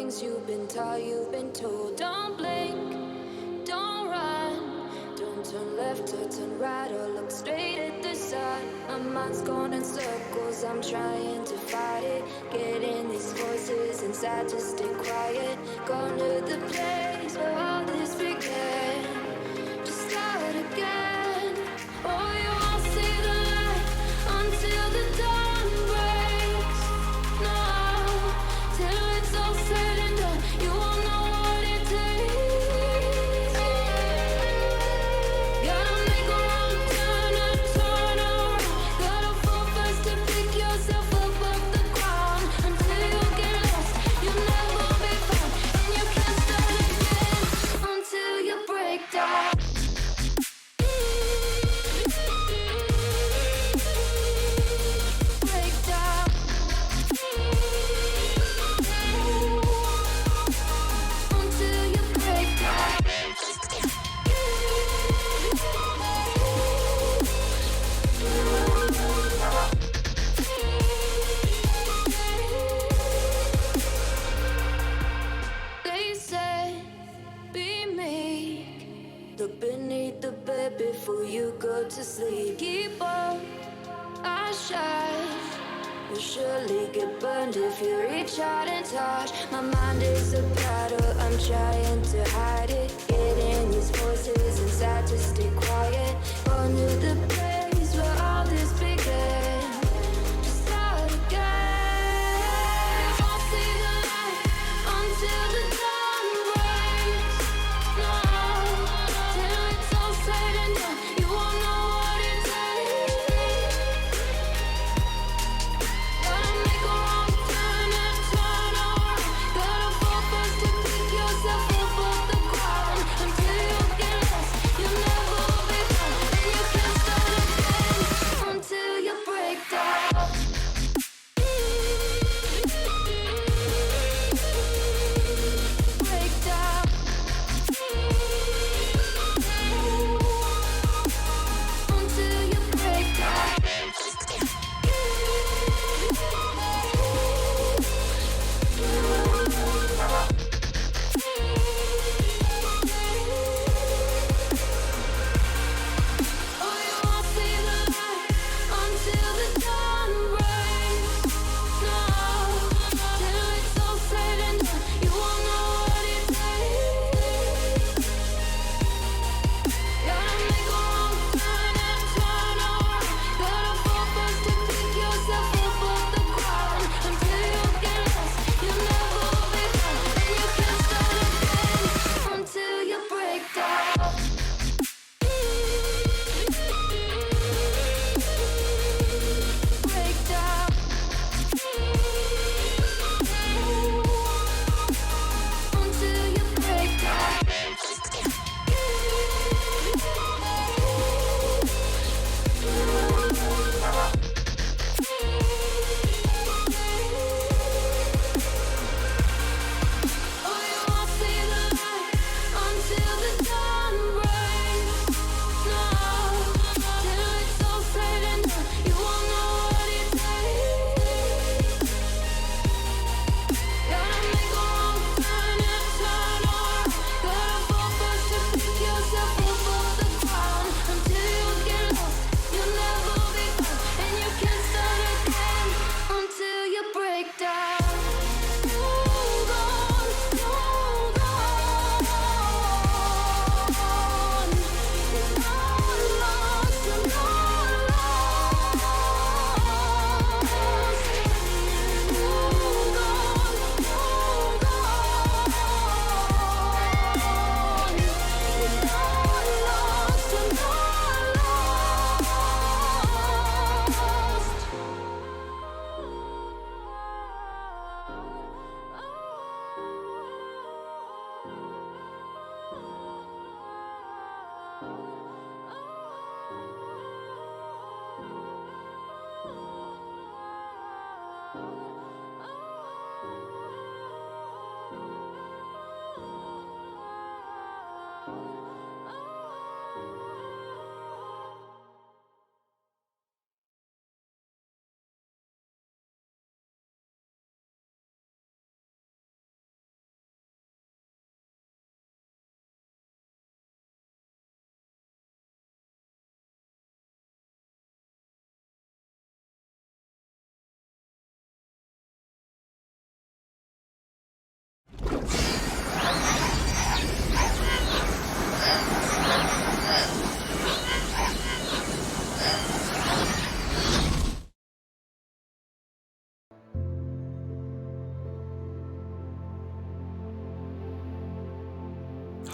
things you've been taught, you've been told. Don't blink, don't run, don't turn left or turn right or look straight at the sun. My mind's going in circles, I'm trying to fight it. Getting these voices inside to stay quiet. Gone to the place where all this began. Just start again. Oh, you won't see the light until the dawn breaks. No, till it's all said and done, you won't know what it takes. Gotta make a wrong turn and turn around. Gotta fall first to pick yourself up off the ground. Until you get lost, you'll never be found. And you can't start again until you break down. Break down. Until you break down. They said, be meek. Look beneath the bed before you go to sleep. Keep on, I shine. You'll surely get burned if you reach out and touch. My mind is a battle, I'm trying to hide it. Getting these voices inside to stay quiet. Gone to the place where all this began. Just start again. You won't see the light until the dawn breaks. No, till it's all said and done, you won't know what it takes. Gotta make a wrong turn and turn around. Gotta fall first to pick yourself up off the ground. Until you get lost, you'll never be found. And you can't start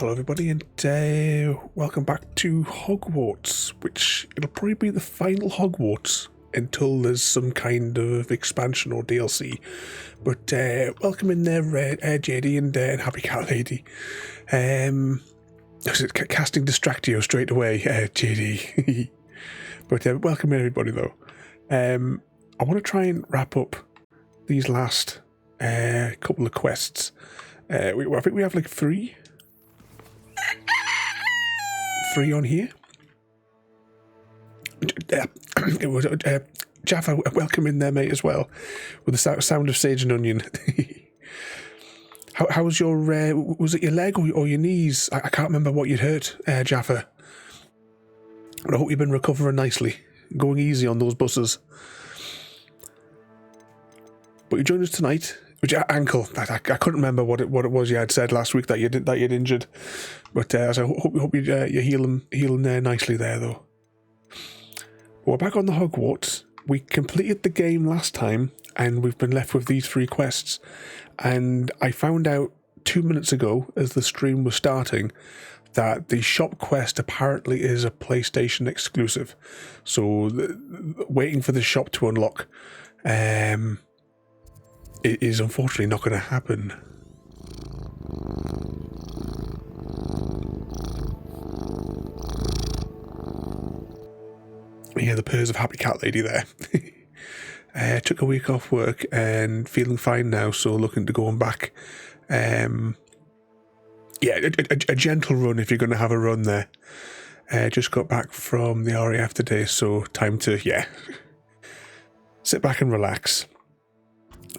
hello everybody, and welcome back to Hogwarts, which it'll probably be the final Hogwarts until there's some kind of expansion or DLC. But welcome in there, JD and Happy Cat Lady. Casting Distractio straight away, JD. But welcome everybody though. I want to try and wrap up these last couple of quests. I think we have like three on here. It was Jaffa, welcome in there, mate, as well, with the sound of sage and onion. How was your? Was it your leg or your knees? I can't remember what you'd hurt, Jaffa. But I hope you've been recovering nicely, going easy on those buses. But you joined us tonight. Which ankle? I couldn't remember what it was you had said last week that you'd injured. But I hope you're healing nicely there though. We're back on the Hogwarts. We completed the game last time, and we've been left with these three quests. And I found out 2 minutes ago, as the stream was starting, that the shop quest apparently is a PlayStation exclusive. So waiting for the shop to unlock. It is unfortunately not going to happen. Yeah, the purrs of Happy Cat Lady there. Took a week off work and feeling fine now, so looking to go on back. Yeah, a gentle run if you're going to have a run there. Just got back from the RAF today, so time to, sit back and relax.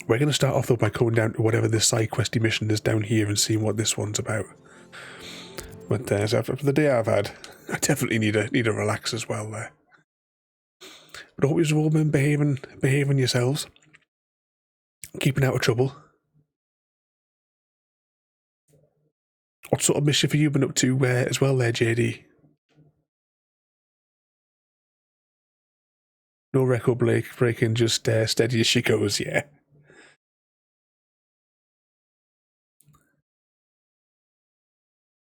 We're going to start off though by going down to whatever this side questy mission is down here and seeing what this one's about. But so after the day I've had, I definitely need a relax as well there. But I hope you've all been behaving yourselves, keeping out of trouble. What sort of mischief have you been up to as well there, JD? No record breaking, just steady as she goes, yeah.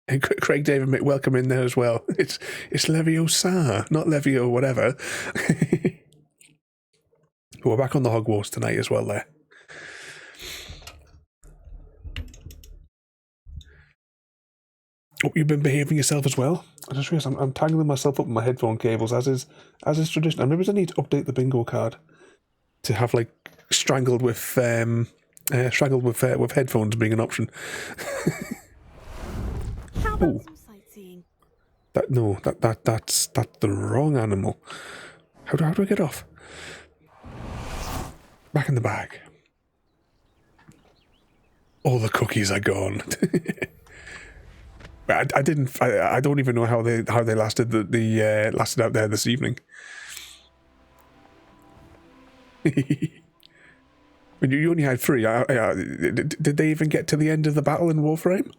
And Craig David, welcome in there as well. It's Leviosa, not Levio whatever. We're back on the Hogwarts tonight as well there. Hope you've been behaving yourself as well. I just realised I'm tangling myself up in my headphone cables as is tradition. I remember I need to update the bingo card to have like strangled with headphones being an option. How about some sightseeing? That's the wrong animal. How do I get off? Back in the bag. All the cookies are gone. I don't even know how they lasted lasted out there this evening. When you only had 3, did they even get to the end of the battle in Warframe?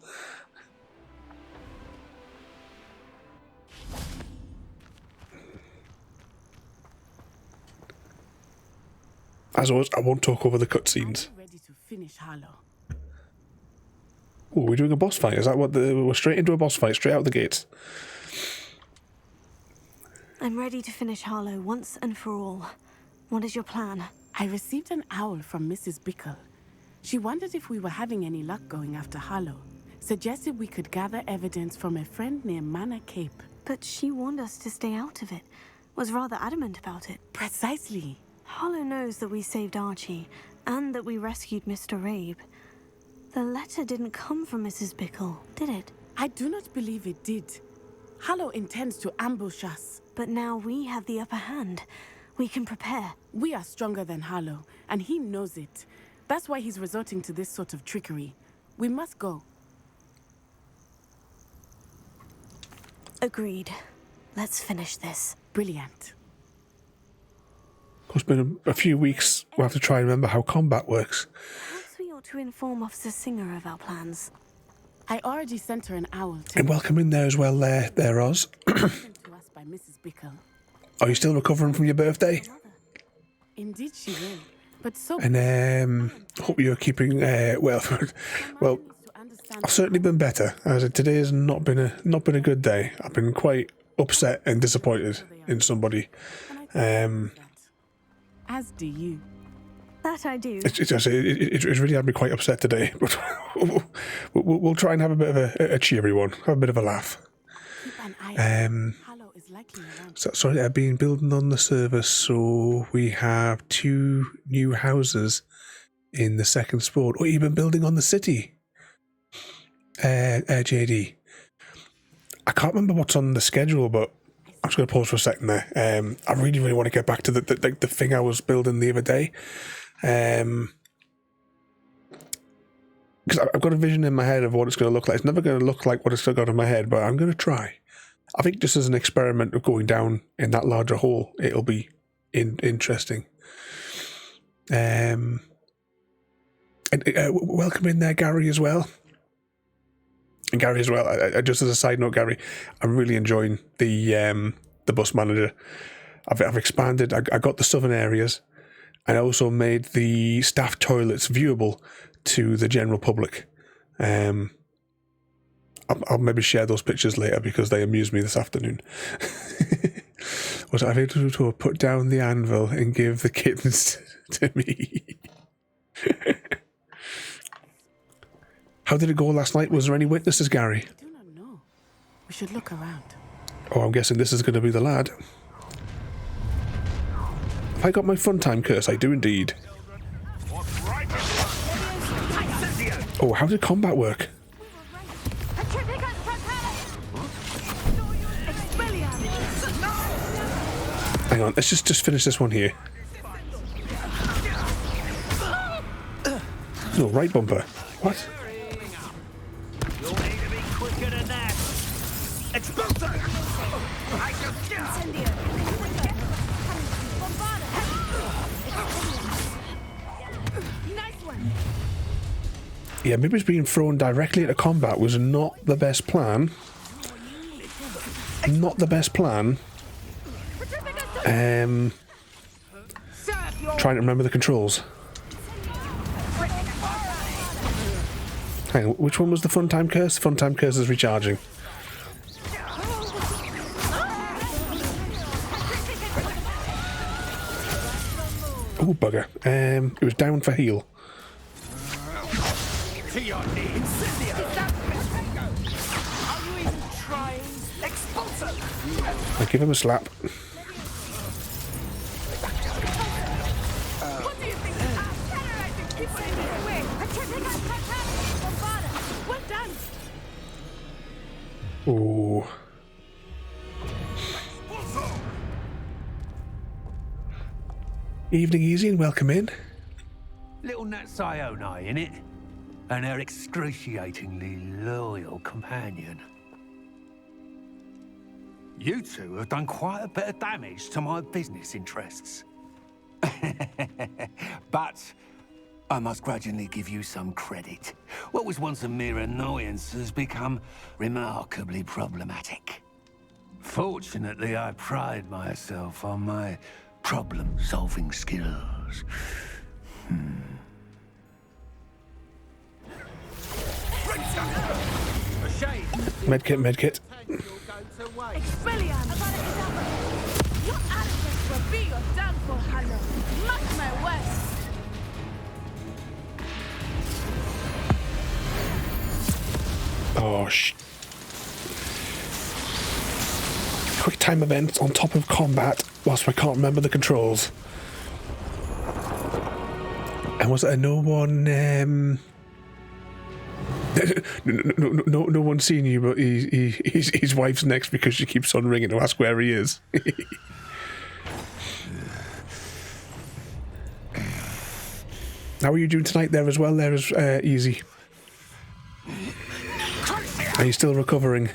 As always, I won't talk over the cutscenes. Ready to finish Harlow. Oh, we're doing a boss fight. Is that what we're straight into a boss fight, straight out the gates? I'm ready to finish Harlow once and for all. What is your plan? I received an owl from Mrs. Bickle. She wondered if we were having any luck going after Harlow. Suggested we could gather evidence from a friend near Manor Cape. But she warned us to stay out of it. Was rather adamant about it. Precisely. Harlow knows that we saved Archie, and that we rescued Mr. Rabe. The letter didn't come from Mrs. Bickle, did it? I do not believe it did. Harlow intends to ambush us. But now we have the upper hand. We can prepare. We are stronger than Harlow, and he knows it. That's why he's resorting to this sort of trickery. We must go. Agreed. Let's finish this. Brilliant. It's been a few weeks. We'll have to try and remember how combat works. Perhaps we ought to inform Officer Singer of our plans. I already sent her an owl to And welcome in there as well, there, Oz. sent to us by Mrs. Bickle. Are you still recovering from your birthday? Indeed she will. But so And hope you're keeping well. needs to understand I've certainly been better. As today has not been a good day. I've been quite upset and disappointed in somebody. As do you. That I do. It's really had me quite upset today. But we'll try and have a bit of a cheery one. Have a bit of a laugh. Keep an eye on Hollow is likely around. Sorry, I've been building on the server, so we have 2 new houses in the second sport. Oh, you've been building on the city, JD. I can't remember what's on the schedule, but I'm just going to pause for a second there. I really, really want to get back to the thing I was building the other day. Because I've got a vision in my head of what it's going to look like. It's never going to look like what it's got in my head, but I'm going to try. I think just as an experiment of going down in that larger hole, it'll be interesting. And welcome in there, Gary, as well. And Gary as well. Just as a side note, Gary, I'm really enjoying the bus manager. I've expanded. I got the southern areas, and I also made the staff toilets viewable to the general public. I'll maybe share those pictures later because they amused me this afternoon. Was I able to put down the anvil and give the kittens to me? How did it go last night? Was there any witnesses, Gary? I do not know. We should look around. Oh, I'm guessing this is going to be the lad. Have I got my fun time curse? I do indeed. Oh, how did combat work? Hang on, let's just finish this one here. No, right bumper. What? Yeah, maybe it's being thrown directly into combat was not the best plan. Not the best plan. Trying to remember the controls. Hang on, which one was the fun time curse? Fun time curse is recharging. Oh, bugger. It was down for heal. To your knees. Are you even trying? Expulso! I give him a slap. What do you think? Keep sending away. Well done. Ooh. Evening, Easy, and welcome in. Little Nat Sioni, innit? And her excruciatingly loyal companion. You two have done quite a bit of damage to my business interests. But I must grudgingly give you some credit. What was once a mere annoyance has become remarkably problematic. Fortunately, I pride myself on my problem-solving skills. Medkit. Expelliarmus. Your arrogance will be your downfall, Hollow. Mark my words. Oh, quick time event on top of combat whilst I can't remember the controls. And was it a no one no one's seen you, but his wife's next because she keeps on ringing to ask where he is. How are you doing tonight there as well? There is Easy. Are you still recovering?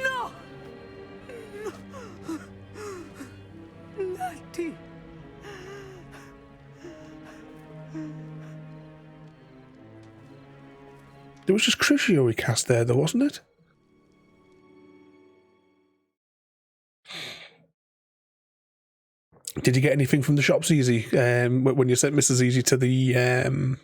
No! Natty! There was just Crucio we cast there, though, wasn't it? Did you get anything from the shops, Easy? When you sent Mrs. Easy to the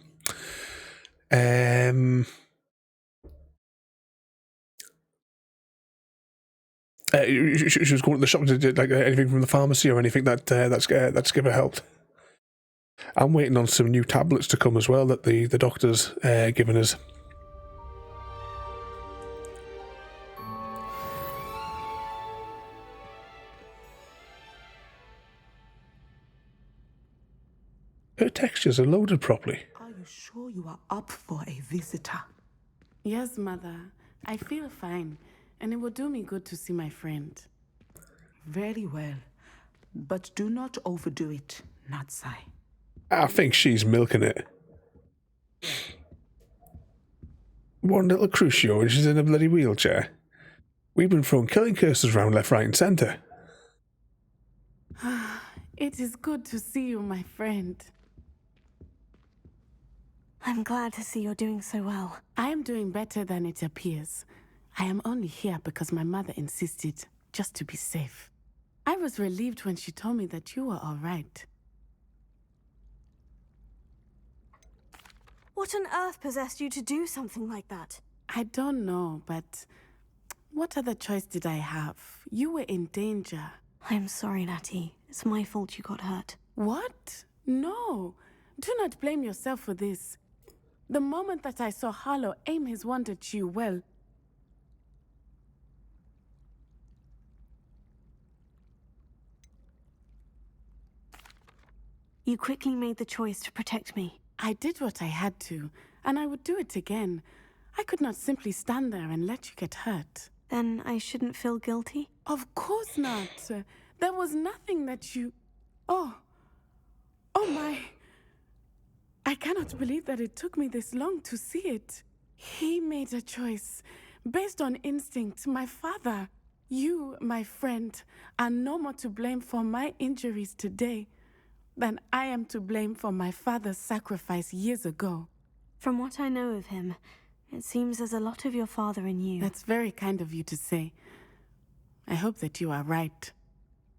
she was going to the shop. Did like anything from the pharmacy or anything that's give her helped? I'm waiting on some new tablets to come as well that the doctor's given us. Her textures are loaded properly. Are you sure you are up for a visitor? Yes, Mother. I feel fine, and it will do me good to see my friend. Very well. But do not overdo it, Natsai. I think she's milking it. One little crucio and she's in a bloody wheelchair. We've been throwing killing curses around left, right and centre. It is good to see you, my friend. I'm glad to see you're doing so well. I am doing better than it appears. I am only here because my mother insisted, just to be safe. I was relieved when she told me that you were all right. What on earth possessed you to do something like that? I don't know, but what other choice did I have? You were in danger. I'm sorry, Natty. It's my fault you got hurt. What? No. Do not blame yourself for this. The moment that I saw Harlow aim his wand at you, well... You quickly made the choice to protect me. I did what I had to, and I would do it again. I could not simply stand there and let you get hurt. Then I shouldn't feel guilty? Of course not. There was nothing that you... Oh my... I cannot believe that it took me this long to see it. He made a choice based on instinct. My father, you, my friend, are no more to blame for my injuries today than I am to blame for my father's sacrifice years ago. From what I know of him, it seems there's a lot of your father in you. That's very kind of you to say. I hope that you are right.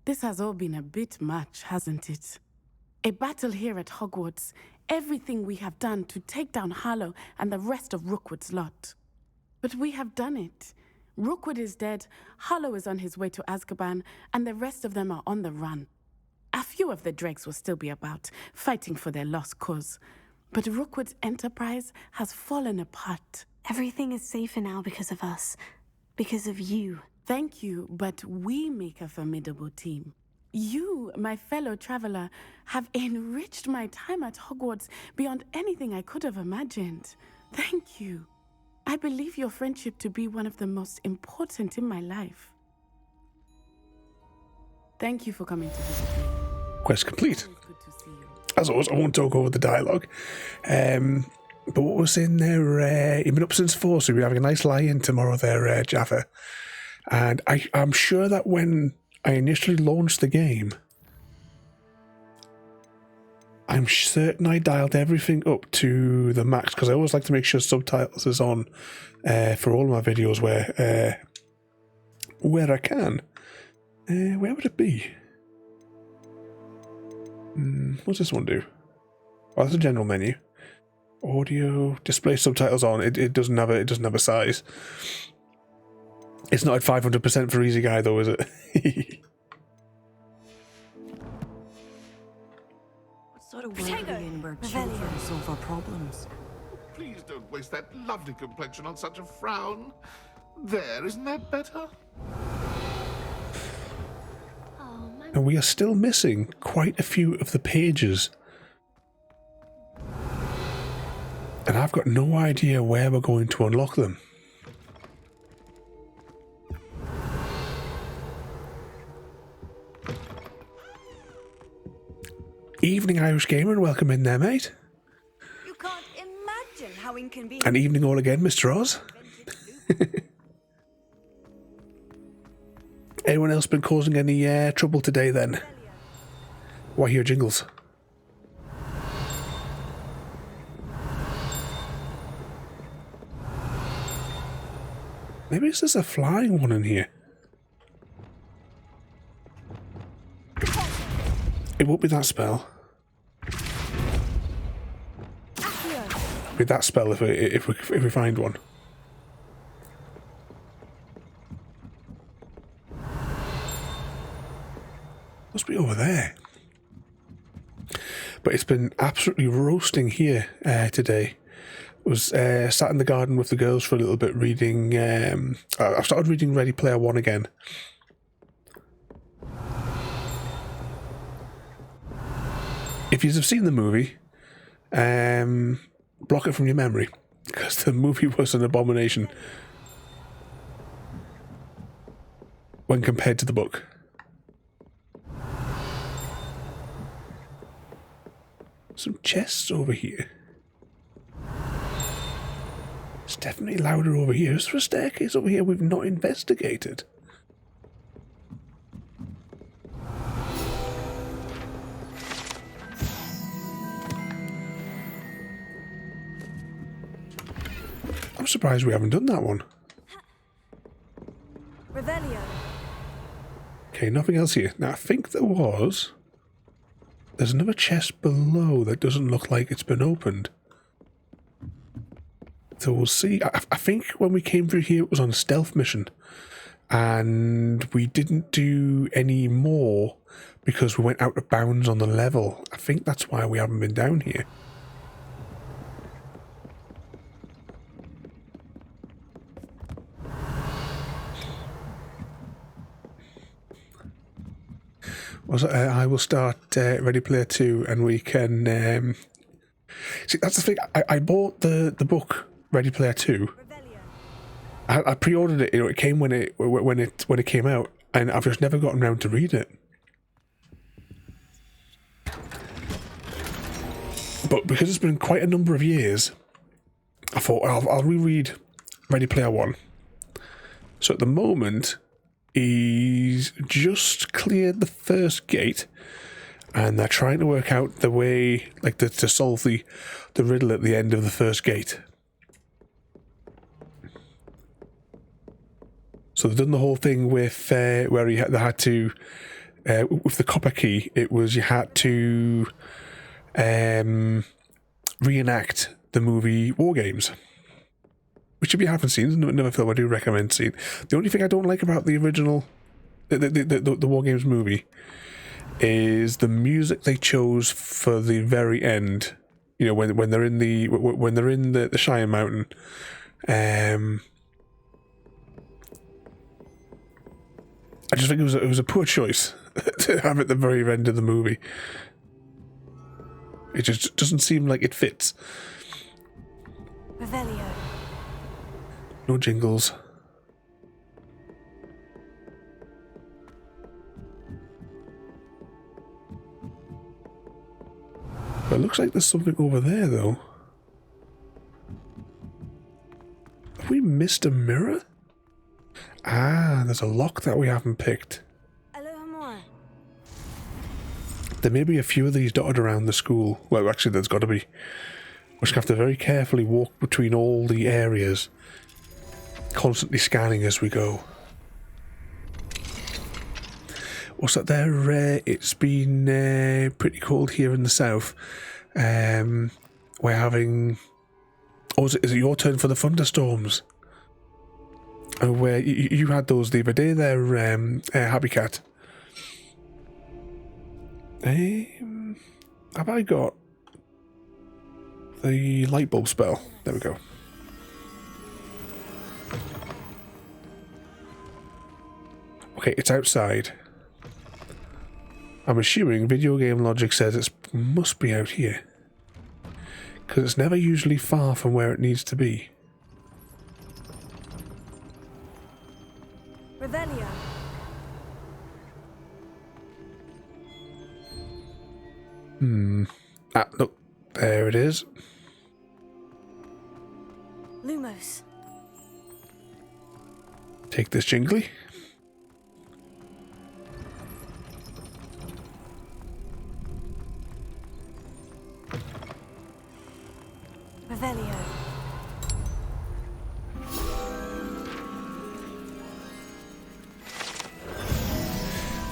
This has all been a bit much, hasn't it? A battle here at Hogwarts, everything we have done to take down Harlow and the rest of Rookwood's lot. But we have done it. Rookwood is dead, Harlow is on his way to Azkaban, and the rest of them are on the run. A few of the dregs will still be about, fighting for their lost cause. But Rookwood's enterprise has fallen apart. Everything is safer now because of us. Because of you. Thank you, but we make a formidable team. You, my fellow traveler, have enriched my time at Hogwarts beyond anything I could have imagined. Thank you. I believe your friendship to be one of the most important in my life. Thank you for coming to visit me. Quest complete. It's good to see you. As always, I won't talk over the dialogue. But what was in there? You've been up since 4, so you'll be having a nice lie-in tomorrow there, Jaffa. And I'm sure that when I initially launched the game, I'm certain I dialed everything up to the max, because I always like to make sure subtitles is on for all my videos where I can. Where would it be? What's this one do? Oh, that's a general menu. Audio, display subtitles on. It doesn't have a size. It's not at 500% for Easy Guy though, is it? What sort of way do we Embark children solve our problems? Please don't waste that lovely complexion on such a frown. There, isn't that better? And we are still missing quite a few of the pages. And I've got no idea where we're going to unlock them. Evening, Irish Gamer, and welcome in there, mate. You can't imagine how inconvenient. And evening all again, Mr. Oz. Anyone else been causing any trouble today then? Why hear jingles? Maybe it's just a flying one in here. It won't be that spell. It'll be that spell if we find one. Must be over there. But it's been absolutely roasting here today. Was sat in the garden with the girls for a little bit reading. I've started reading Ready Player One again. If you've seen the movie, block it from your memory, because the movie was an abomination when compared to the book. Some chests over here. It's definitely louder over here. Is there a staircase over here we've not investigated? I'm surprised we haven't done that one. Revelio. Okay, nothing else here. Now, I think there's another chest below that doesn't look like it's been opened. So we'll see. I think when we came through here, it was on a stealth mission. And we didn't do any more because we went out of bounds on the level. I think that's why we haven't been down here. I will start Ready Player 2 and we can... see, that's the thing. I bought the book Ready Player 2. I pre-ordered it. You know, it came when it came out, and I've just never gotten around to read it. But because it's been quite a number of years, I thought I'll reread Ready Player 1. So at the moment, he's just cleared the first gate, and they're trying to work out the way, like to solve the riddle at the end of the first gate. So they've done the whole thing with where they had to, with the copper key, it was you had to reenact the movie War Games. Which, if you haven't seen, is another film I do recommend seeing. The only thing I don't like about the original, the War Games movie, is the music they chose for the very end. You know, when they're in the Shire Mountain. I just think it was a poor choice to have at the very end of the movie. It just doesn't seem like it fits. Revelio. No jingles. But it looks like there's something over there, though. Have we missed a mirror? Ah, there's a lock that we haven't picked. There may be a few of these dotted around the school. Well, actually, there's got to be. We just have to very carefully walk between all the areas, constantly scanning as we go. What's that there? It's been pretty cold here in the south. We're having... Oh, is it your turn for the thunderstorms? Oh, where you had those the other day there, Happy Cat. Have I got the light bulb spell? There we go. Okay, it's outside. I'm assuming video game logic says it must be out here. Because it's never usually far from where it needs to be. Revelio. Ah, look. There it is. Lumos. Take this jingly. Revelio.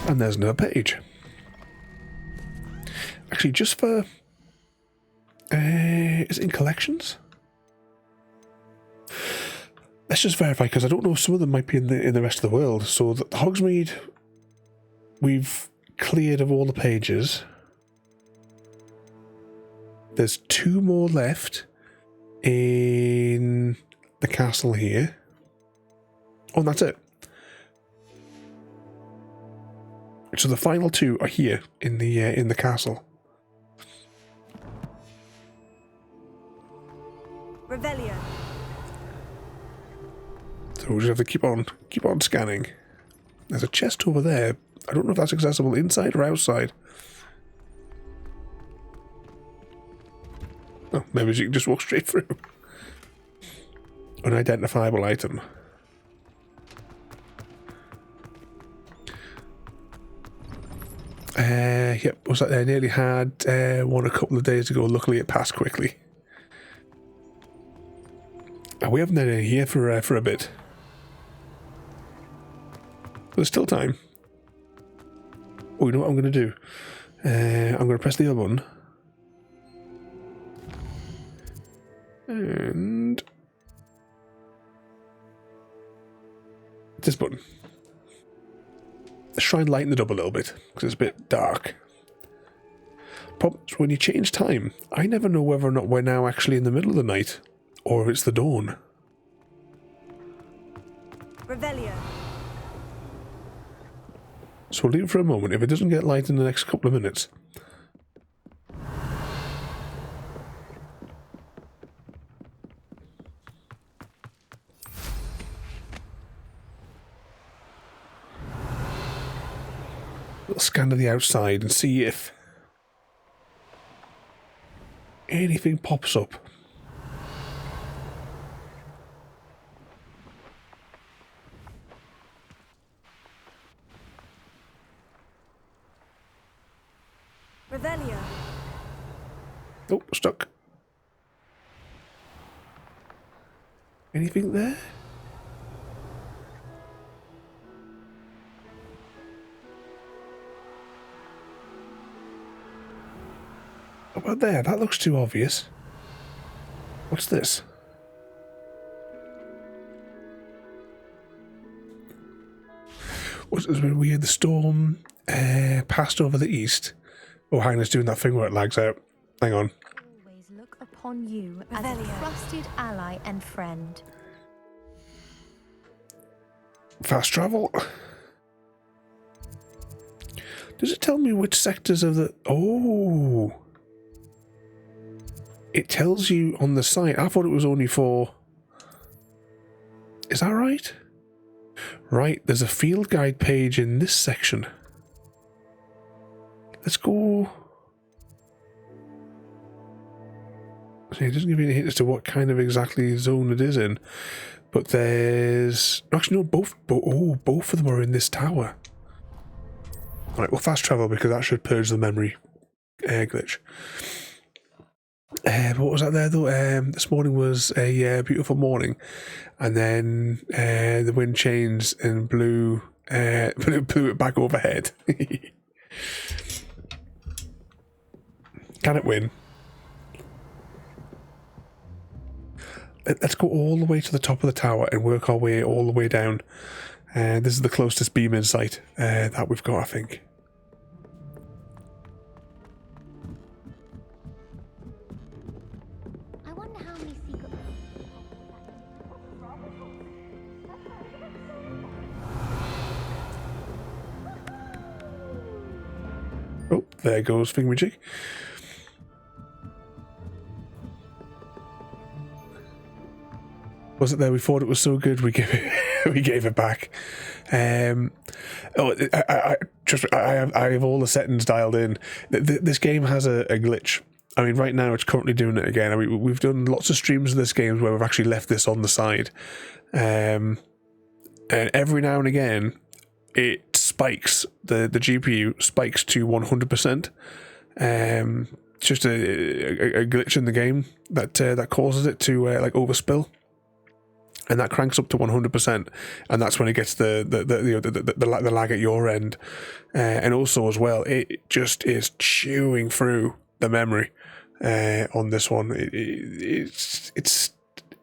And there's another page. actually, just for... is it in collections? Let's just verify, because I don't know, some of them might be in the rest of the world. So the Hogsmeade, we've cleared of all the pages. There's 2 more left in the castle here. Oh, and that's it. So the final 2 are here in the castle. Revelio. So we just have to keep on scanning. There's a chest over there. I don't know if that's accessible inside or outside. Oh, maybe you can just walk straight through. Unidentifiable item. Yep, was that there? Nearly had one a couple of days ago. Luckily, it passed quickly. We haven't had any here for a bit. There's still time. Oh, you know what I'm going to do? I'm going to press the other button. And... this button. Let's try and lighten it up a little bit, because it's a bit dark. Problem is, when you change time, I never know whether or not we're now actually in the middle of the night, or if it's the dawn. Revelio. So we'll leave it for a moment. If it doesn't get light in the next couple of minutes... we'll scan to the outside and see if anything pops up. Revelio. Oh, stuck. Anything there? What about there? That looks too obvious. What's this? Was it when we had the storm passed over the east? Oh, hang on, it's doing that thing where it lags out. Hang on. Always look upon you as a trusted ally and friend. Fast travel. Does it tell me which sectors of the... oh. It tells you on the site. I thought it was only for... is that right? Right, there's a field guide page in this section. Let's go... see, it doesn't give you any hint as to what kind of exactly zone it is in. But there's... actually, no, both of them are in this tower. Alright, we'll fast travel because that should purge the memory glitch. What was that there though? This morning was a beautiful morning, and then the wind changed and blew it back overhead. Can it win? Let's go all the way to the top of the tower and work our way all the way down. This is the closest beam in sight that we've got, I think. Oh, there goes Thingamajig. Was it there? We thought it was so good, we gave it back. I have all the settings dialed in. This game has a glitch. I mean, right now it's currently doing it again. I mean, we've done lots of streams of this game where we've actually left this on the side, and every now and again, it spikes. The GPU spikes to 100%. It's just a glitch in the game that causes it to like overspill. and that cranks up to 100%, and that's when it gets the lag at your end, and also as well, it just is chewing through the memory on this one. It's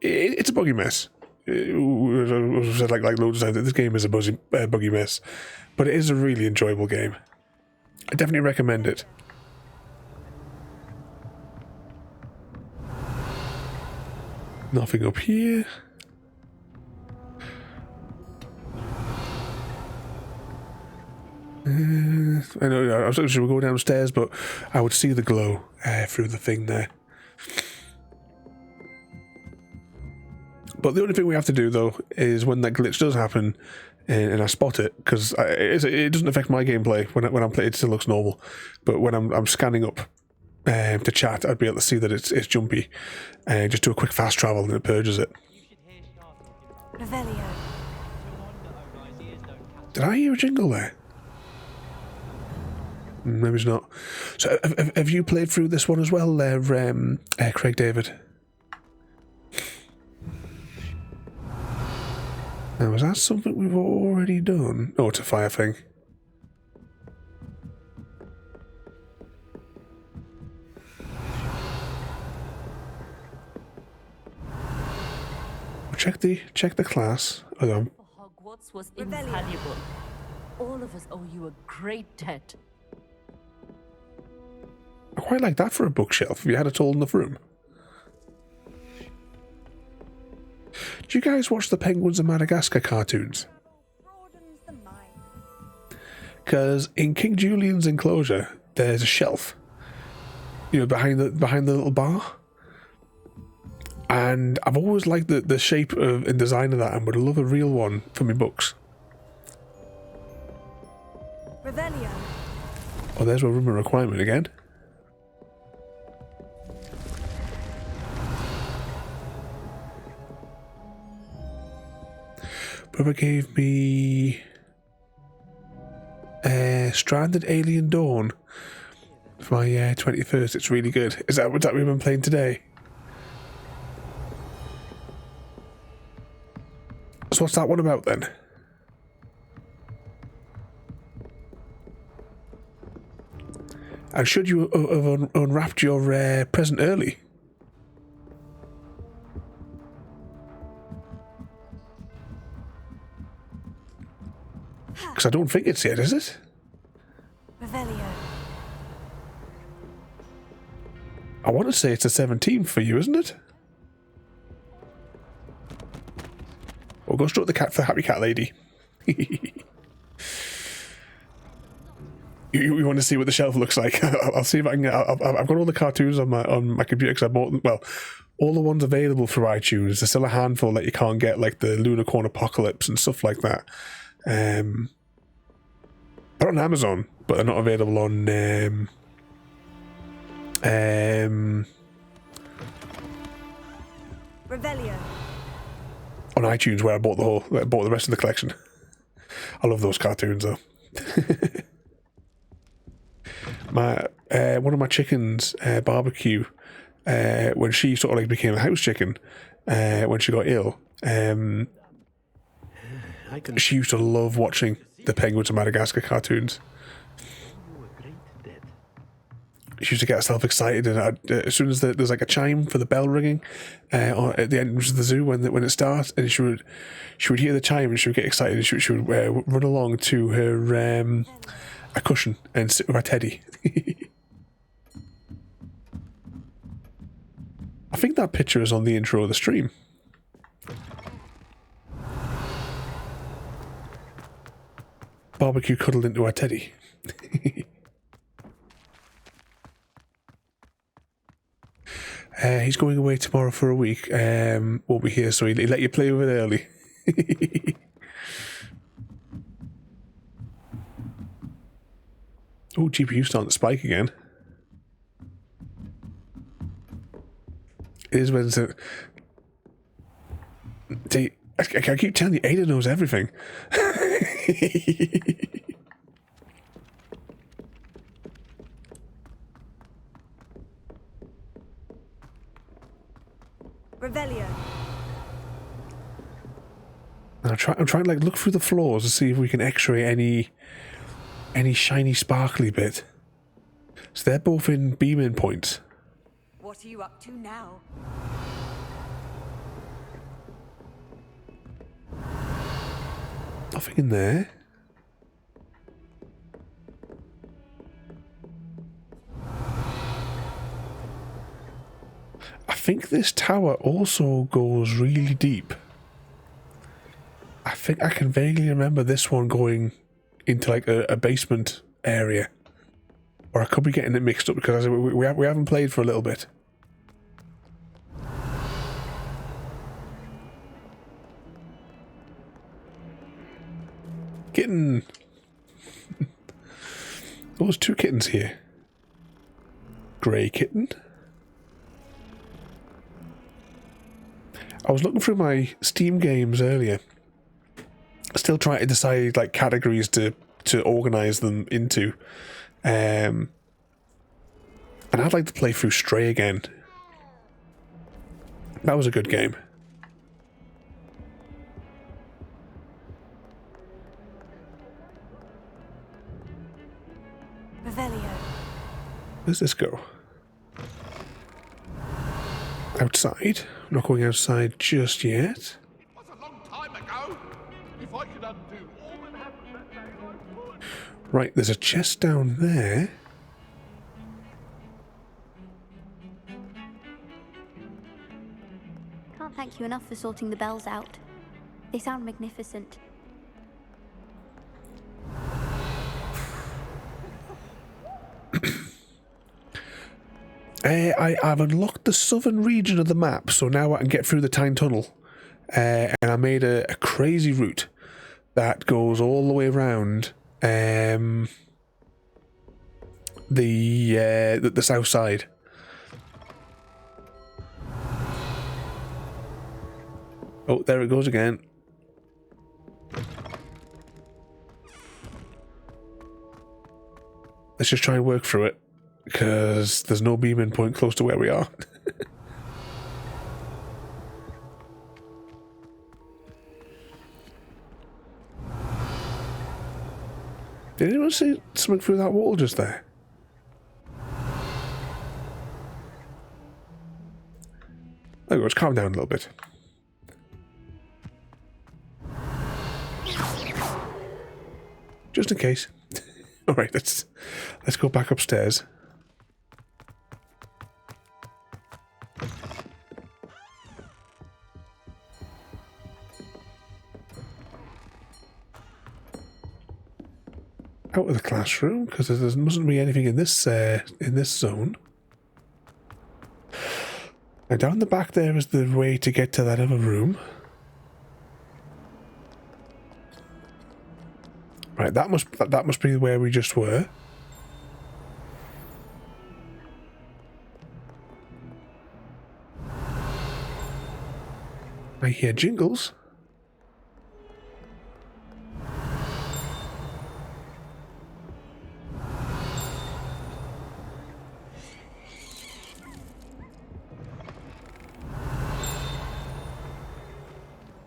a buggy mess. Like loads of times, this game is a buggy mess, but it is a really enjoyable game. I definitely recommend it. Nothing up here. I know I was actually going downstairs, but I would see the glow through the thing there. But the only thing we have to do, though, is when that glitch does happen, and I spot it, because it doesn't affect my gameplay when I'm playing. It still looks normal, but when I'm scanning up to chat, I'd be able to see that it's jumpy. Just do a quick fast travel and it purges it. Revelio. Did I hear a jingle there? Maybe it's not. So, have you played through this one as well, Craig David? Now, is that something we've already done? Oh, it's a fire thing. Check the class. Hogwarts was invaluable. All of us owe you a great debt. I quite like that for a bookshelf, if you had it all in the room. Do you guys watch the Penguins of Madagascar cartoons? Because in King Julian's enclosure, there's a shelf, behind the little bar. And I've always liked the shape and design of that, and would love a real one for my books. Revelio. Oh, there's a room of requirement again. Brother gave me Stranded Alien Dawn for my 21st. It's really good. Is that what we've been playing today? So what's that one about then? And should you have unwrapped your present early? Because I don't think it's yet, is it? Revelio. I want to say it's the 17th for you, isn't it? We'll go straight to the cat for the happy cat lady. You want to see what the shelf looks like? I'll see if I can. I've got all the cartoons on my computer because I bought them. Well, all the ones available through iTunes. There's still a handful that you can't get, like the Lunacorn Apocalypse and stuff like that. They're on Amazon, but they're not available on Revelio. on iTunes, where I bought the rest of the collection. I love those cartoons though. One of my chickens, barbecue, when she sort of like became a house chicken, when she got ill, she used to love watching the Penguins of Madagascar cartoons. She used to get herself excited, and as soon as there's like a chime for the bell ringing at the entrance of the zoo when it starts, and she would hear the chime and she would get excited, and she would run along to her a cushion and sit with her teddy. I think that picture is on the intro of the stream. Barbecue cuddled into her teddy. He's going away tomorrow for a week. Won't be here, so he let you play with it early. Oh, GPU starting to spike again. It is when it's I keep telling you, Ada knows everything. Revelio. I'm trying to like look through the floors to see if we can X-ray any shiny sparkly bit. So they're both in beam-in points. What are you up to now? Nothing in there. I think this tower also goes really deep. I think I can vaguely remember this one going into like a basement area. Or I could be getting it mixed up because we haven't played for a little bit. Kitten! Oh, there's two kittens here. Grey kitten. I was looking through my Steam games earlier. Still trying to decide like categories to organise them into. And I'd like to play through Stray again. That was a good game. Revelio. Where's this go? Outside? I'm not going outside just yet. It was a long time ago. If I could undo all that happened that day, I would. Right, there's a chest down there. Can't thank you enough for sorting the bells out. They sound magnificent. I've unlocked the southern region of the map, so now I can get through the Tyne Tunnel. And I made a crazy route that goes all the way around the south side. Oh, there it goes again. Let's just try and work through it, because there's no beam-in point close to where we are. Did anyone see something through that wall just there? There we go, let's calm down a little bit. Just in case. Alright, let's go back upstairs. Out of the classroom, because there mustn't be anything in this zone. Now down the back there is the way to get to that other room. Right, that must be where we just were. I hear jingles.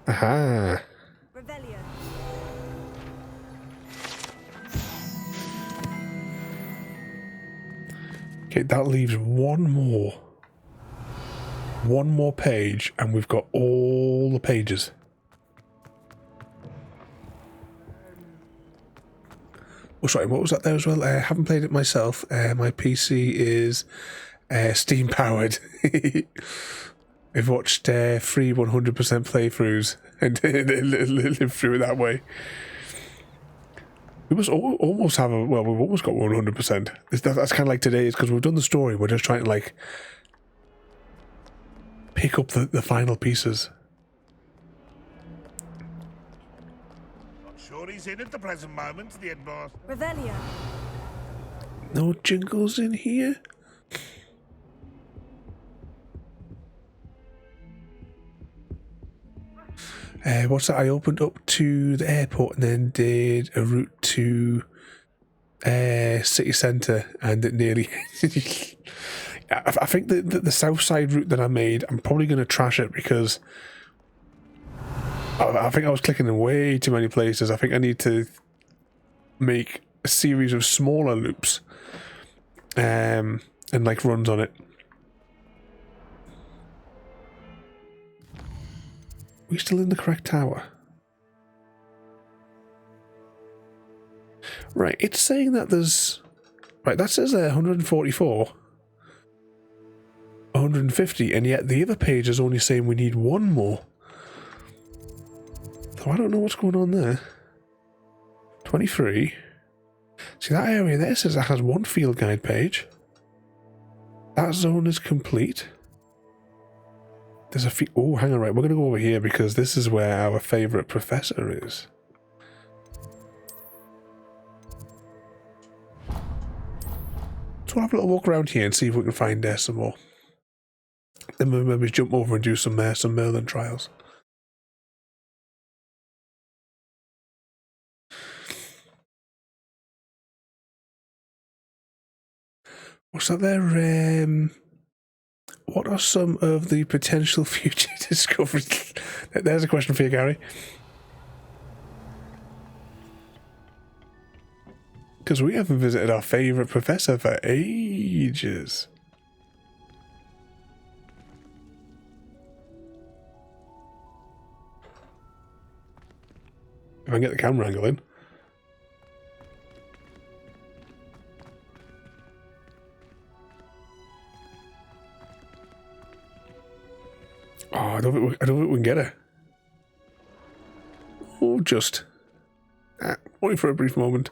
Aha. Revelio. Okay, that leaves one more page, and we've got all the pages. Oh, sorry, what was that there as well? I haven't played it myself. My PC is Steam powered. I've watched 3 100% playthroughs and lived through it that way. We must almost have we've almost got 100%. That's kind of like today's, because we've done the story. We're just trying to like pick up the final pieces. Not sure he's in at the present moment, the head boss. Revelio. No jingles in here. What's that? I opened up to the airport and then did a route to city centre, and it nearly... I think the south side route that I made, I'm probably going to trash it because I think I was clicking in way too many places. I think I need to make a series of smaller loops and like runs on it. We still in the correct tower? Right, it's saying that there's... Right, that says 144. 150, and yet the other page is only saying we need one more. So I don't know what's going on there. 23. See, that area there says it has one field guide page. That zone is complete. There's a few... Oh, hang on, right. We're going to go over here because this is where our favourite professor is. So we'll have a little walk around here and see if we can find some more. Then we'll maybe jump over and do some Merlin trials. What's that there? What are some of the potential future discoveries? There's a question for you, Gary. Because we haven't visited our favourite professor for ages. If I can get the camera angle in. Oh, I don't think we can get her. Oh, just. Only for a brief moment.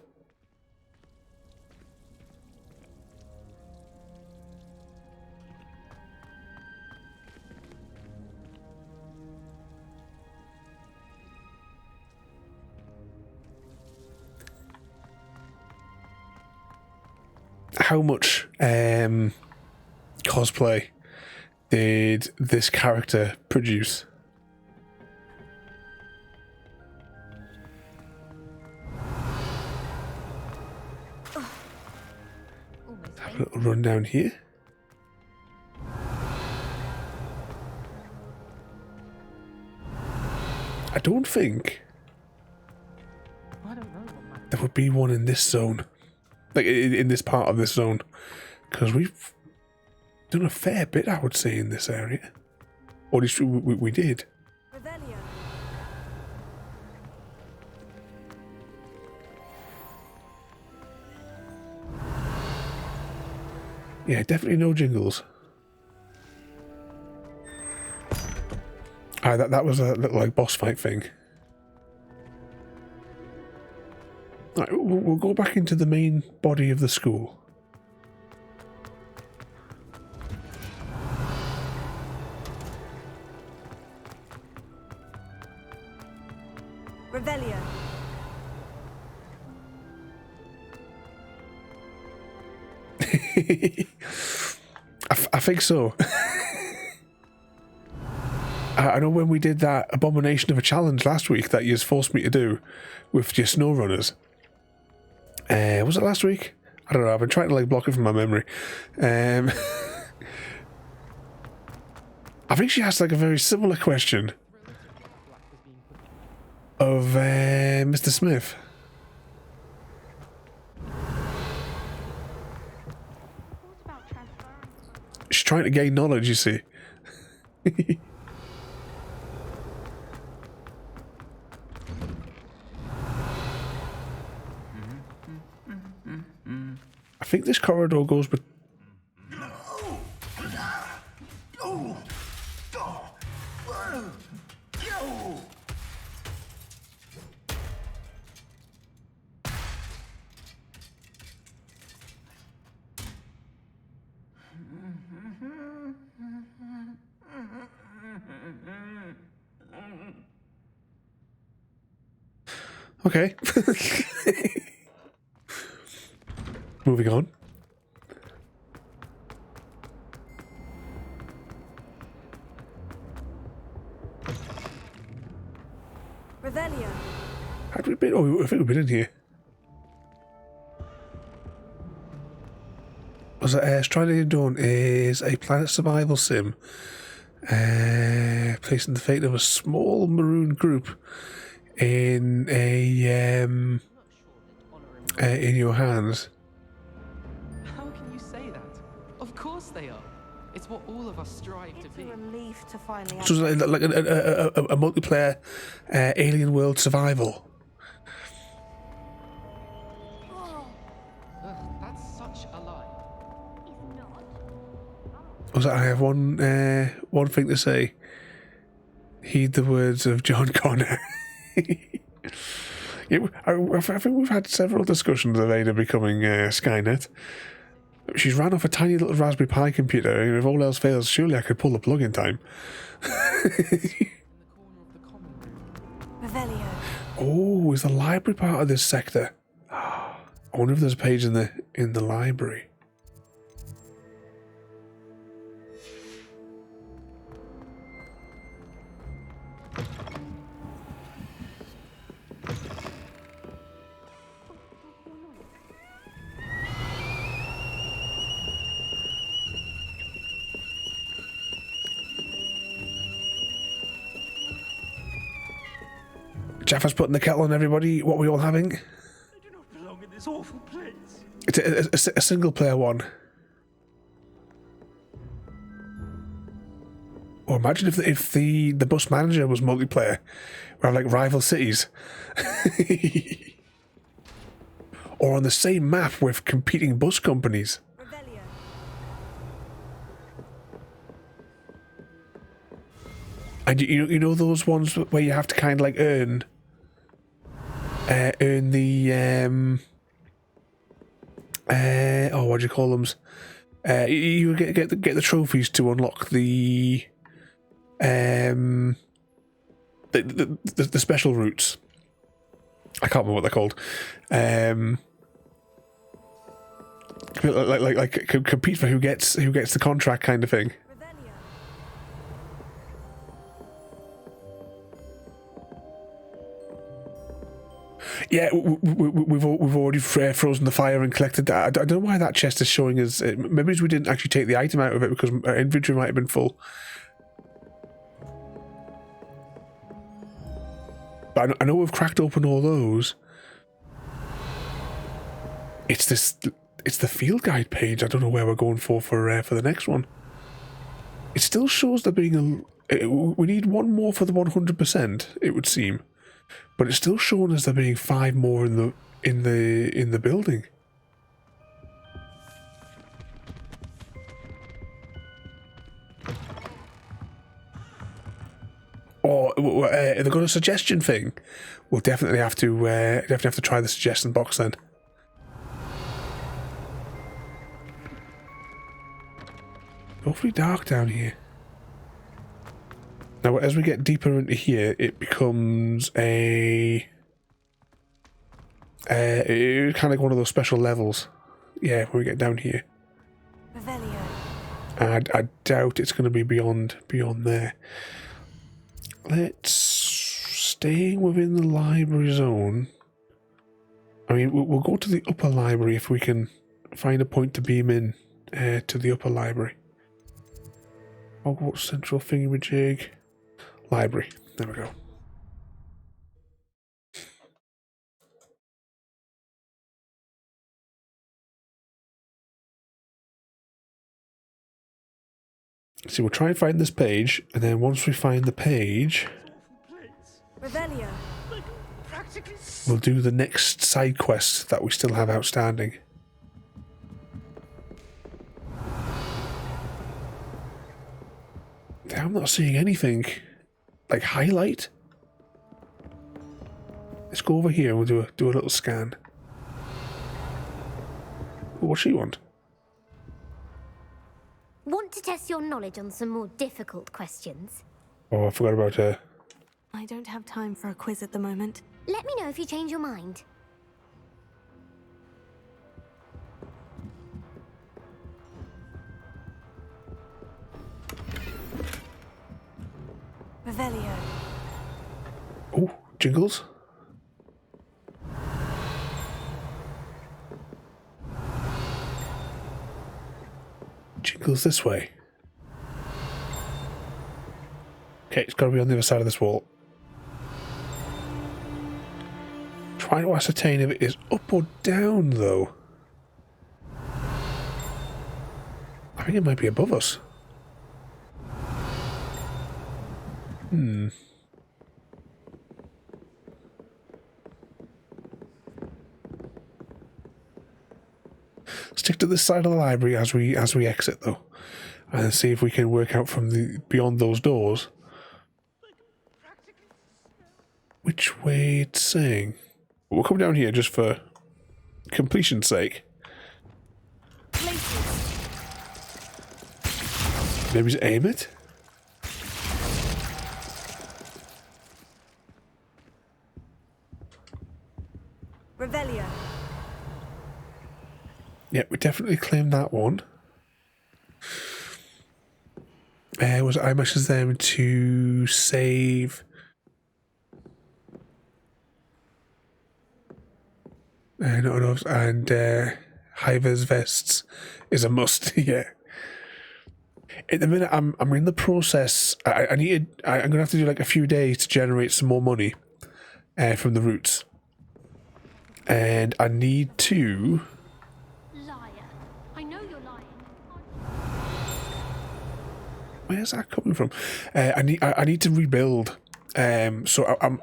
How much cosplay did this character produce? Have a little run down here. I don't think there would be one in this zone. Like, in this part of this zone. Because we've done a fair bit, I would say, in this area. Or at least we did. Yeah, definitely no jingles. That was a little, like, boss fight thing. Right, we'll go back into the main body of the school. Revelio. I think so. I know when we did that abomination of a challenge last week that you forced me to do with your snow runners. Was it last week? I don't know. I've been trying to like block it from my memory. I think she asked like a very similar question of Mr. Smith. She's trying to gain knowledge, you see. I think this corridor goes with... Okay. Moving on. Revelio. Had we been? Oh, I think we've been in here. Was it Stranded in Dawn is a planet survival sim Placing the fate of a small maroon group in in your hands. How can you say that? Of course they are. It's what all of us strive to be. It's a relief to finally. So it's like a multiplayer alien world survival. That's such a lie. I have one thing to say. Heed the words of John Connor. Yeah, I think we've had several discussions of Ada becoming Skynet. She's ran off a tiny little Raspberry Pi computer, and if all else fails, surely I could pull the plug in time. Revelio. Oh, is the library part of this sector? I wonder if there's a page in the library. Jaffa's putting the kettle on, everybody. What are we all having? I do not belong in this awful place. It's a single player one. Or imagine if the bus manager was multiplayer. We have like rival cities. Or on the same map with competing bus companies. And you know those ones where you have to kind of like earn the what do you call them? You get the trophies to unlock the special routes. I can't remember what they're called. Like compete for who gets the contract kind of thing. Yeah, we've already frozen the fire and collected that. I don't know why that chest is showing us. Maybe we didn't actually take the item out of it because our inventory might have been full. But I know we've cracked open all those. It's the field guide page. I don't know where we're going for the next one. It still shows there being we need one more for the 100%. It would seem. But it's still showing us there being 5 more in the building. Or they've got a suggestion thing. We'll definitely have to try the suggestion box then. Awfully dark down here. Now, as we get deeper into here, it becomes kind of like one of those special levels. Yeah, when we get down here. And I doubt it's going to be beyond there. Let's stay within the library zone. I mean, we'll go to the upper library if we can find a point to beam in to the upper library. Hogwarts Central Thingamajig. Library. There we go. So we'll try and find this page, and then once we find the page, we'll do the next side quest that we still have outstanding. I'm not seeing anything. Like highlight? Let's go over here and we'll do a little scan. What's she want? Want to test your knowledge on some more difficult questions? Oh, I forgot about her. I don't have time for a quiz at the moment. Let me know if you change your mind. Revelio. Oh, jingles. Jingles this way. Okay, it's got to be on the other side of this wall. Trying to ascertain if it is up or down, though. I think it might be above us. Stick to this side of the library as we exit, though, and see if we can work out from the beyond those doors which way it's saying. We'll come down here just for completion's sake. Maybe just aim it. Revelio. Yeah, we definitely claimed that one. Was I messaged them to save? No, and Hiver's vests is a must. Yeah. At the minute, I'm in the process. I'm gonna have to do like a few days to generate some more money from the roots, and I need to. Where's that coming from? I need to rebuild. So I'm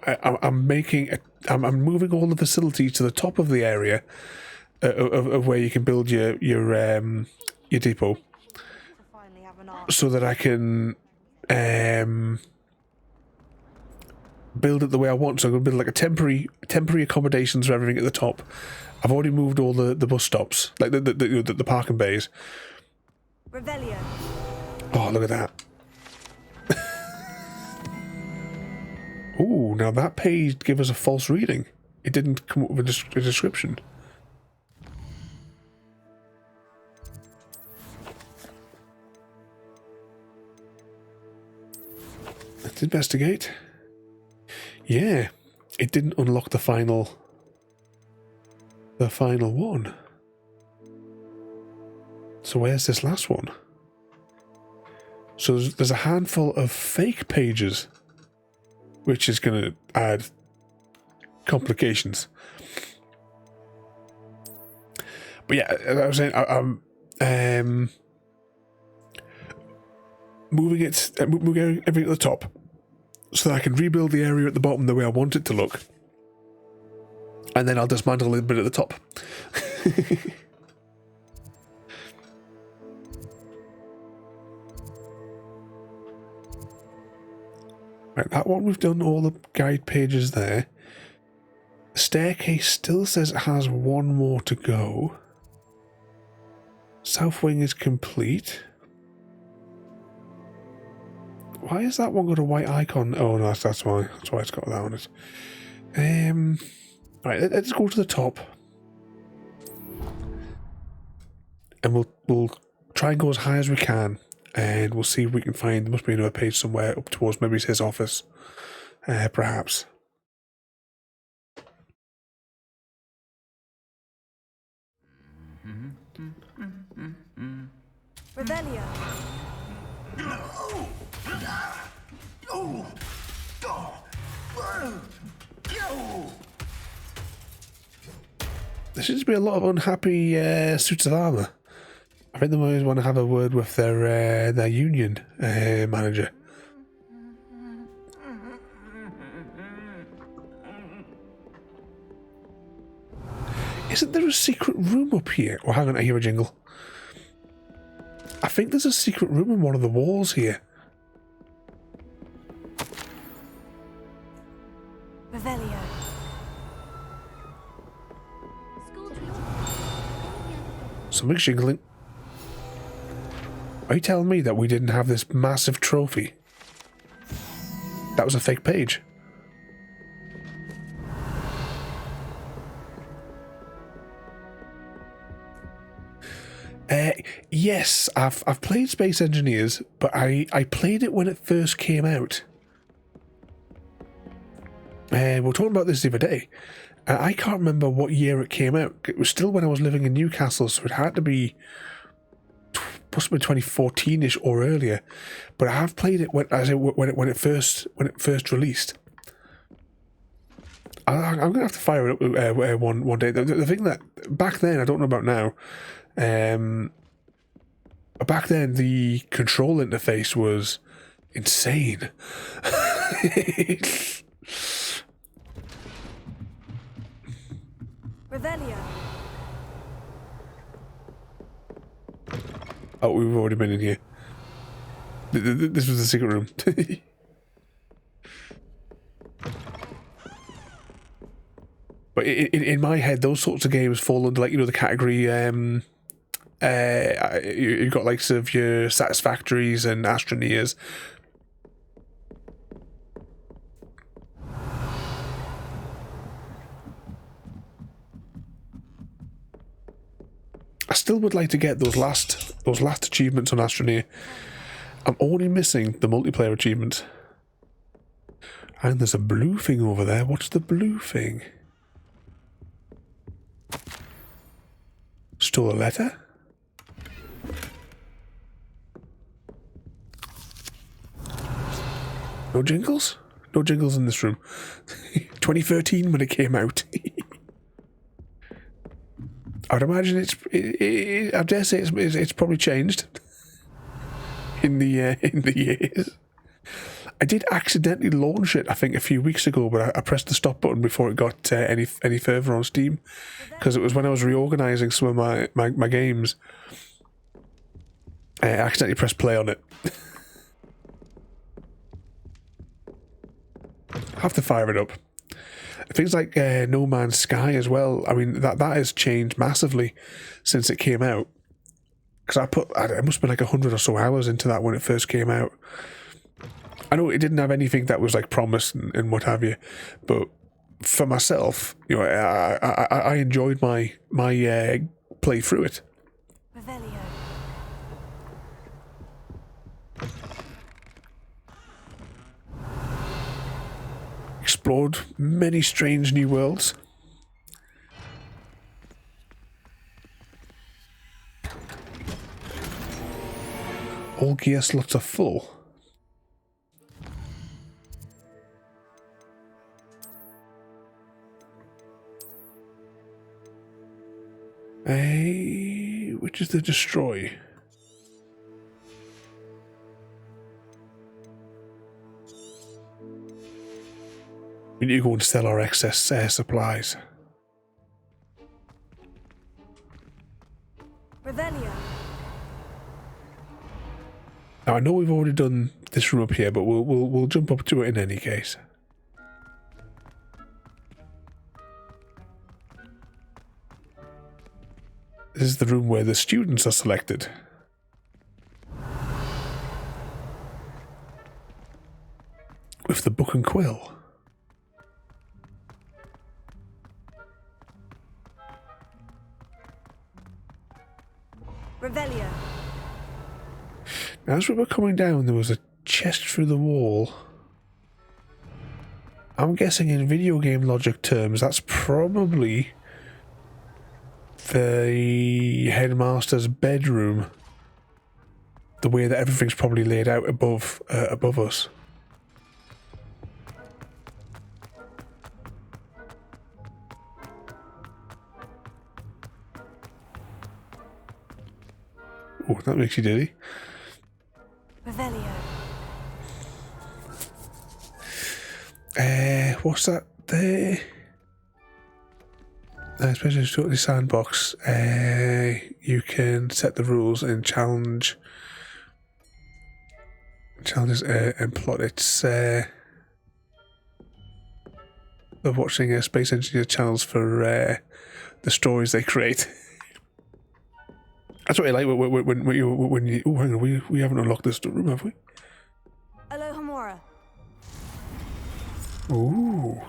moving all the facilities to the top of the area of where you can build your depot, so that I can build it the way I want. So I'm going to build like a temporary accommodations for everything at the top. I've already moved all the bus stops, like the parking bays. Revelio. Oh, look at that. Ooh, now that page gave us a false reading. It didn't come up with a description. Let's investigate. Yeah, it didn't unlock the final one. So where's this last one? So there's a handful of fake pages, which is going to add complications. But yeah, as I was saying, I'm moving everything at the top so that I can rebuild the area at the bottom the way I want it to look. And then I'll dismantle a little bit at the top. Right, that one we've done all the guide pages there. The staircase still says it has one more to go. South wing is complete. Why has that one got a white icon? Oh no, that's why. That's why it's got that on it. Right, let's go to the top, and we'll try and go as high as we can. And we'll see if we can find, there must be another page somewhere up towards maybe his office, perhaps. Revelio. There seems to be a lot of unhappy suits of armour. I think they might want to have a word with their union manager. Isn't there a secret room up here? Oh, hang on, I hear a jingle. I think there's a secret room in one of the walls here. Revelio. Something's jingling. Are you telling me that we didn't have this massive trophy? That was a fake page. Yes, I've played Space Engineers, but I played it when it first came out. We were talking about this the other day. I can't remember what year it came out. It was still when I was living in Newcastle, so it had to be must have been 2014ish or earlier, but I have played it when it first released. I'm gonna have to fire it up one day. The thing that back then, I don't know about now. Back then, the control interface was insane. Revelio. Oh, we've already been in here. This was the secret room. But in my head, those sorts of games fall under, like, you know, the category. You've got likes of your Satisfactories and Astroneers. I still would like to get those last achievements on Astroneer. I'm only missing the multiplayer achievement. And there's a blue thing over there. What's the blue thing? Stole a letter? No jingles? No jingles in this room. 2013 when it came out. I'd imagine I dare say it's probably changed in the years. I did accidentally launch it, I think, a few weeks ago, but I pressed the stop button before it got any further on Steam, because it was when I was reorganizing some of my games. I accidentally pressed play on it. I have to fire it up. Things like No Man's Sky as well. I mean, that has changed massively since it came out. Because it must have been like 100 or so hours into that when it first came out. I know it didn't have anything that was like promised and what have you, but for myself, you know, I enjoyed my play through it. Revelio. Explored many strange new worlds. All gear slots are full. Which is the destroy? We need to go and sell our excess supplies. Revelio. Now I know we've already done this room up here, but we'll jump up to it in any case. This is the room where the students are selected. With the book and quill. Revelio. Now, as we were coming down, there was a chest through the wall. I'm guessing in video game logic terms, that's probably the headmaster's bedroom. The way that everything's probably laid out above us. Oh, that makes you dizzy. Revelio. What's that there? Especially totally sandbox. You can set the rules and challenges and plot. It's of watching space engineer channels for the stories they create. That's what I like when you. Oh, hang on, we haven't unlocked this room, have we? Alohomora. Ooh.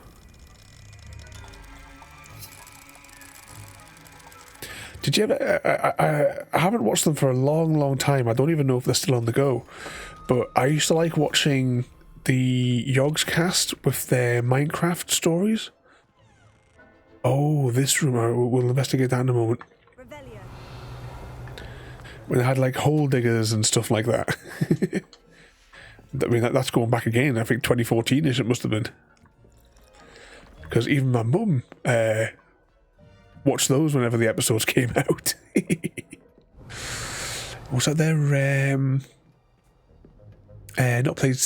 Did you ever? I haven't watched them for a long time. I don't even know if they're still on the go. But I used to like watching the Yogs cast with their Minecraft stories. Oh, this room. We'll investigate that in a moment. when they had like hole diggers and stuff like that. I mean, that's going back again. I think 2014-ish it must have been. Because even my mum watched those whenever the episodes came out. Was that their not played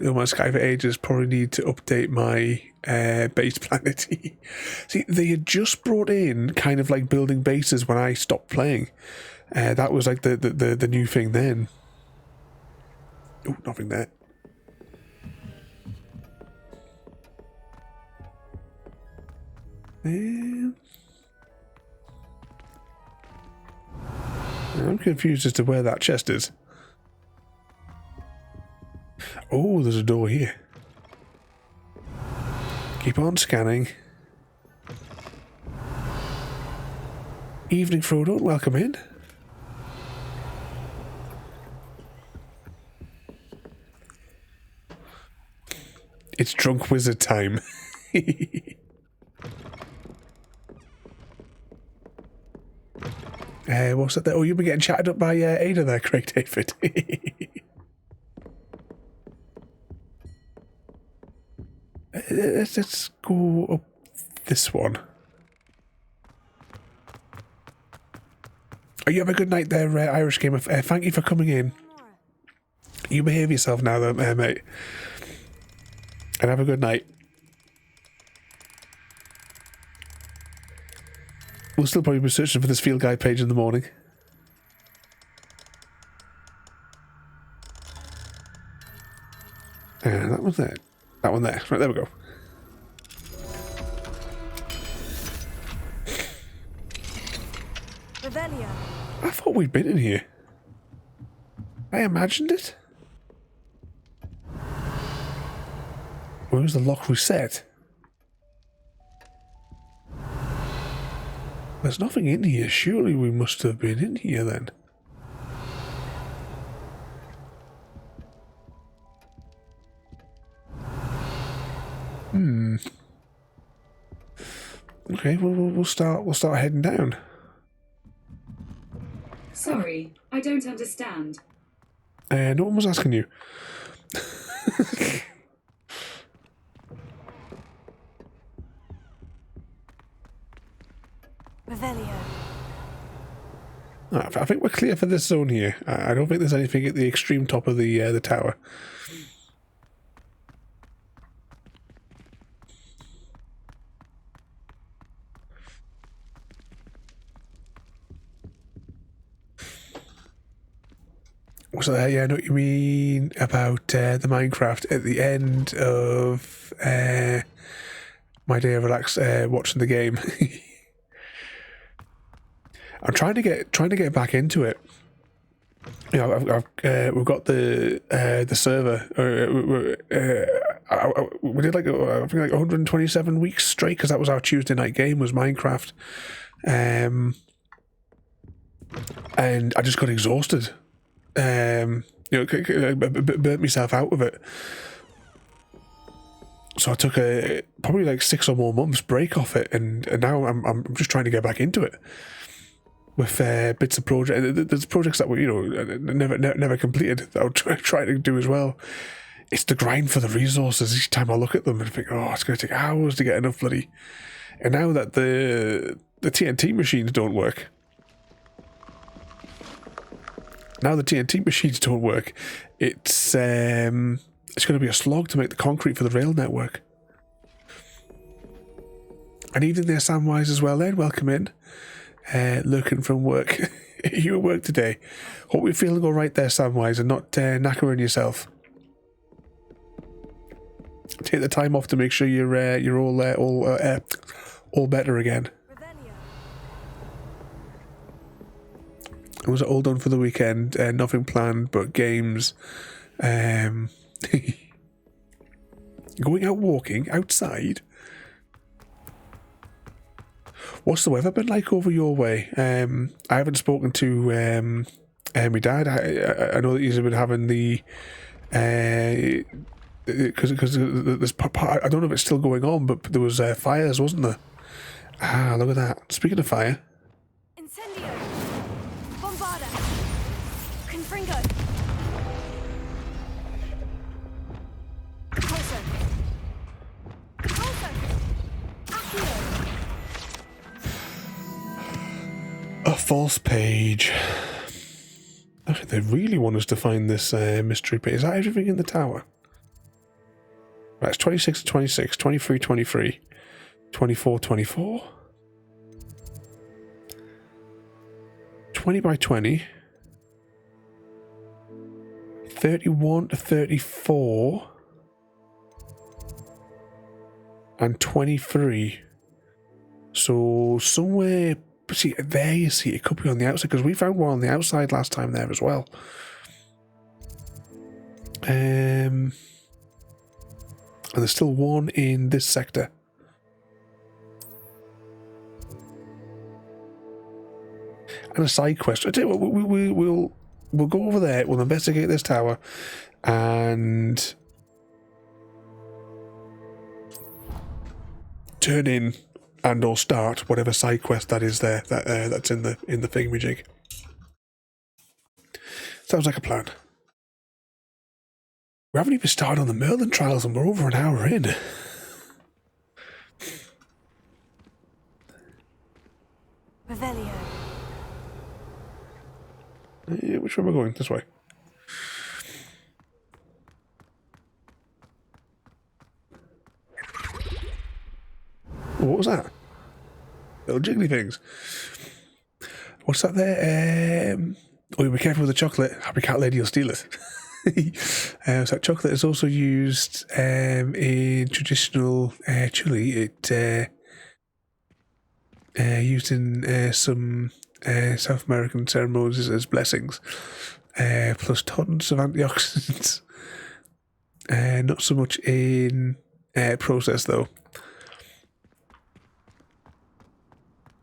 No Man's Sky for ages? Probably need to update my base planet. See, they had just brought in kind of like building bases when I stopped playing. That was like the new thing then. Oh, nothing there. I'm confused as to where that chest is. Oh, there's a door here. Keep on scanning. Evening, Frodo. Welcome in. It's drunk wizard time. What's that there? Oh, you've been getting chatted up by Ada there, Craig David. Let's go up this one. Oh, you have a good night there, Irish Gamer. Thank you for coming in. You behave yourself now, though, mate. And have a good night. We'll still probably be searching for this field guide page in the morning. And that one's there. That one there. Right, there we go. Revelio. I thought we'd been in here. I imagined it. Where was the lock reset? There's nothing in here. Surely we must have been in here then. Okay, we'll start heading down. Sorry, I don't understand. No one was asking you. Revelio. I think we're clear for this zone here. I don't think there's anything at the extreme top of the tower. So yeah, I know what you mean about the Minecraft. At the end of my day of relax watching the game. I'm trying to get back into it. You know, we've got the server. We did like I think like 127 weeks straight because that was our Tuesday night game was Minecraft, and I just got exhausted. You know, burnt myself out with it. So I took probably like 6 or more months break off it, and now I'm just trying to get back into it. With bits of project, there's projects that were never completed that I'll try to do as well. It's the grind for the resources each time I look at them and think, oh, it's going to take hours to get enough bloody. And now that the TNT machines don't work, it's going to be a slog to make the concrete for the rail network. And evening there, Samwise as well. Then welcome in. Lurking from work. You at work today? Hope you're feeling all right there, Samwise, and not knackering yourself. Take the time off to make sure you're all better again. Was it all done for the weekend? Nothing planned but games. Going out walking outside. What's the weather been like over your way? I haven't spoken to my dad. I know that he's been having the because there's I don't know if it's still going on, but there was fires, wasn't there? Ah, look at that. Speaking of fire. Incendio. Bombarda. false page. Actually, they really want us to find this mystery page. Is that everything in the tower? Right, it's 26 to 26, 23, 23, 24, 24. 20 by 20. 31 to 34. And 23. So somewhere, see, there you see, it could be on the outside, because we found one on the outside last time there as well. And there's still one in this sector. And a side quest. I tell you what, we'll go over there, we'll investigate this tower, and turn in and or start whatever side quest that is there that's in the thingamajig. Sounds like a plan. We haven't even started on the Merlin trials and we're over an hour in. Revelio. Which way am I going? This way. What was that? Little jiggly things. What's that there? Oh, be careful with the chocolate. Happy Cat Lady will steal it. So that chocolate is also used in traditional Chile. It used in some South American ceremonies as blessings, plus tons of antioxidants. Not so much in process though.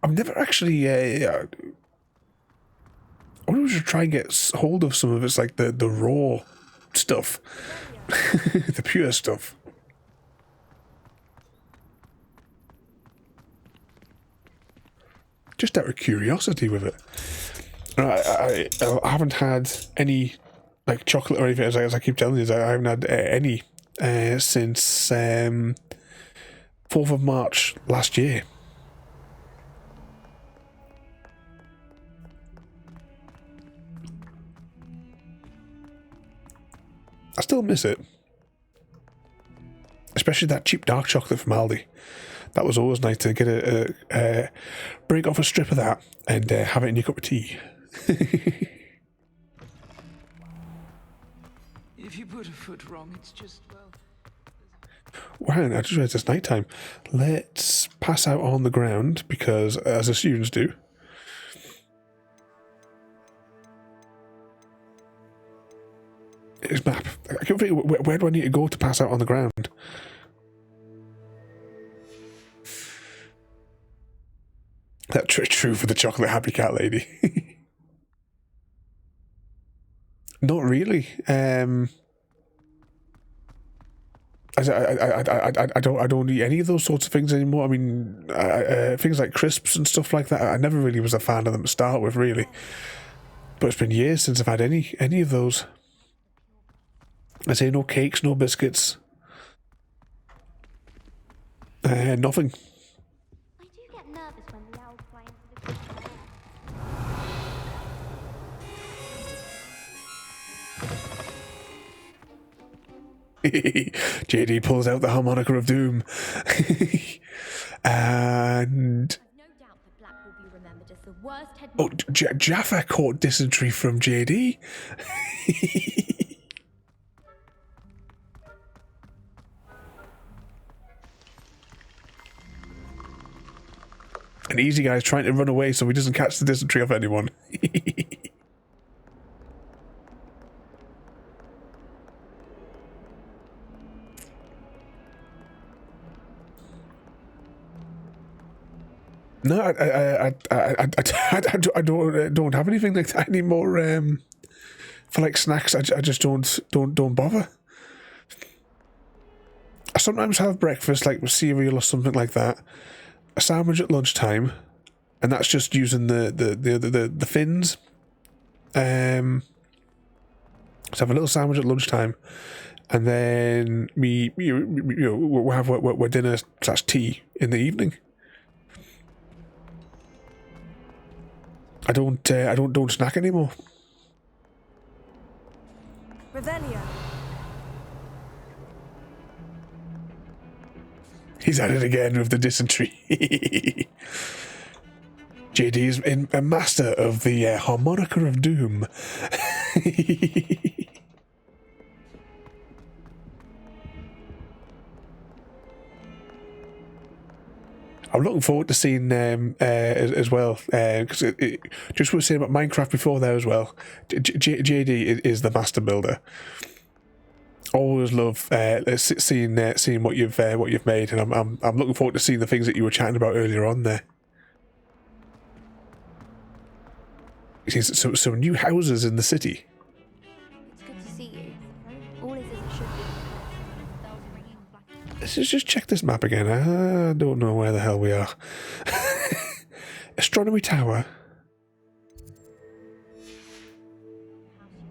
I've never actually. I wonder if we should try and get hold of some of it's like the raw stuff, the pure stuff. Just out of curiosity with it. I haven't had any like chocolate or anything, as I keep telling you. I haven't had any since 4th of March last year. I still miss it. Especially that cheap dark chocolate from Aldi. That was always nice to get a break off a strip of that and have it in your cup of tea. If you put a foot wrong, it's just, well... Wow, I just realised it's night time. Let's pass out on the ground, because, as the students do... Here's map. I can't think, where do I need to go to pass out on the ground? That's true for the chocolate happy cat lady. Not really. I don't eat any of those sorts of things anymore. I mean, things like crisps and stuff like that. I never really was a fan of them to start with, really. But it's been years since I've had any of those. I say no cakes, no biscuits. Nothing. I do get nervous when the owls fly into the JD pulls out the harmonica of doom. And... Oh, Jaffa caught dysentery from JD. An easy guy's trying to run away so he doesn't catch the dysentery of anyone. No, I don't have anything like that anymore. For like snacks, I just don't bother. I sometimes have breakfast like with cereal or something like that. A sandwich at lunchtime, and that's just using the fins. So have a little sandwich at lunchtime, and then we'll have our dinner / tea in the evening. I don't snack anymore. Revelio. He's at it again with the dysentery. JD is a master of the harmonica of doom. I'm looking forward to seeing as well, because just what we were saying about Minecraft before there as well. JD is the master builder. Always love seeing what you've made, and I'm looking forward to seeing the things that you were chatting about earlier on there. You see some new houses in the city. It's good to see you. All is as it should be. Bells ringing, Let's just check this map again. I don't know where the hell we are. Astronomy Tower.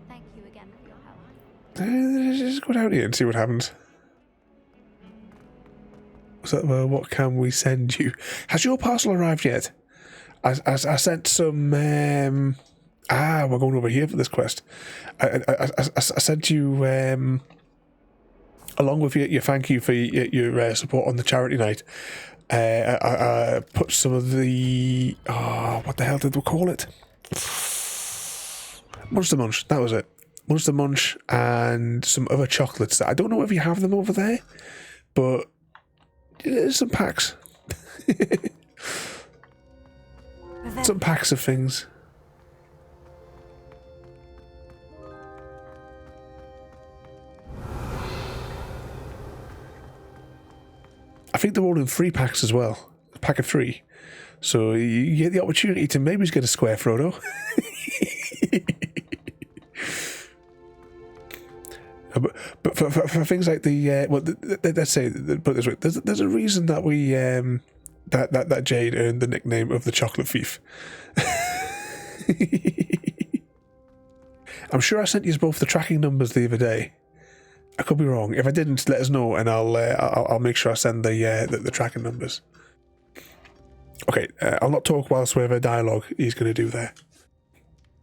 Thank you again for your help. Let's just go down here and see what happens. So, what can we send you? Has your parcel arrived yet? I sent some. We're going over here for this quest. I sent you along with your thank you for your support on the charity night. I put some of the what the hell did we call it? Monster Munch. That was it. Monster Munch and some other chocolates. I don't know if you have them over there, but there's some packs. Some packs of things. I think they're all in 3 packs as well. A pack of 3. So you get the opportunity to maybe get a square Frodo. But for things like the let's say, put it this way, there's a reason that we that Jade earned the nickname of the Chocolate Thief. I'm sure I sent you both the tracking numbers the other day. I could be wrong. If I didn't, let us know, and I'll make sure I send the tracking numbers. Okay, I'll not talk whilst we have a dialogue he's going to do there.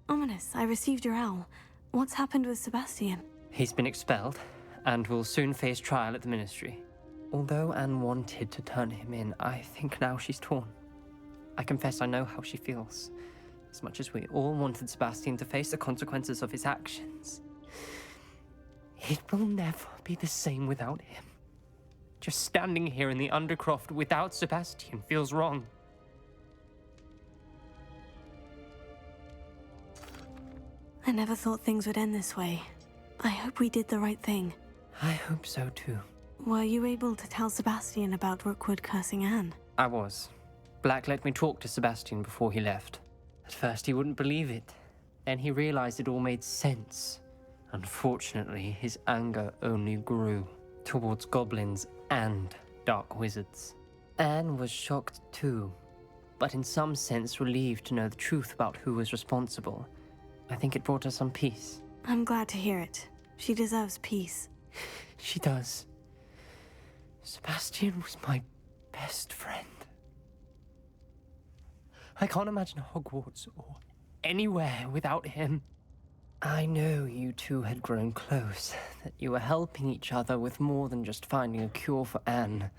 Ominous, I received your owl. What's happened with Sebastian? He's been expelled, and will soon face trial at the Ministry. Although Anne wanted to turn him in, I think now she's torn. I confess I know how she feels. As much as we all wanted Sebastian to face the consequences of his actions, it will never be the same without him. Just standing here in the Undercroft without Sebastian feels wrong. I never thought things would end this way. I hope we did the right thing. I hope so too. Were you able to tell Sebastian about Rookwood cursing Anne? I was. Black let me talk to Sebastian before he left. At first he wouldn't believe it. Then he realized it all made sense. Unfortunately, his anger only grew towards goblins and dark wizards. Anne was shocked too, but in some sense relieved to know the truth about who was responsible. I think it brought her some peace. I'm glad to hear it. She deserves peace. She does. Sebastian was my best friend. I can't imagine Hogwarts or anywhere without him. I know you two had grown close, that you were helping each other with more than just finding a cure for Anne.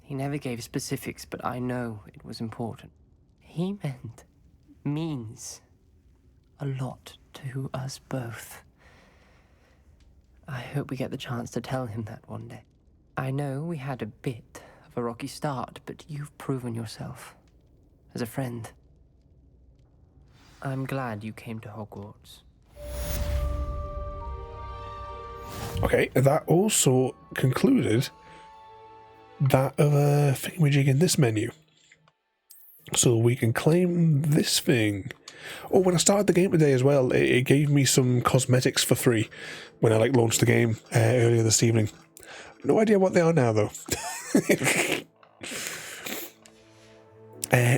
He never gave specifics, but I know it was important. He means a lot to us both. I hope we get the chance to tell him that one day. I know we had a bit of a rocky start, but you've proven yourself as a friend. I'm glad you came to Hogwarts. Okay, that also concluded that other thingamajig in this menu. So we can claim this thing. Oh, when I started the game today as well, it gave me some cosmetics for free when I launched the game earlier this evening. No idea what they are now though.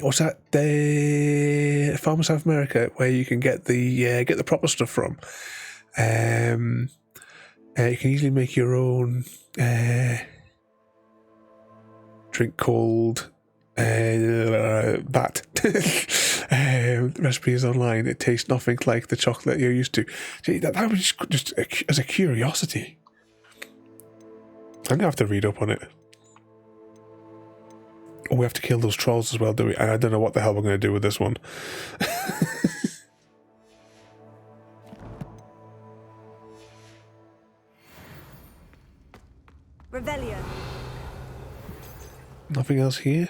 What's that? The Farm of South America, where you can get the proper stuff from. You can easily make your own drink called that. recipes online, it tastes nothing like the chocolate you're used to. See, that was just as a curiosity. I'm gonna have to read up on it. Oh, we have to kill those trolls as well, do we? And I don't know what the hell we're going to do with this one. Revelio. Nothing else here?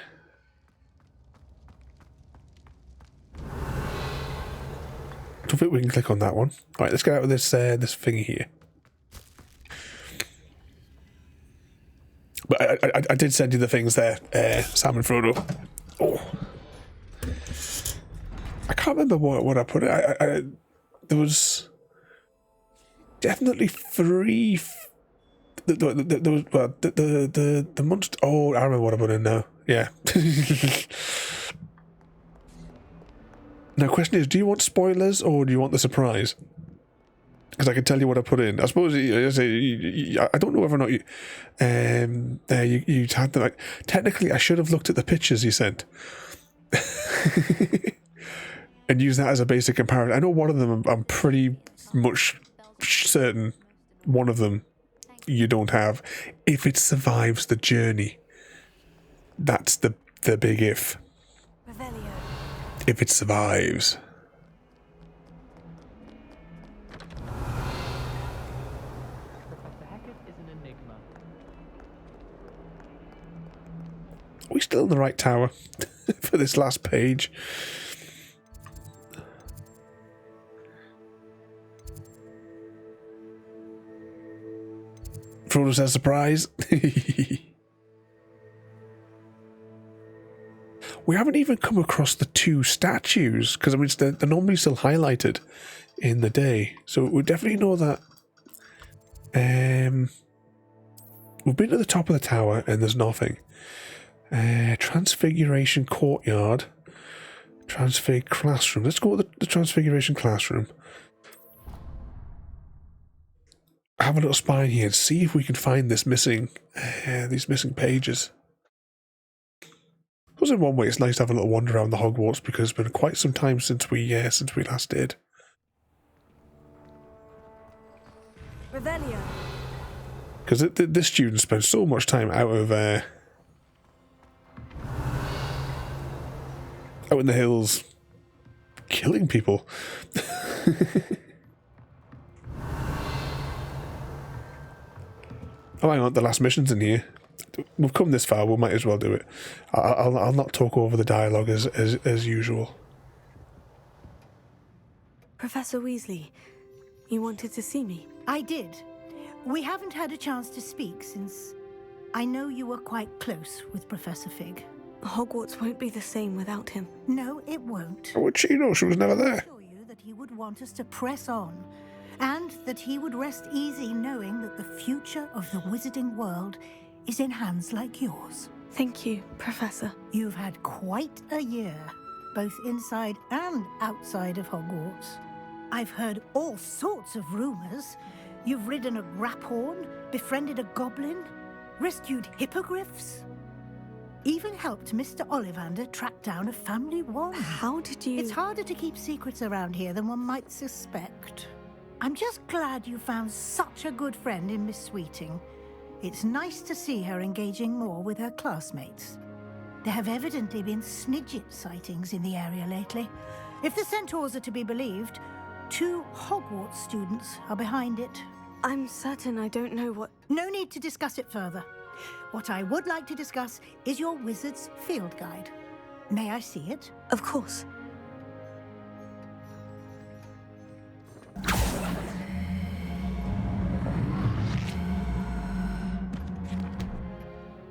I don't think we can click on that one. Alright, let's get out of this this thingy here. But I did send you the things there, Sam and Frodo. Oh. I can't remember what I put it. There was definitely 3... There was, well, the monster... Oh, I remember what I put in now. Yeah. Now, question is, do you want spoilers or do you want the surprise? Because I can tell you what I put in. I suppose I don't know whether or not you had the like. Technically, I should have looked at the pictures you sent and use that as a basic comparison. I know one of them I'm pretty much certain one of them you don't have. If it survives the journey, that's the big if. If it survives. Are we still in the right tower for this last page? Frodo says surprise. We haven't even come across the 2 statues, because I mean they're normally still highlighted in the day. So we definitely know that we've been to the top of the tower and there's nothing. Transfiguration Courtyard. Transfig Classroom. Let's go to the Transfiguration Classroom. Have a little spine here and see if we can find this missing, these missing pages. I suppose in one way it's nice to have a little wander around the Hogwarts because it's been quite some time since we last did. Revelio. Because this student spends so much time out in the hills killing people. Oh, hang on, the last mission's in here. We've come this far, we might as well do it. I'll not talk over the dialogue as usual. Professor Weasley, you wanted to see me? I did. We haven't had a chance to speak since I know you were quite close with Professor Fig. Hogwarts won't be the same without him. No, it won't. How would she know? She was never there. I assure you that he would want us to press on, and that he would rest easy knowing that the future of the wizarding world is in hands like yours. Thank you, Professor. You've had quite a year, both inside and outside of Hogwarts. I've heard all sorts of rumors. You've ridden a graphorn, befriended a goblin, rescued hippogriffs, even helped Mr. Ollivander track down a family wand. How did you... It's harder to keep secrets around here than one might suspect. I'm just glad you found such a good friend in Miss Sweeting. It's nice to see her engaging more with her classmates. There have evidently been Snidget sightings in the area lately. If the centaurs are to be believed, 2 Hogwarts students are behind it. I'm certain I don't know what... No need to discuss it further. What I would like to discuss is your wizard's field guide. May I see it? Of course.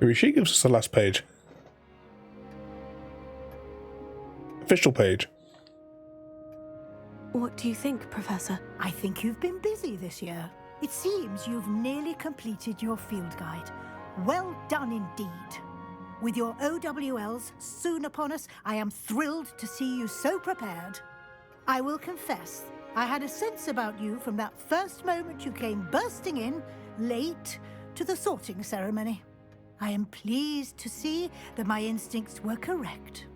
Maybe she gives us the last page. Official page. What do you think, Professor? I think you've been busy this year. It seems you've nearly completed your field guide. Well done indeed. With your OWLs soon upon us, I am thrilled to see you so prepared. I will confess, I had a sense about you from that first moment you came bursting in, late, to the sorting ceremony. I am pleased to see that my instincts were correct.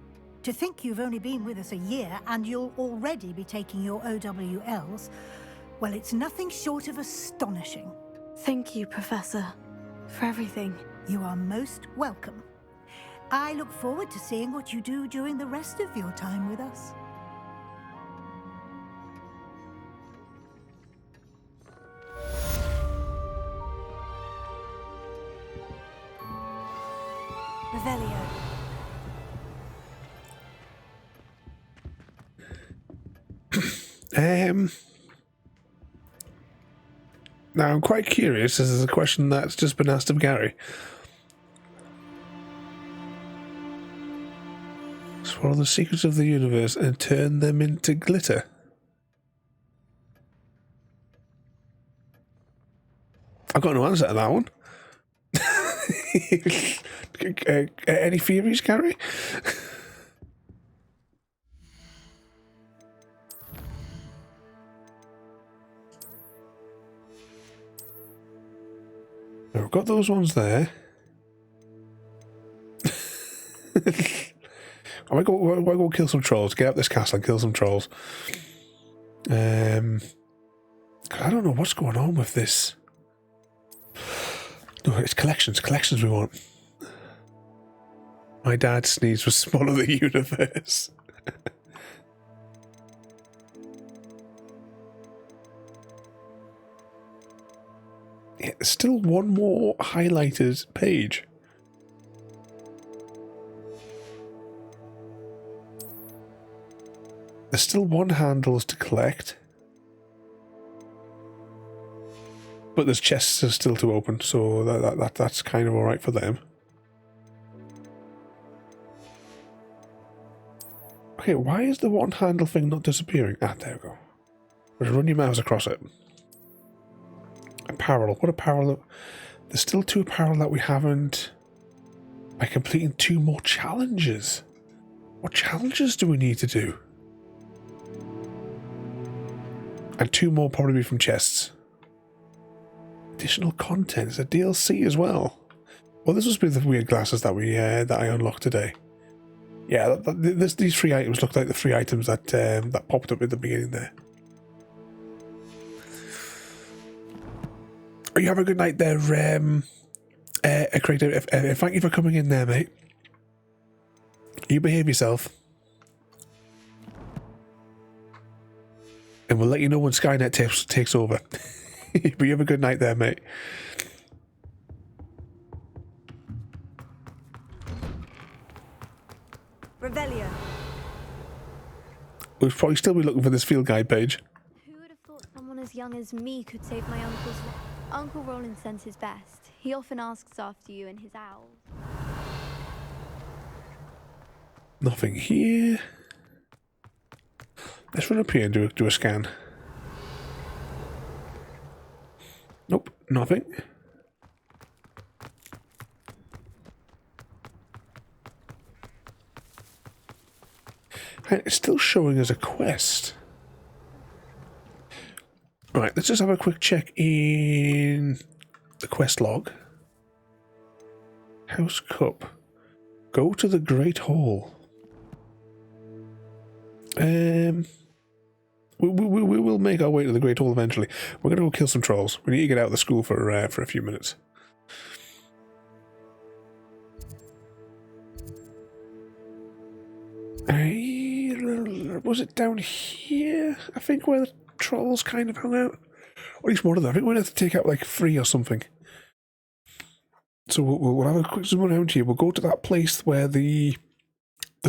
To think you've only been with us a year and you'll already be taking your OWLs, well, it's nothing short of astonishing. Thank you, Professor, for everything. You are most welcome. I look forward to seeing what you do during the rest of your time with us. Revelio. Now I'm quite curious. This is a question that's just been asked of Gary. Swallow the secrets of the universe and turn them into glitter. I've got no answer to that one. Any theories, Gary? I've got those ones there. I might go kill some trolls. Get up this castle and kill some trolls. I don't know what's going on with this. No, it's collections. Collections we want. My dad's sneeze was swallow the universe. Yeah, there's still one more highlighted page. There's still one handles to collect. But there's chests are still to open, so that's kind of alright for them. Okay, why is the one handle thing not disappearing? Ah, there we go. Just run your mouse across it. Apparel. What apparel? There's still 2 apparel that we haven't... By completing 2 more challenges. What challenges do we need to do? And 2 more probably from chests. Additional content. It's a DLC as well. Well, this must be the weird glasses that that I unlocked today. Yeah, these 3 items look like the 3 items that popped up at the beginning there. Oh, you have a good night there, Creator. Thank you for coming in there, mate. You behave yourself. And we'll let you know when Skynet takes over. But you have a good night there, mate. Revelio. We'll probably still be looking for this field guide page. Who would have thought someone as young as me could save my uncle's life? Uncle Roland sends his best. He often asks after you and his owl. Nothing here. Let's run up here and do a scan. Nope, nothing. And it's still showing as a quest. Right, let's just have a quick check in the quest log. House Cup. Go to the Great Hall. We will make our way to the Great Hall eventually. We're going to go kill some trolls. We need to get out of the school for a few minutes. Was it down here? I think where the trolls kind of hung out. Or at least one of them. I think we're going to have to take out like 3 or something. So we'll have a quick zoom around here. We'll go to that place where the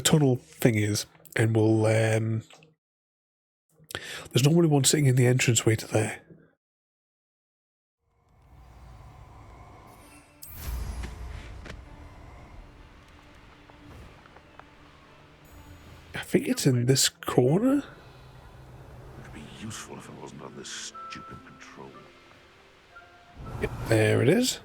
tunnel thing is, and we'll there's normally one sitting in the entranceway to there. I think it's in this corner. It would be useful if it wasn't under stupid control. Yep, there it is.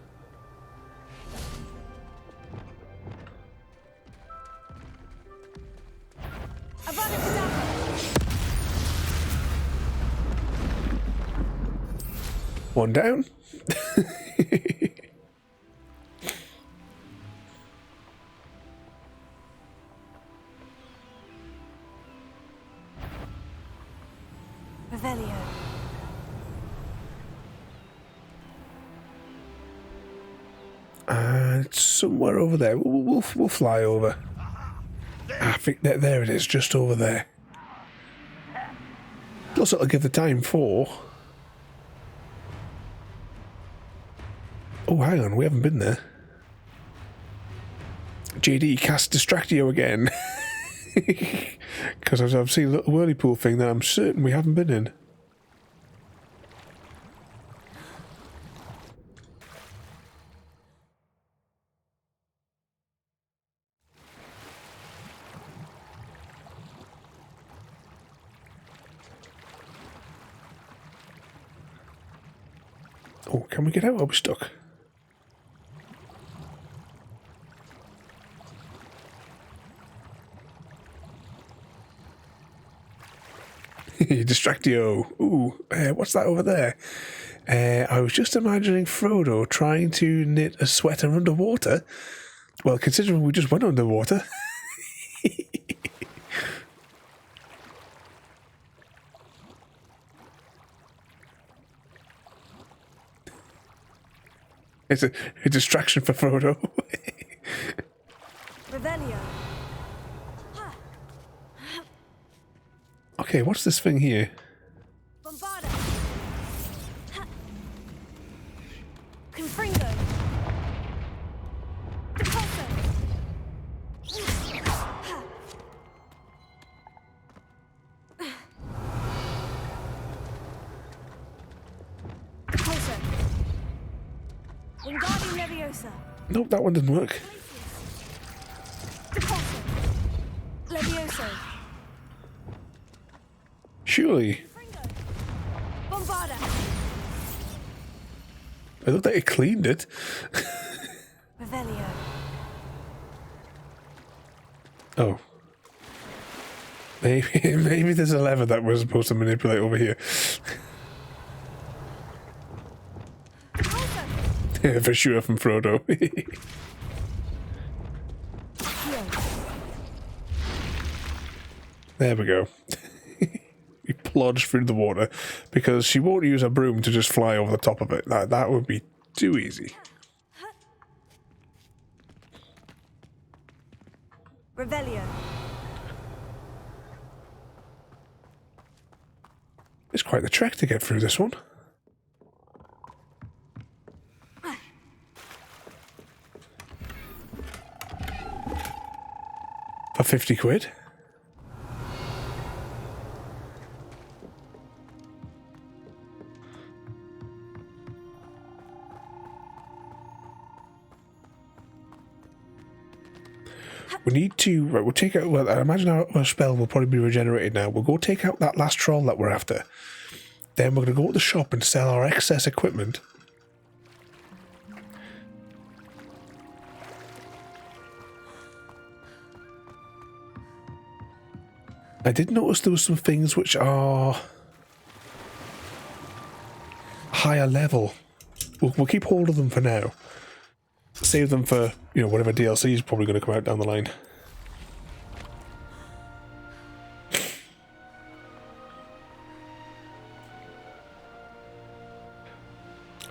One down. Revelio. And it's somewhere over there. We'll fly over. I think that there it is, just over there. Plus it'll give the time for... Oh, hang on, we haven't been there. JD cast Distractio again. Because I've seen a little whirlpool thing that I'm certain we haven't been in. Oh, can we get out? Are we stuck? Distractio. Ooh, what's that over there? I was just imagining Frodo trying to knit a sweater underwater. Well, considering we just went underwater. It's a distraction for Frodo. Revelio. Okay, what's this thing here? Bombarda. Confringo. Depulso. Depulso. Wingardium Leviosa. Nope, that one didn't work. Depulso. Levioso. Surely. Bombarda. I thought that it cleaned it. Revelio. Oh. Maybe there's a lever that we're supposed to manipulate over here. Yeah, for sure from Frodo. There we go. He plodged through the water because she won't use a broom to just fly over the top of it. That would be too easy. Revelio. It's quite the trek to get through this one. For 50 quid. We need to... Right, we'll take out... Well, I imagine our spell will probably be regenerated now. We'll go take out that last troll that we're after. Then we're going to go to the shop and sell our excess equipment. I did notice there were some things which are... higher level. We'll keep hold of them for now. Save them for, you know, whatever DLC is probably going to come out down the line.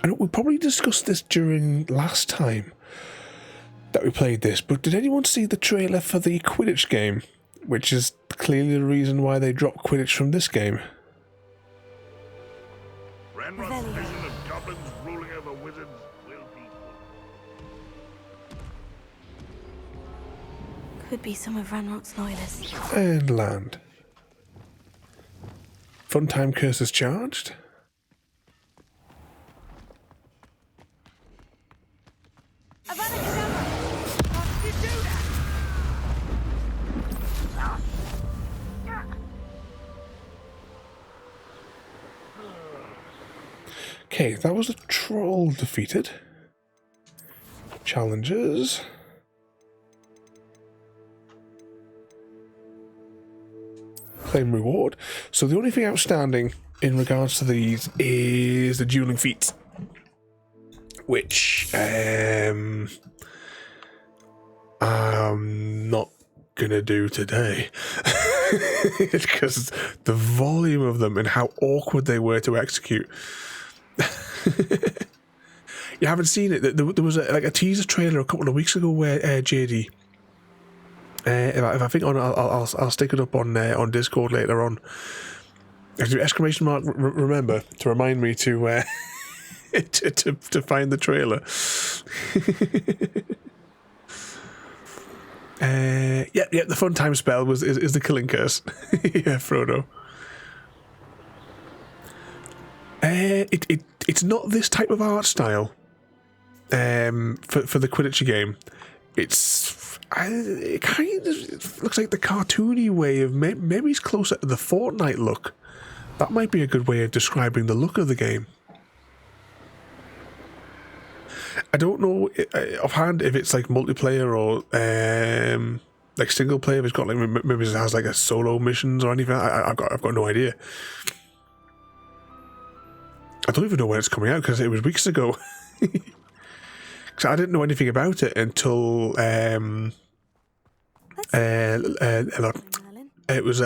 I know we probably discussed this during last time that we played this, but did anyone see the trailer for the Quidditch game? Which is clearly the reason why they dropped Quidditch from this game. Ranrock's vision of goblins ruling over wizards will be Could be some of Ranrock's loyalists. And land. Funtime curses charged. Okay, that was a troll defeated. Challenges. Claim reward. So the only thing outstanding in regards to these is the dueling feats, which I'm not gonna do today. Because the volume of them and how awkward they were to execute. You haven't seen it? There was a teaser trailer a couple of weeks ago where JD. If I think on, I'll stick it up on Discord later on. Exclamation mark! Remember to remind me to to find the trailer. Yeah. The fun time spell is the killing curse. Yeah, Frodo. It's not this type of art style. For the Quidditch game, it kind of looks like the cartoony way of maybe it's closer to the Fortnite look. That might be a good way of describing the look of the game. I don't know offhand if it's like multiplayer or like single player. If it's got like maybe it has like a solo missions or anything. I've got no idea. I don't even know when it's coming out because it was weeks ago. So I didn't know anything about it until it was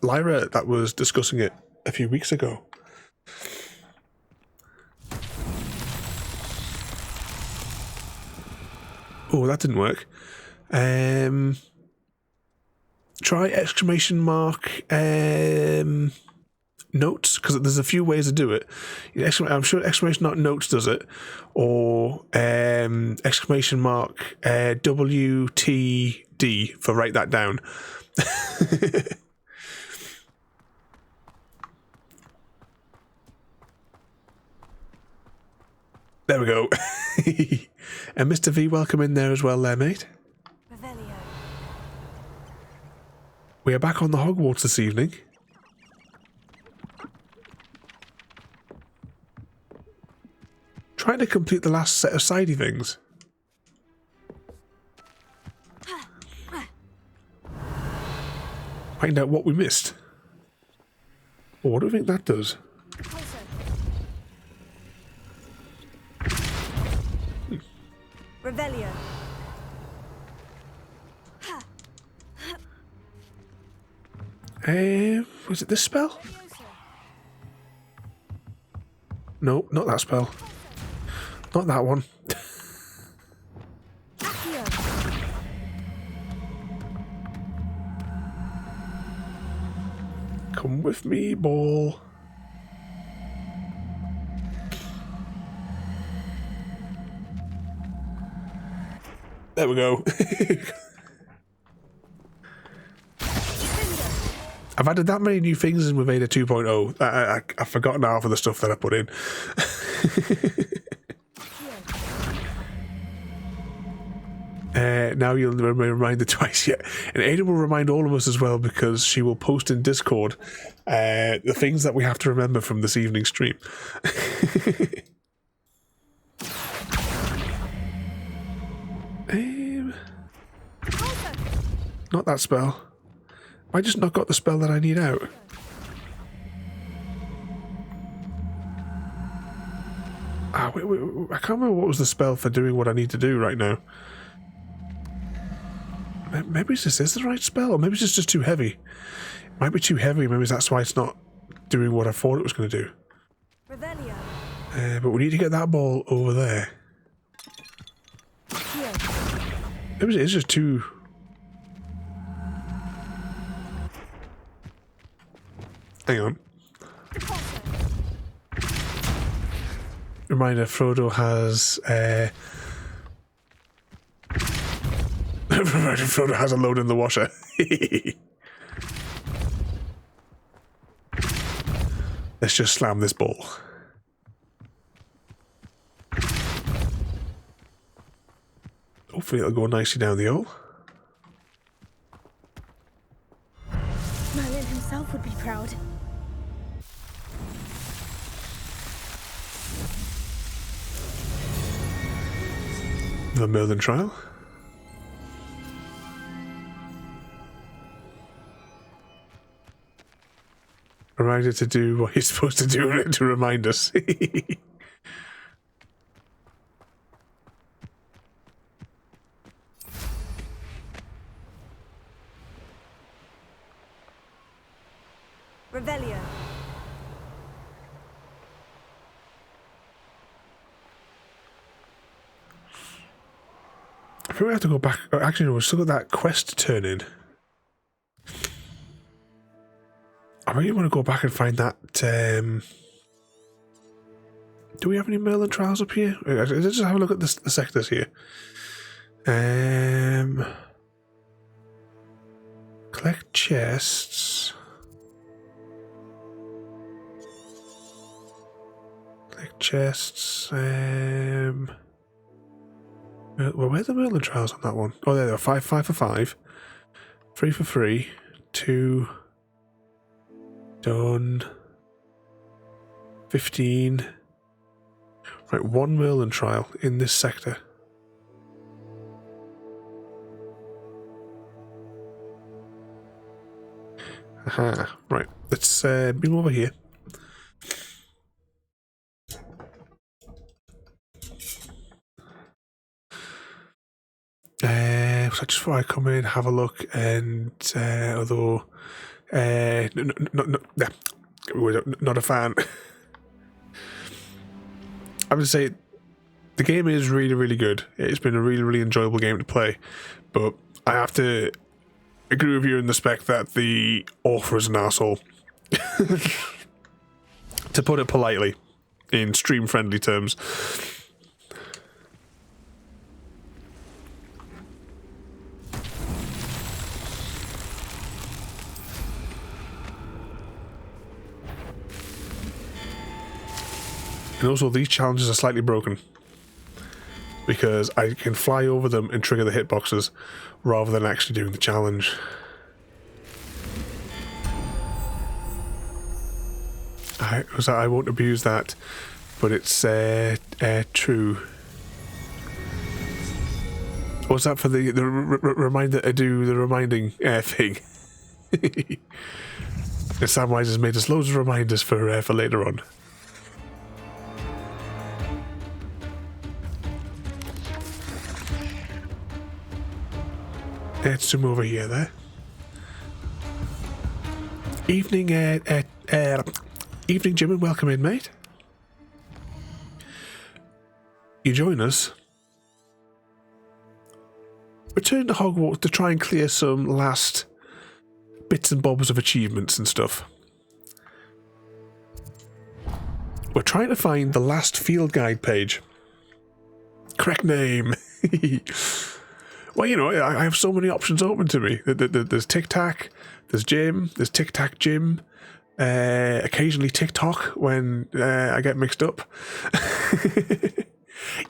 Lyra that was discussing it a few weeks ago. Oh, that didn't work. Try exclamation mark notes, because there's a few ways to do it. I'm sure exclamation mark notes does it, or exclamation mark WTD for write that down. There we go. And Mr. V, welcome in there as well there, mate. We are back on the Hogwarts this evening. Trying to complete the last set of sidey things. Find out what we missed. Oh, what do you think that does? Revelio. Was it this spell? No, not that spell. Not that one. Come with me, ball. There we go. I've added that many new things in with Ada 2.0. I've forgotten half of the stuff that I put in. Now you'll be reminded twice, yeah. And Ada will remind all of us as well, because she will post in Discord the things that we have to remember from this evening's stream. Not that spell. I just not got the spell that I need out. Wait, I can't remember what was the spell for doing what I need to do right now. Maybe this is the right spell, or maybe it's just too heavy. It might be too heavy, maybe that's why it's not doing what I thought it was going to do. But we need to get that ball over there. Maybe it's just too... Hang on. Reminder, Frodo has... Frodo has a load in the washer. Let's just slam this ball. Hopefully it'll go nicely down the hole. Merlin himself would be proud. The Merlin trial. Reminder to do what you're supposed to do to remind us. Revelio. I think we have to go back. Actually, no, we've still got that quest to turn in. I really want to go back and find that. Do we have any Merlin trials up here? Let's just have a look at the sectors here. Collect chests. Collect chests. Well, where are the Merlin trials on that one? Oh, there they are. 5 for 5. 3 for 3. 2. Done. 15. Right, 1 Merlin trial in this sector. Aha. Right, let's beam over here. So just before I come in, have a look, and although not a fan. I would say the game is really, really good. It's been a really, really enjoyable game to play, but I have to agree with you in the spec that the author is an arsehole. To put it politely, in stream-friendly terms. And also, these challenges are slightly broken because I can fly over them and trigger the hitboxes rather than actually doing the challenge. I won't abuse that, but it's true. Was that for the reminder? Do the reminding thing? And Samwise has made us loads of reminders for later on. Let's zoom over here there. Evening, evening, Jim, and welcome in, mate. You join us. Return to Hogwarts to try and clear some last bits and bobs of achievements and stuff. We're trying to find the last field guide page. Correct name. Well, you know, I have so many options open to me. There's Tic Tac, there's Jim, there's Tic Tac Jim, occasionally TikTok when I get mixed up.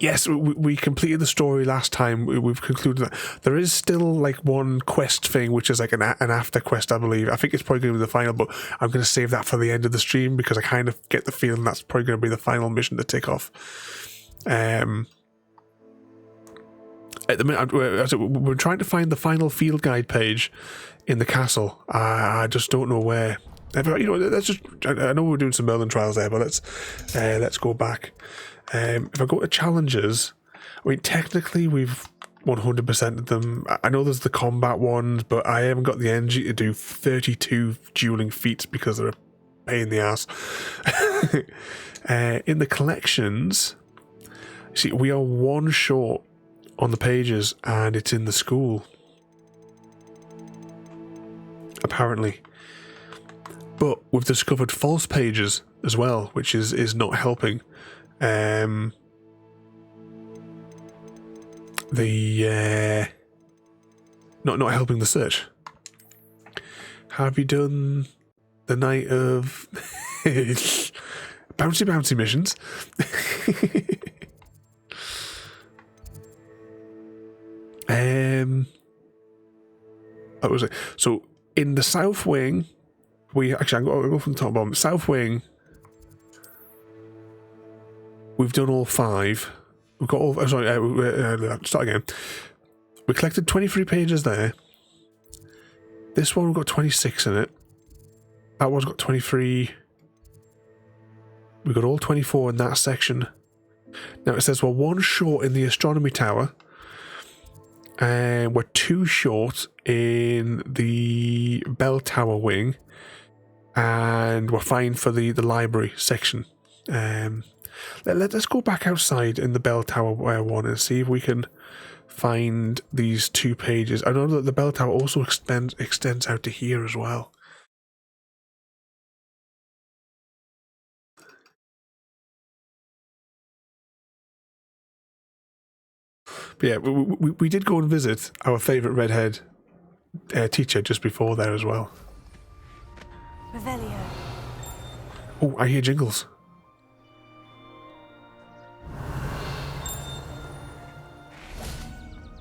Yes, we completed the story last time. We've concluded that there is still like one quest thing, which is like an after quest, I believe. I think it's probably going to be the final, but I'm going to save that for the end of the stream because I kind of get the feeling that's probably going to be the final mission to tick off. At the minute, we're trying to find the final field guide page in the castle. I just don't know where. You know, let's just. I know we're doing some Merlin trials there, but let's go back. If I go to challenges, I mean, technically we've 100%ed them. I know there's the combat ones, but I haven't got the energy to do 32 dueling feats because they're a pain in the ass. In the collections, see, we are 1 short on the pages, and it's in the school, apparently. But we've discovered false pages as well, which is not helping. Not helping the search. Have you done the night of bouncy missions? That was it. So in the South Wing, I'll go from the top bottom. South Wing, we've done all 5. We've got all. Start again. We collected 23 pages there. This one we've got 26 in it. That one's got 23. We've got all 24 in that section. Now it says we're 1 short in the astronomy tower. And we're 2 short in the bell tower wing. and we're fine for the library section. Let's go back outside in the bell tower one and see if we can find these 2 pages. I know that the bell tower also extends out to here as well. But yeah, we did go and visit our favourite redhead teacher just before there as well. Revelio. Oh, I hear jingles.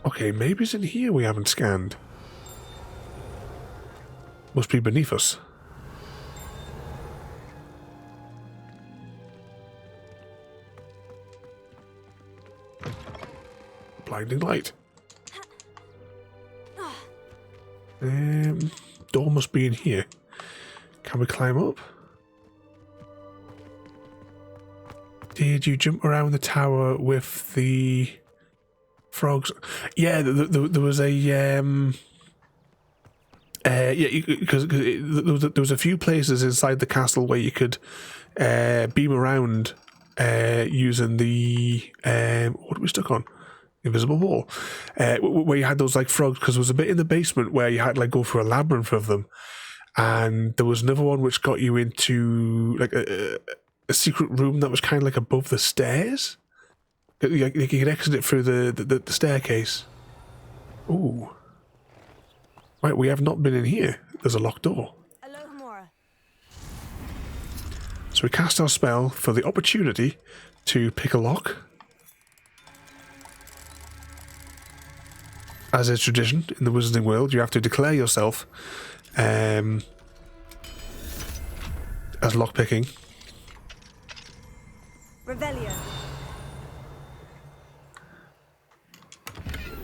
Okay, maybe it's in here we haven't scanned. Must be beneath us. Blinding light. Door must be in here. Can we climb up? Did you jump around the tower with the frogs? Yeah, there was a yeah, because there was a few places inside the castle where you could beam around using the what are we stuck on? Invisible wall, where you had those like frogs, because there was a bit in the basement where you had to like go through a labyrinth of them, and there was another one which got you into like a secret room that was kind of like above the stairs. You could exit it through the staircase. Ooh. Right, we have not been in here. There's a locked door. So we cast our spell for the opportunity to pick a lock. As is tradition in the wizarding world, you have to declare yourself as lockpicking. Revelio.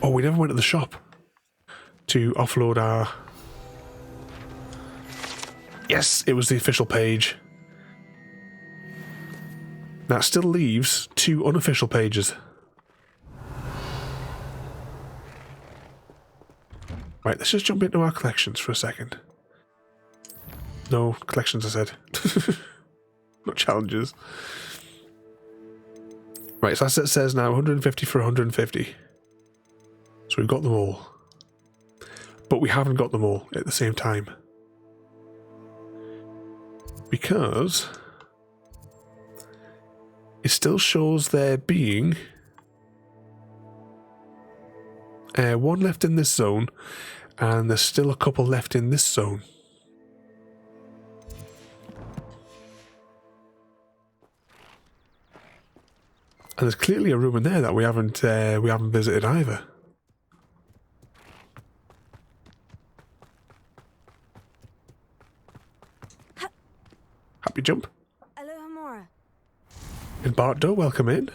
Oh, we never went to the shop to offload our... Yes, it was the official page. That still leaves 2 unofficial pages. Right, let's just jump into our collections for a second. No, collections, I said. Not challenges. Right, so that says now 150 for 150. So we've got them all. But we haven't got them all at the same time. Because it still shows there being 1 left in this zone, and there's still a couple left in this zone. And there's clearly a room in there that we haven't visited either. Happy jump. Alohomora. Embark, welcome in.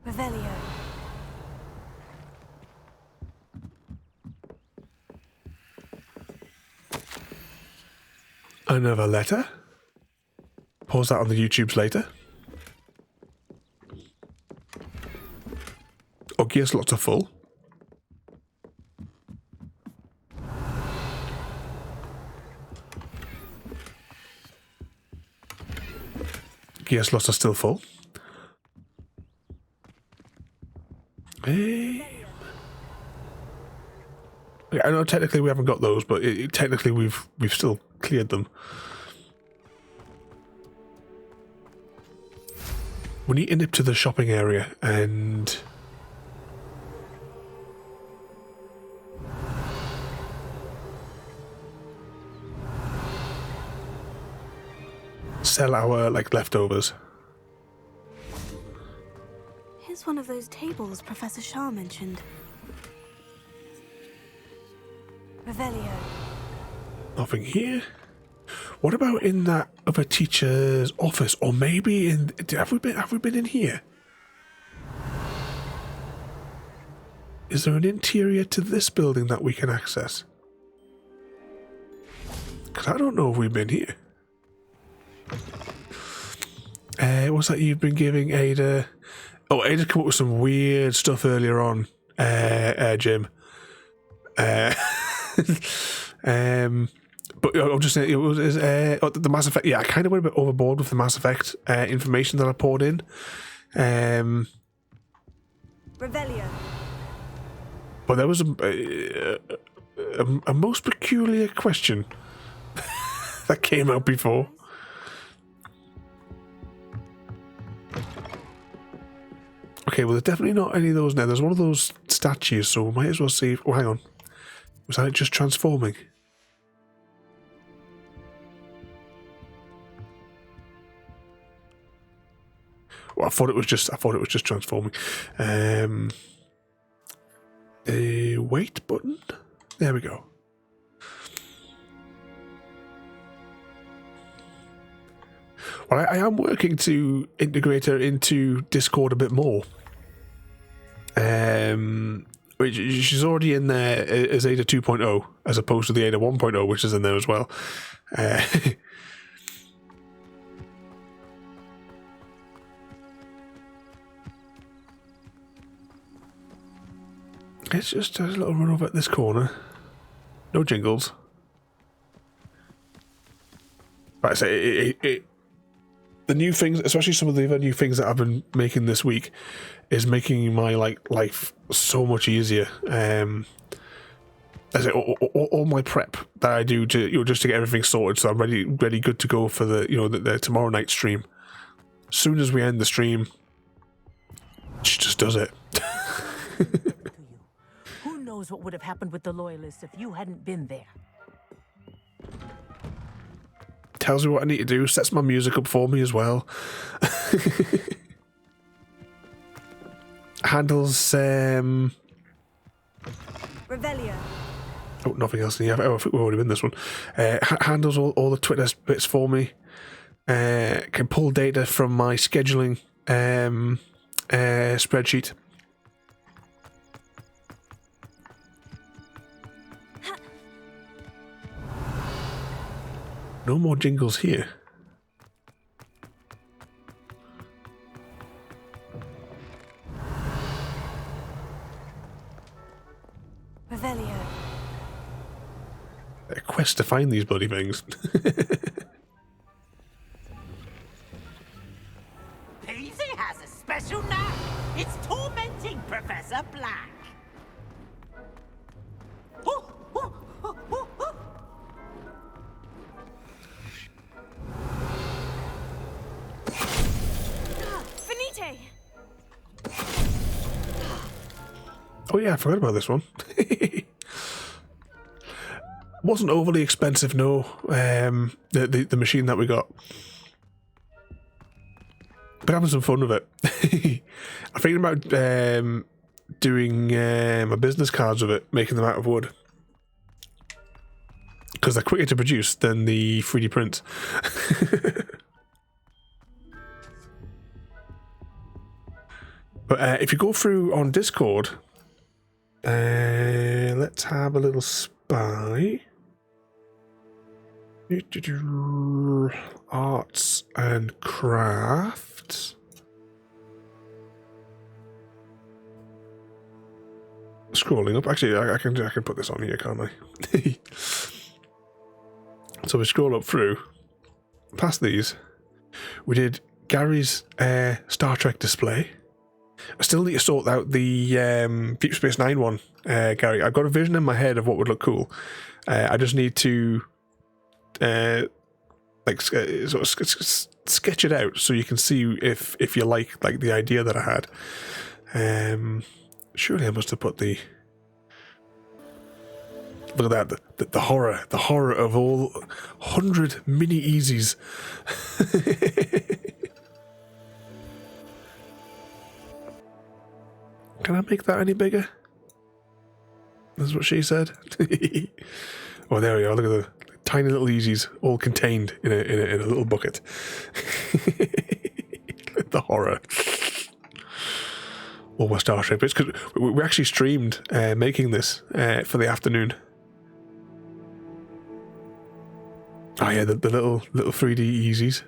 Revelio. Another letter. Pause that on the YouTubes later. Oh, gear slots are full. Gear slots are still full. I know technically we haven't got those, but technically we've still cleared them. We need to nip to the shopping area and sell our leftovers. Here's one of those tables Professor Shah mentioned. Revelio. Nothing here. What about in that other teacher's office, or maybe in? Have we been in here? Is there an interior to this building that we can access? Because I don't know if we've been here. What's that you've been giving Ada? Oh, Ada come up with some weird stuff earlier on, Jim. But I'm just saying, it was the Mass Effect. Yeah, I kind of went a bit overboard with the Mass Effect information that I poured in. Revelio. But there was a most peculiar question that came out before. Okay, well, there's definitely not any of those now. There's one of those statues, so we might as well see. Oh, hang on. Was that just transforming? Well, I thought it was just transforming. A wait button. There we go. Well, I am working to integrate her into Discord a bit more. Which she's already in there as Ada 2.0, as opposed to the Ada 1.0, which is in there as well. It's just a little run over at this corner. No jingles. Right, so the new things, especially some of the other new things that I've been making this week, is making my life so much easier. As all my prep that I do to just to get everything sorted, so I'm ready good to go for the tomorrow night stream. As soon as we end the stream, she just does it. Who knows what would have happened with the Loyalists if you hadn't been there? Tells me what I need to do, sets my music up for me as well. Handles Revelio. Oh, nothing else in here. Oh, I think we've already been this one. Handles all the Twitter bits for me. Can pull data from my scheduling spreadsheet. No more jingles here. Revelio. A quest to find these bloody things. Peasy has a special knack. It's tormenting Professor Black. Finite. Oh yeah, I forgot about this one. Wasn't overly expensive, no. The machine that we got, but having some fun with it. I'm thinking about doing my business cards with it, making them out of wood, because they're quicker to produce than the 3D print. But if you go through on Discord, let's have a little spy. Arts and crafts. Scrolling up. Actually, I can put this on here, can't I? So we scroll up through. Past these, we did Gary's Star Trek display. I still need to sort out the Deep Space Nine one, Gary. I've got a vision in my head of what would look cool. I just need to sort of sketch it out so you can see if you like the idea that I had. Surely I must have put the. Look at that, the horror of all 100 mini easies. Can I make that any bigger? That's what she said. Oh, there we go. Look at the tiny little easies, all contained in a little bucket. The horror. All my Star Trek bits, because we actually streamed making this for the afternoon. Oh yeah, the little 3D easies.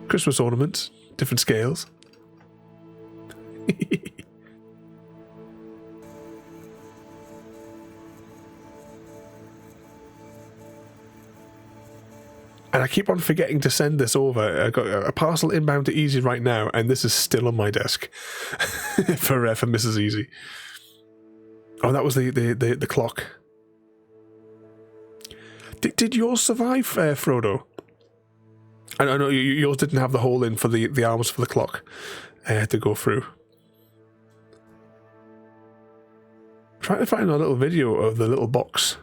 Christmas ornaments, different scales. And I keep on forgetting to send this over. I got a parcel inbound to Easy right now, and this is still on my desk for Mrs. Easy. Oh, that was the clock. Did yours survive, Frodo? I know yours didn't have the hole in for the arms for the clock to go through. I'm trying to find a little video of the little boxes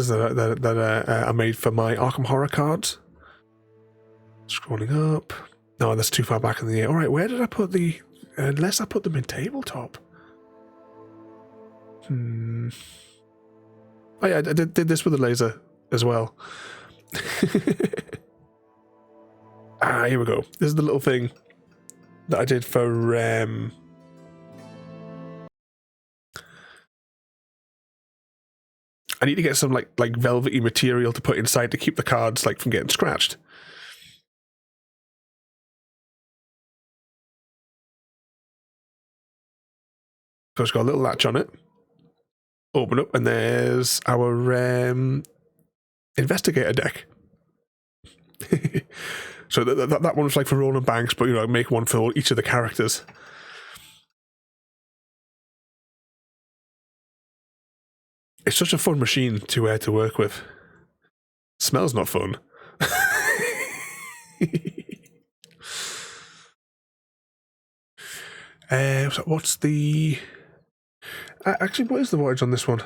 that are made for my Arkham Horror cards. Scrolling up. No, that's too far back in the year. All right, where did I put the? Unless I put them in tabletop. Oh yeah, I did this with the laser as well. Here we go. This is the little thing that I did for I need to get some like velvety material to put inside to keep the cards like from getting scratched. So it's got a little latch on it. Open up, and there's our investigator deck. So that one was like for rolling banks, but make one for each of the characters. It's such a fun machine to work with. Smells not fun. So what's the? Actually, what is the wattage on this one?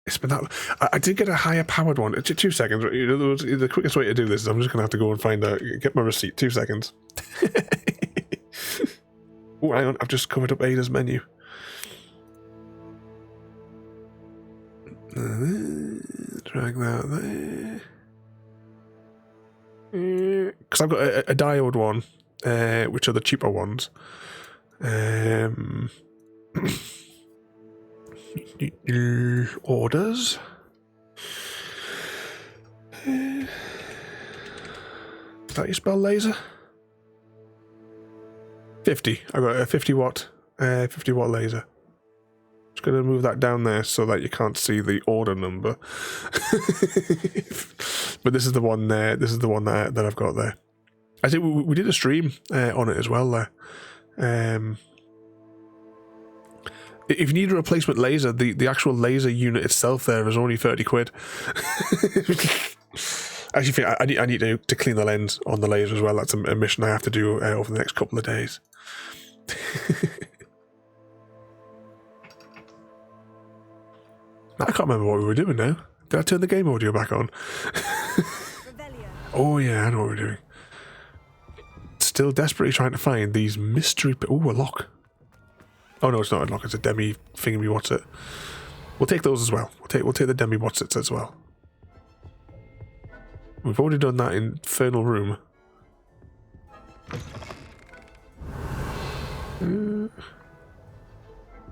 It's been that. I did get a higher powered one. 2 seconds. The quickest way to do this is I'm just gonna have to go and find out. Get my receipt. 2 seconds. Oh, hang on. I've just covered up Ada's menu. Drag that there. Because I've got a diode one, which are the cheaper ones. Orders. Is that you spell laser? 50. I got a 50 watt laser. Just going to move that down there so that you can't see the order number. But this is the one there. This is the one that I've got there. I think we did a stream on it as well there. If you need a replacement laser, the actual laser unit itself there is only 30 quid. Actually, I need to clean the lens on the laser as well. That's a mission I have to do over the next couple of days. I can't remember what we were doing now. Did I turn the game audio back on? Oh yeah, I know what we're doing. Still desperately trying to find these mystery... Oh, a lock. Oh no, it's not a lock. It's a demi thingy. What's it? We'll take those as well. We'll take the demi what's it as well. We've already done that infernal room.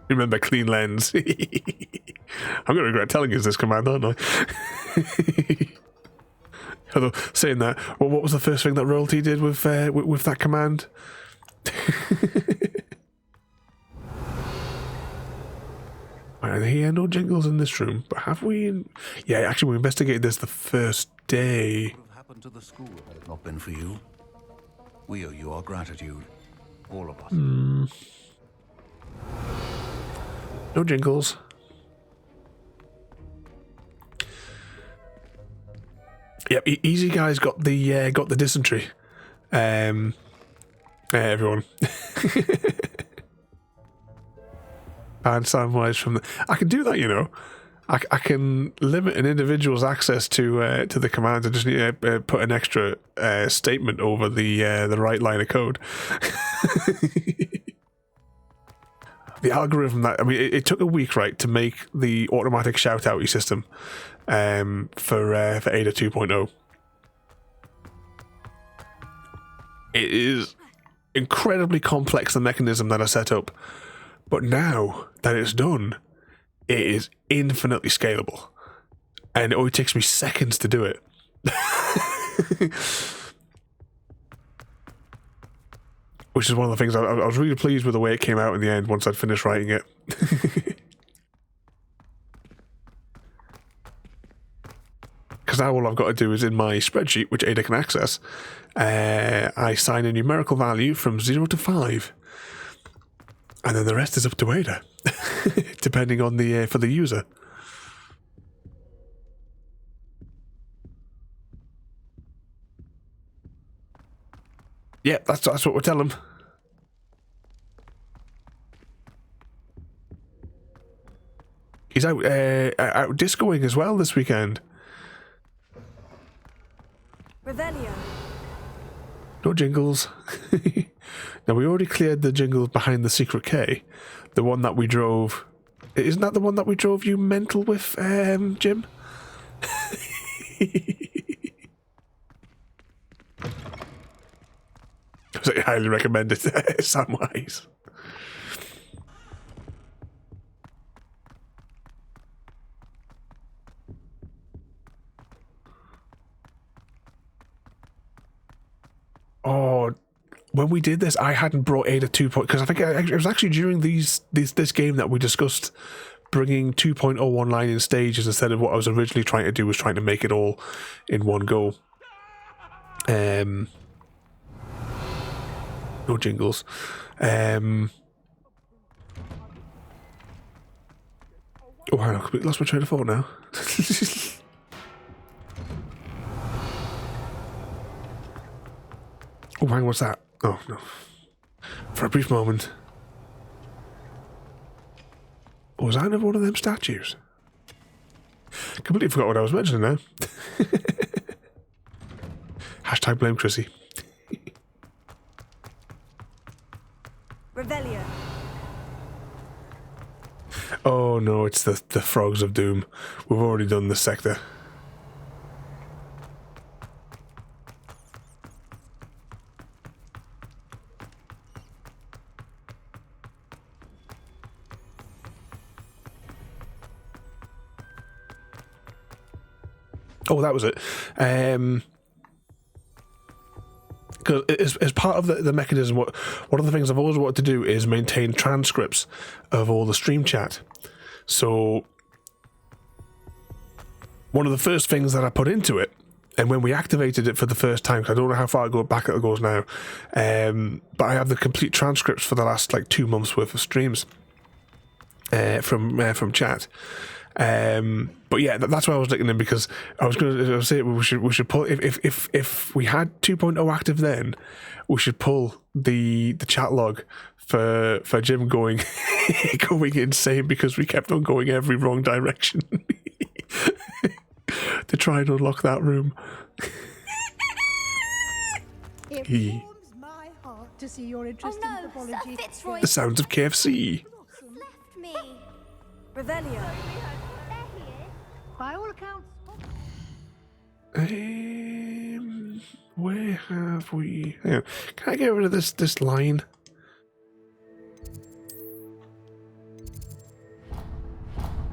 Remember clean lens. I'm going to regret telling you this command, aren't I? Although, saying that, well, what was the first thing that Royalty did with that command? Right, here, no jingles in this room, but have we? Yeah, actually, we investigated this the first day. What would have happened to the school had it not been for you? We owe you our gratitude, all of us. No jingles. Yep, Easy Guy's got the dysentery. Everyone. And Samwise from the... I can do that, you know. I can limit an individual's access to the command. I just need to put an extra statement over the right line of code. The algorithm that... I mean, it took a week, right, to make the automatic shout-outy system for Ada 2.0. It is incredibly complex, the mechanism that I set up. But now that it's done, it is infinitely scalable. And it only takes me seconds to do it. Which is one of the things I was really pleased with the way it came out in the end once I'd finished writing it. Because now all I've got to do is in my spreadsheet, which Ada can access, I assign a numerical value from 0 to 5. And then the rest is up to Ada, depending on the for the user. Yeah, that's what we'll tell them. He's out discoing as well this weekend. Revelio. No jingles. Now, we already cleared the jingles behind the secret K. The one that we drove... Isn't that the one that we drove you mental with, Jim? I highly recommend it, Samwise. Oh, when we did this, I hadn't brought Ada 2.0 because I think it was actually during this game that we discussed bringing 2.0 online in stages instead of what I was originally trying to do, was trying to make it all in one go. No jingles. Oh, hang on, I lost my train of thought now. Oh, hang on, what's that? Oh, no. For a brief moment. Oh, was that another one of them statues? Completely forgot what I was mentioning now. Hashtag blame Chrissy. Revelio. Oh no, it's the Frogs of Doom. We've already done this sector. Oh, that was it. Because as part of the mechanism, one of the things I've always wanted to do is maintain transcripts of all the stream chat. So one of the first things that I put into it, and when we activated it for the first time, because I don't know how far back it goes now, but I have the complete transcripts for the last like 2 months worth of streams from chat. But yeah, that's why I was looking in, because I was going to say we should pull, if we had 2.0 active, then we should pull the chat log for Jim going going insane because we kept on going every wrong direction to try and unlock that room. It warms my heart to see your interest in pathology. The sounds of KFC. Left me. Revelio. By all accounts. Where have we? Hang on. Can I get rid of this line?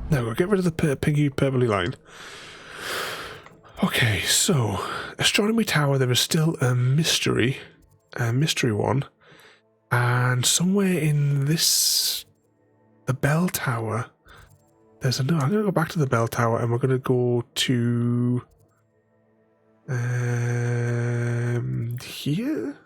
No, we'll get rid of the piggy purpley line. Okay, so Astronomy Tower, there is still a mystery one, and somewhere in the bell tower, there's I'm going to go back to the bell tower, and we're going to go to here.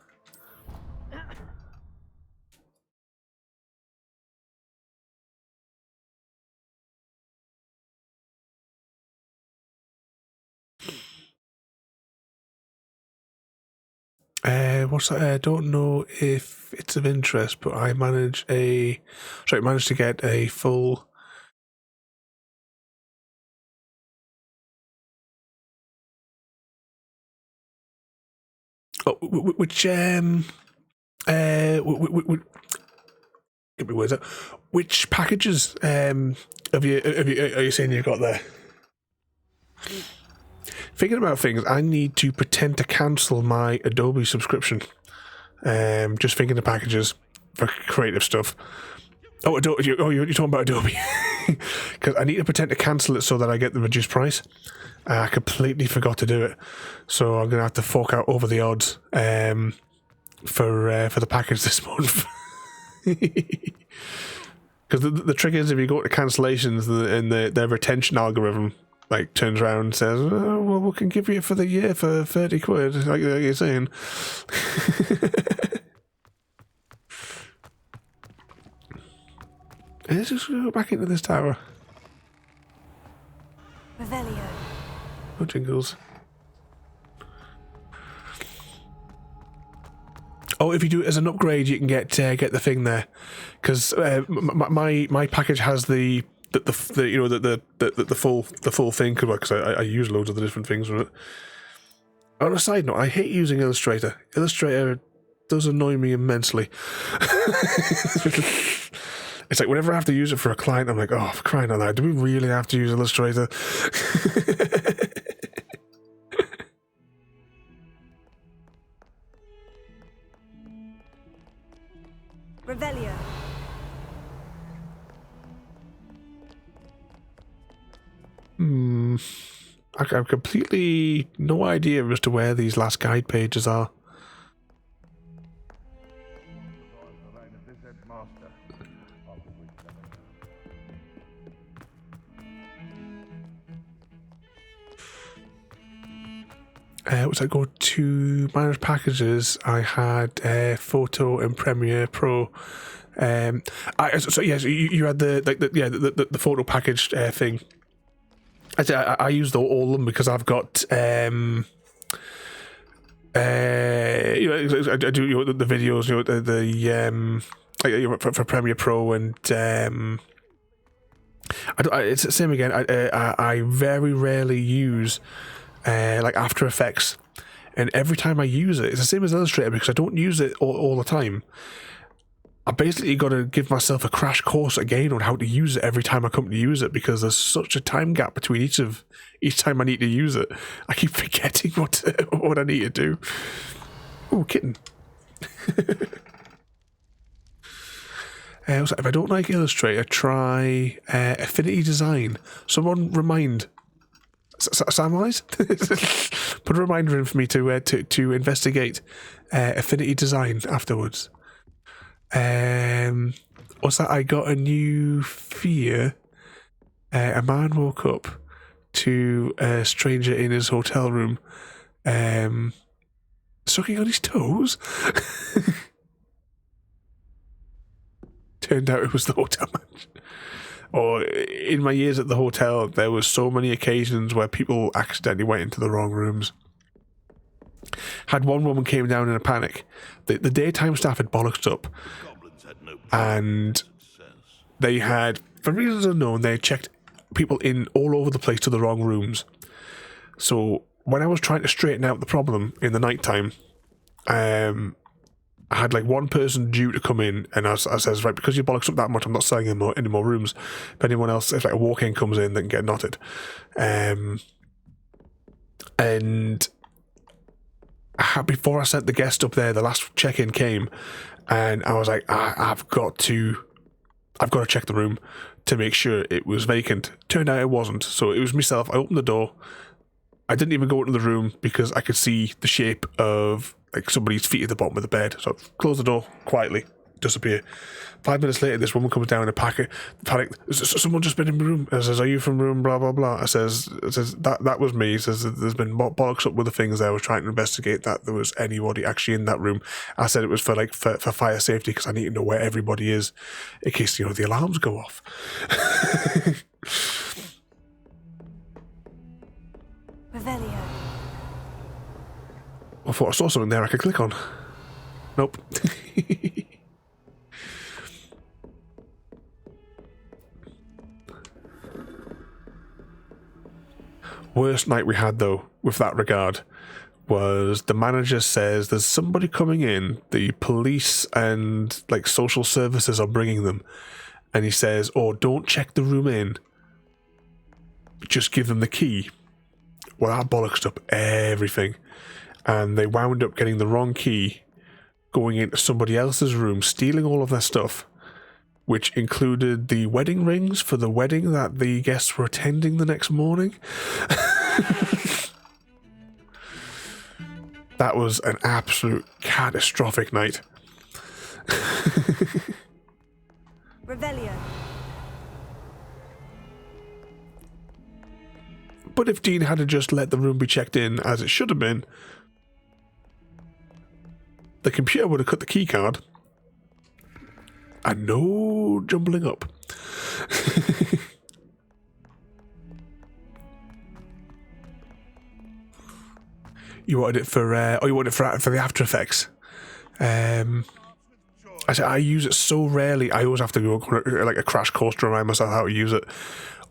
What's that? I don't know if it's of interest, but I managed to get a full. Oh, which get me words out. Which packages are you saying you've got there? Thinking about things, I need to pretend to cancel my Adobe subscription. Just thinking of packages for creative stuff. Oh, you're talking about Adobe. because I need to pretend to cancel it so that I get the reduced price. I completely forgot to do it, so I'm gonna have to fork out over the odds for the package this month. Because the trick is, if you go to cancellations and their retention algorithm like turns around and says, oh, well, we can give you it for the year for 30 quid, like you're saying. Let's just go back into this tower. Revelio. Oh, jingles. Oh, if you do it as an upgrade, you can get the thing there, because my package has the full thing, because I use loads of the different things with it. On a side note, I hate using Illustrator. Illustrator does annoy me immensely. It's like whenever I have to use it for a client, I'm like, oh, for crying out loud, do we really have to use Illustrator? Revelio. I have completely no idea as to where these last guide pages are. Was I go to manage packages? I had photo and Premiere Pro. You had the photo package thing. I used all of them because I've got I do the videos, for Premiere Pro, and it's the same again. I very rarely use like After Effects, and every time I use it, it's the same as Illustrator because I don't use it all the time. I basically got to give myself a crash course again on how to use it every time I come to use it, because there's such a time gap between each time I need to use it. I keep forgetting what I need to do. Oh, kitten. So if I don't like Illustrator, try Affinity Design. Someone remind Samwise? Put a reminder in for me to investigate Affinity Design afterwards. What's that? I got a new fear. A man woke up to a stranger in his hotel room sucking on his toes. Turned out it was the hotel manager. Or in my years at the hotel, there was so many occasions where people accidentally went into the wrong rooms. Had one woman came down in a panic. The daytime staff had bollocksed up, and they had, for reasons unknown, they had checked people in all over the place to the wrong rooms. So when I was trying to straighten out the problem in the nighttime, I had like one person due to come in, and I says, right, because you bollocks up that much, I'm not selling any more rooms. If anyone else, if like a walk-in comes in, they can get knotted. And before I sent the guest up there, the last check-in came, and I was like, I've got to check the room to make sure it was vacant. Turned out it wasn't, so it was myself. I opened the door. I didn't even go into the room because I could see the shape of like somebody's feet at the bottom of the bed. So I closed the door quietly, disappear. 5 minutes later, this woman comes down in a panic. Someone just been in my room. I says, are you from room blah blah blah? I says that was me. He says there's been bollocks up with the things there. I was trying to investigate that there was anybody actually in that room. I said it was for fire safety because I need to know where everybody is in case the alarms go off. Revelio. I thought I saw something there I could click on. Nope. Worst night we had, though, with that regard, was the manager says there's somebody coming in, the police and like social services are bringing them, and he says, oh, don't check the room in, just give them the key. Well, that bollocksed up everything, and they wound up getting the wrong key, going into somebody else's room, stealing all of their stuff, which included the wedding rings for the wedding that the guests were attending the next morning. That was an absolute catastrophic night. Revelio. But if Dean had just let the room be checked in as it should have been, the computer would have cut the key card and no jumbling up. You wanted it for the After Effects. I use it so rarely. I always have to go like a crash course to remind myself how to use it,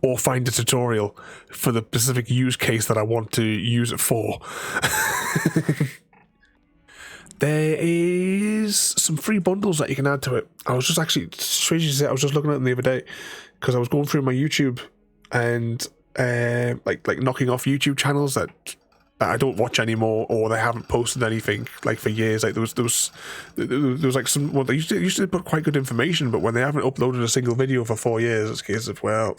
or find a tutorial for the specific use case that I want to use it for. There is some free bundles that you can add to it. I was just actually, strange to say, I was just looking at them the other day because I was going through my YouTube and like knocking off YouTube channels that I don't watch anymore, or they haven't posted anything like for years. Like there was like some, well, they used to put quite good information, but when they haven't uploaded a single video for 4 years, it's a case of, well,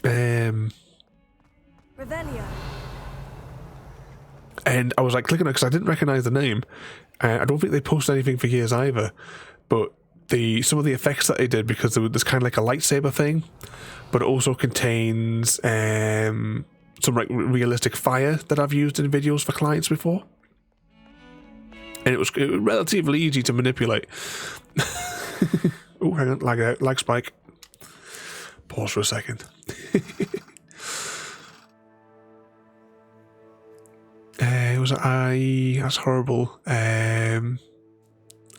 Revelio. And I was like clicking it because I didn't recognize the name. I don't think they posted anything for years either, but some of the effects that they did, because there's kind of like a lightsaber thing, but it also contains some like realistic fire that I've used in videos for clients before, and it was relatively easy to manipulate. Oh, hang on, lag spike. Pause for a second. That's horrible. I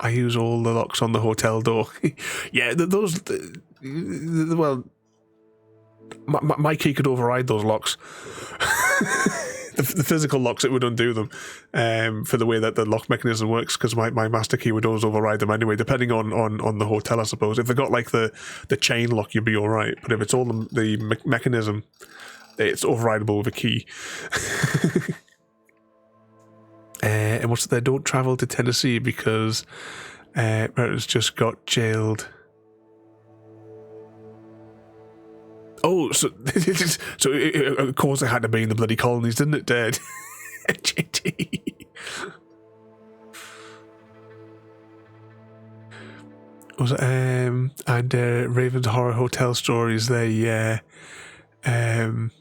use all the locks on the hotel door. Yeah, well, my key could override those locks. The physical locks, it would undo them for the way that the lock mechanism works, because my master key would always override them anyway, depending on the hotel, I suppose. If they got like the chain lock, you'd be all right, but if it's all the mechanism, it's overridable with a key. And what's there? Don't travel to Tennessee because Meredith's just got jailed. Oh, so of course it had to be in the bloody colonies, didn't it, Dad? JT. Was it, and Raven's Horror Hotel Stories, yeah, I've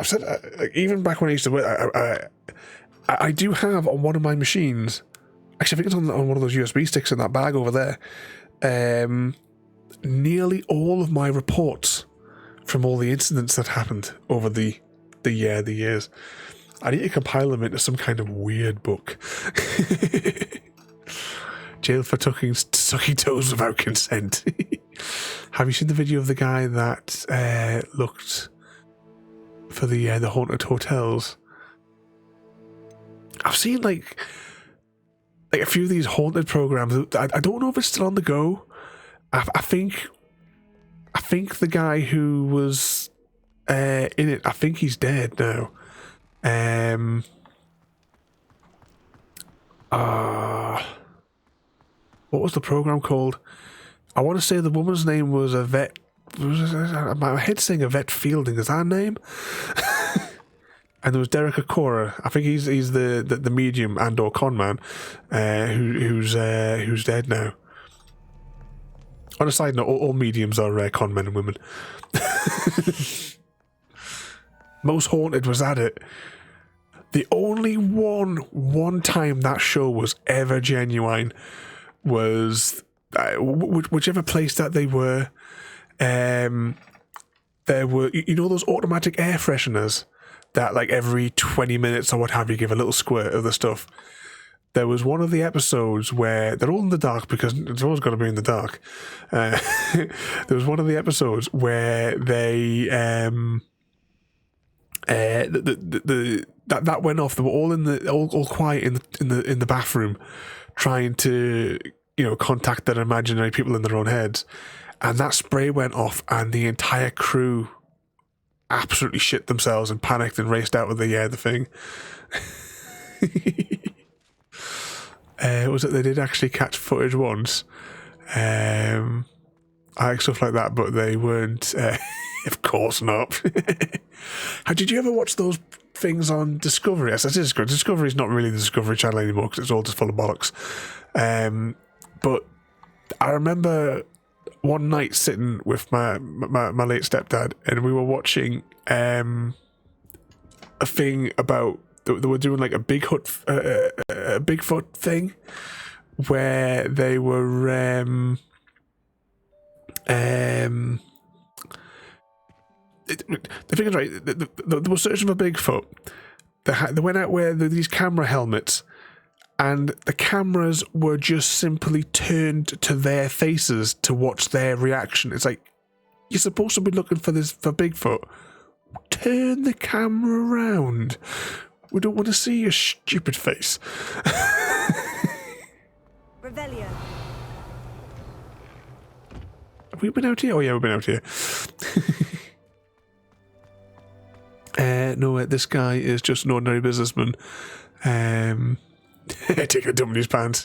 said, even back when I used to work, I do have on one of my machines, actually I think it's on one of those USB sticks in that bag over there, nearly all of my reports from all the incidents that happened over the years. I need to compile them into some kind of weird book. Jail for sucking toes without consent. Have you seen the video of the guy that looked for the haunted hotels? I've seen like a few of these haunted programs. I don't know if it's still on the go. I think the guy who was in it, I think he's dead now. What was the program called? I want to say the woman's name was Yvette. My head's saying Yvette Fielding. Is that her name? And there was Derek Akora. I think he's the medium and or con man who's dead now. On a side note, all mediums are con men and women. Most Haunted was at it. The only one time that show was ever genuine was whichever place that they were. There were, you know, those automatic air fresheners that like every 20 minutes or what have you give a little squirt of the stuff. There was one of the episodes where they're all in the dark because it's always got to be in the dark. There was one of the episodes where they that went off. They were all all quiet in the bathroom, trying to contact their imaginary people in their own heads, and that spray went off, and the entire crew absolutely shit themselves and panicked and raced out of the thing. was that they did actually catch footage once. I like stuff like that, but they weren't. Of course not. Did you ever watch those things on Discovery? Yes, that is good. Discovery's not really the Discovery Channel anymore because it's all just full of bollocks. But I remember one night sitting with my late stepdad, and we were watching a thing about they were doing like a Bigfoot thing where they were the thing is, right, they were searching for Bigfoot. They went out with these camera helmets, and the cameras were just simply turned to their faces to watch their reaction. It's like, you're supposed to be looking for Bigfoot. Turn the camera around. We don't want to see your stupid face. Revelio. Have we been out here? Oh yeah, we've been out here. No, this guy is just an ordinary businessman. Take a dump in his pants.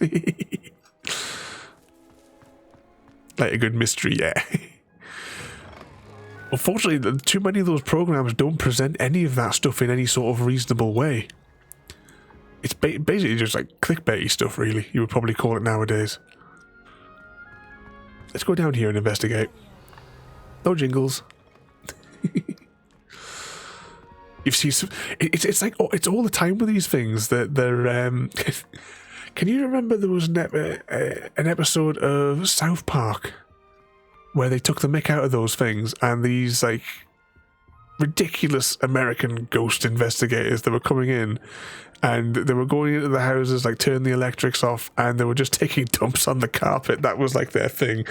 Like a good mystery, yeah. Unfortunately, too many of those programs don't present any of that stuff in any sort of reasonable way. It's basically just like clickbaity stuff, really. You would probably call it nowadays. Let's go down here and investigate. No jingles. You've seen some, it's like it's all the time with these things that they're. Can you remember there was an episode of South Park where they took the mick out of those things, and these like ridiculous American ghost investigators that were coming in, and they were going into the houses, like turn the electrics off, and they were just taking dumps on the carpet. That was like their thing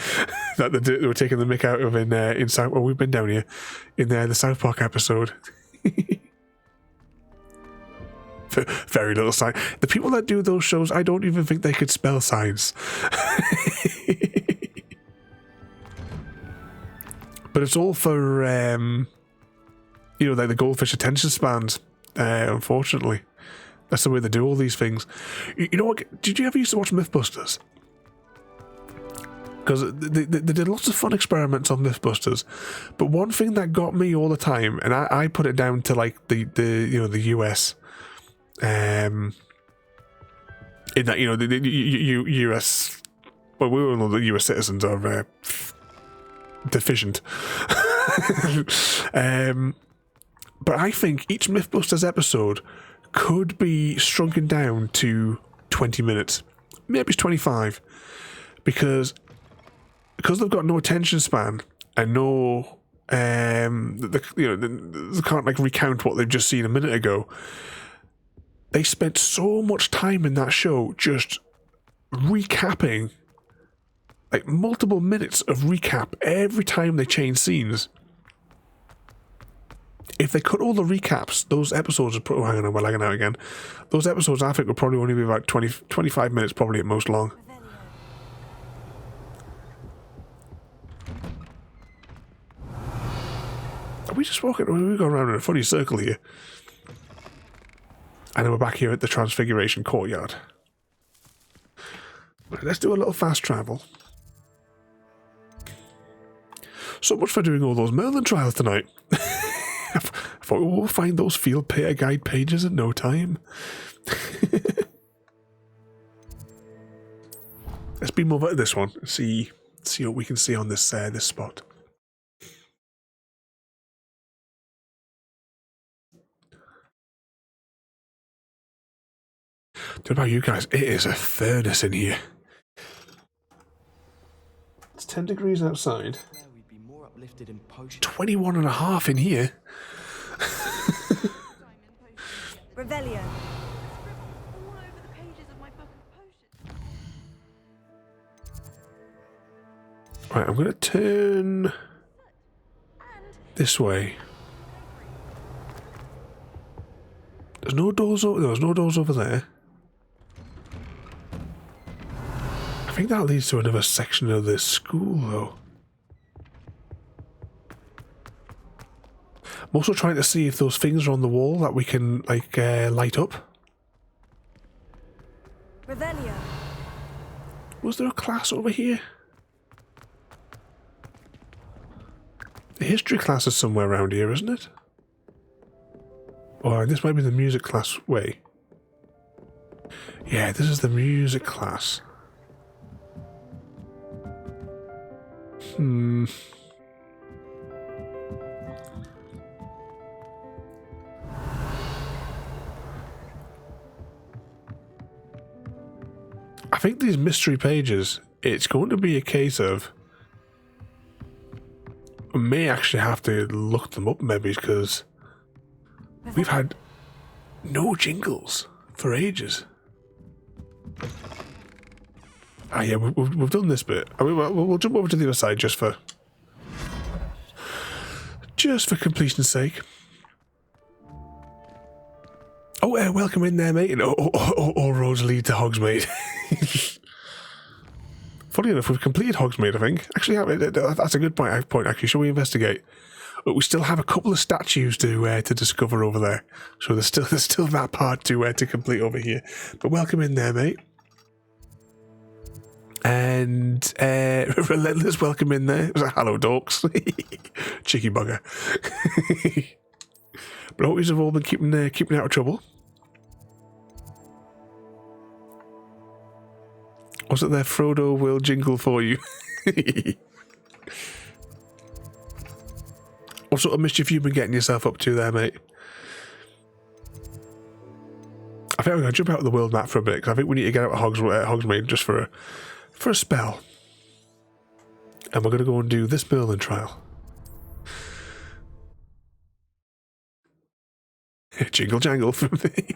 that they were taking the mick out of in South. Well, we've been down here in the South Park episode. Very little sign. The people that do those shows, I don't even think they could spell signs. But it's all for, like the goldfish attention spans, unfortunately. That's the way they do all these things. You know what? Did you ever used to watch Mythbusters? Because they did lots of fun experiments on Mythbusters. But one thing that got me all the time, and I put it down to like the US, in that, the US, well, we all know that US citizens are deficient. But I think each Mythbusters episode could be shrunken down to 20 minutes. Maybe it's 25. Because they've got no attention span and no, they can't like recount what they've just seen a minute ago. They spent so much time in that show just recapping, like multiple minutes of recap every time they change scenes. If they cut all the recaps, those episodes would hang on, we're lagging out again. Those episodes, I think, would probably only be about 25 minutes, probably at most long. Are we just walking? We're going around in a funny circle here. And then we're back here at the Transfiguration Courtyard. Right, let's do a little fast travel. So much for doing all those Merlin trials tonight. I thought we'll find those field guide pages in no time. Let's beam over to this one and see what we can see on this this spot. What about you guys? It is a furnace in here. It's 10 degrees outside. 21.5 in here. Revelio. Right, I'm going to turn this way. There's no doors over there. I think that leads to another section of this school, though. I'm also trying to see if those things are on the wall that we can, like, light up. Revelio. Was there a class over here? The history class is somewhere around here, isn't it? Or this might be the music class way. Yeah, this is the music class. I think these mystery pages, it's going to be a case of we may actually have to look them up maybe because we've had no jingles for ages. Ah yeah, we've done this bit. I mean, we'll jump over to the other side just for completion's sake. Oh, welcome in there, mate. And all roads lead to Hogsmeade. Funny enough, we've completed Hogsmeade, I think. Actually, that's a good point. Actually, shall we investigate? But we still have a couple of statues to discover over there, so there's still that part to complete over here. But welcome in there, mate. And relentless welcome in there. Hello, dorks. Cheeky bugger. But I hope you've all been keeping out of trouble. Was it there? Frodo will jingle for you. What sort of mischief you been getting yourself up to there, mate? I think I'm going to jump out of the world map for a bit because I think we need to get out of Hogsmeade just for a spell. And we're going to go and do this Merlin trial. Jingle jangle for me.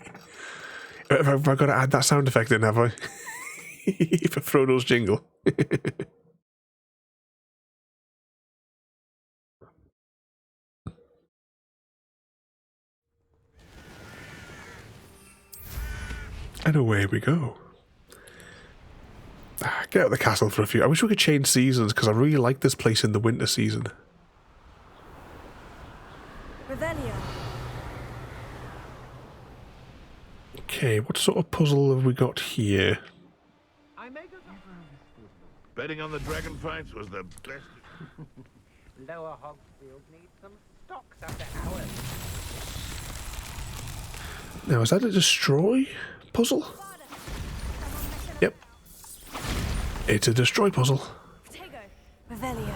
Have I got to add that sound effect in, have I? For Frodo's jingle. And away we go. Get out of the castle for a few. I wish we could change seasons because I really like this place in the winter season. Revelio. Okay, what sort of puzzle have we got here? Betting on the dragon fights was the best. Lower Hogsfield needs some stocks after hours. Now, is that a destroy puzzle? Yep. It's a destroy puzzle. Revelio.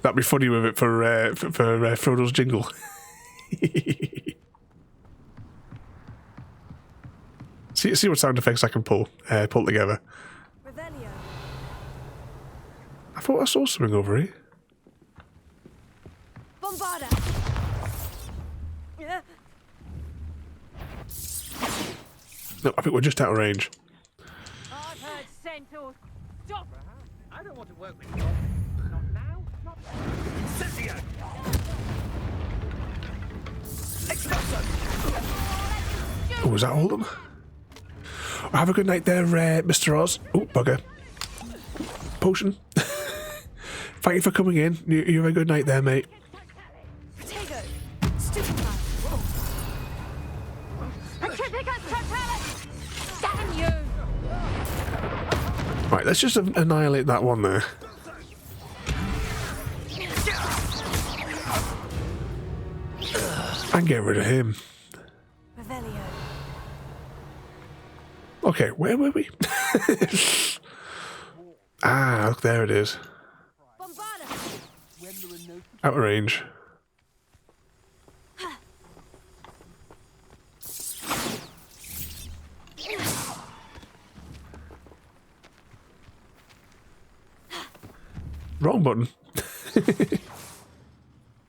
That'd be funny with it for Frodo's jingle. See what sound effects I can pull together. Revelio. I thought I saw something over here. Bombarda. No, I think we're just out of range. I've heard centaurs. Stop! I don't want to work with you. Not now, not Incendio! Oh, was that all of them? Have a good night there, Mr. Oz. Oh, bugger. Potion. Thank you for coming in. You have a good night there, mate. Right, let's just annihilate that one there. And get rid of him. Okay, where were we? Ah, look, there it is. Out of range. Wrong button.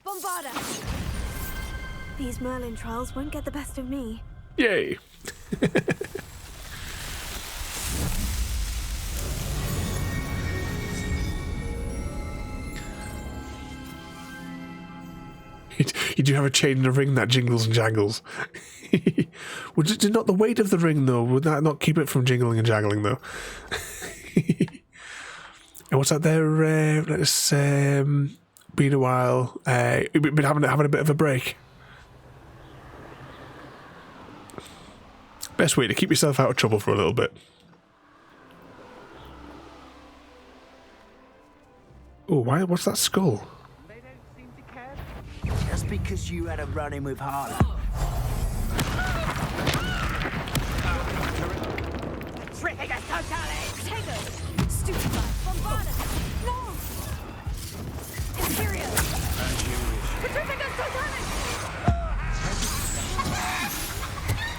Bombarda. These Merlin trials won't get the best of me. Yay. You do have a chain in a ring that jingles and jangles. Did not the weight of the ring, though, would that not keep it from jingling and jangling, though? And what's that there? Let's been a while. We've been having a bit of a break. Best way to keep yourself out of trouble for a little bit. Oh, why? What's that skull? Just because you had a run-in with Harley. Trigger totale! Tego! Stupefy! Bombarda! No! Imperio! Petrificus totale!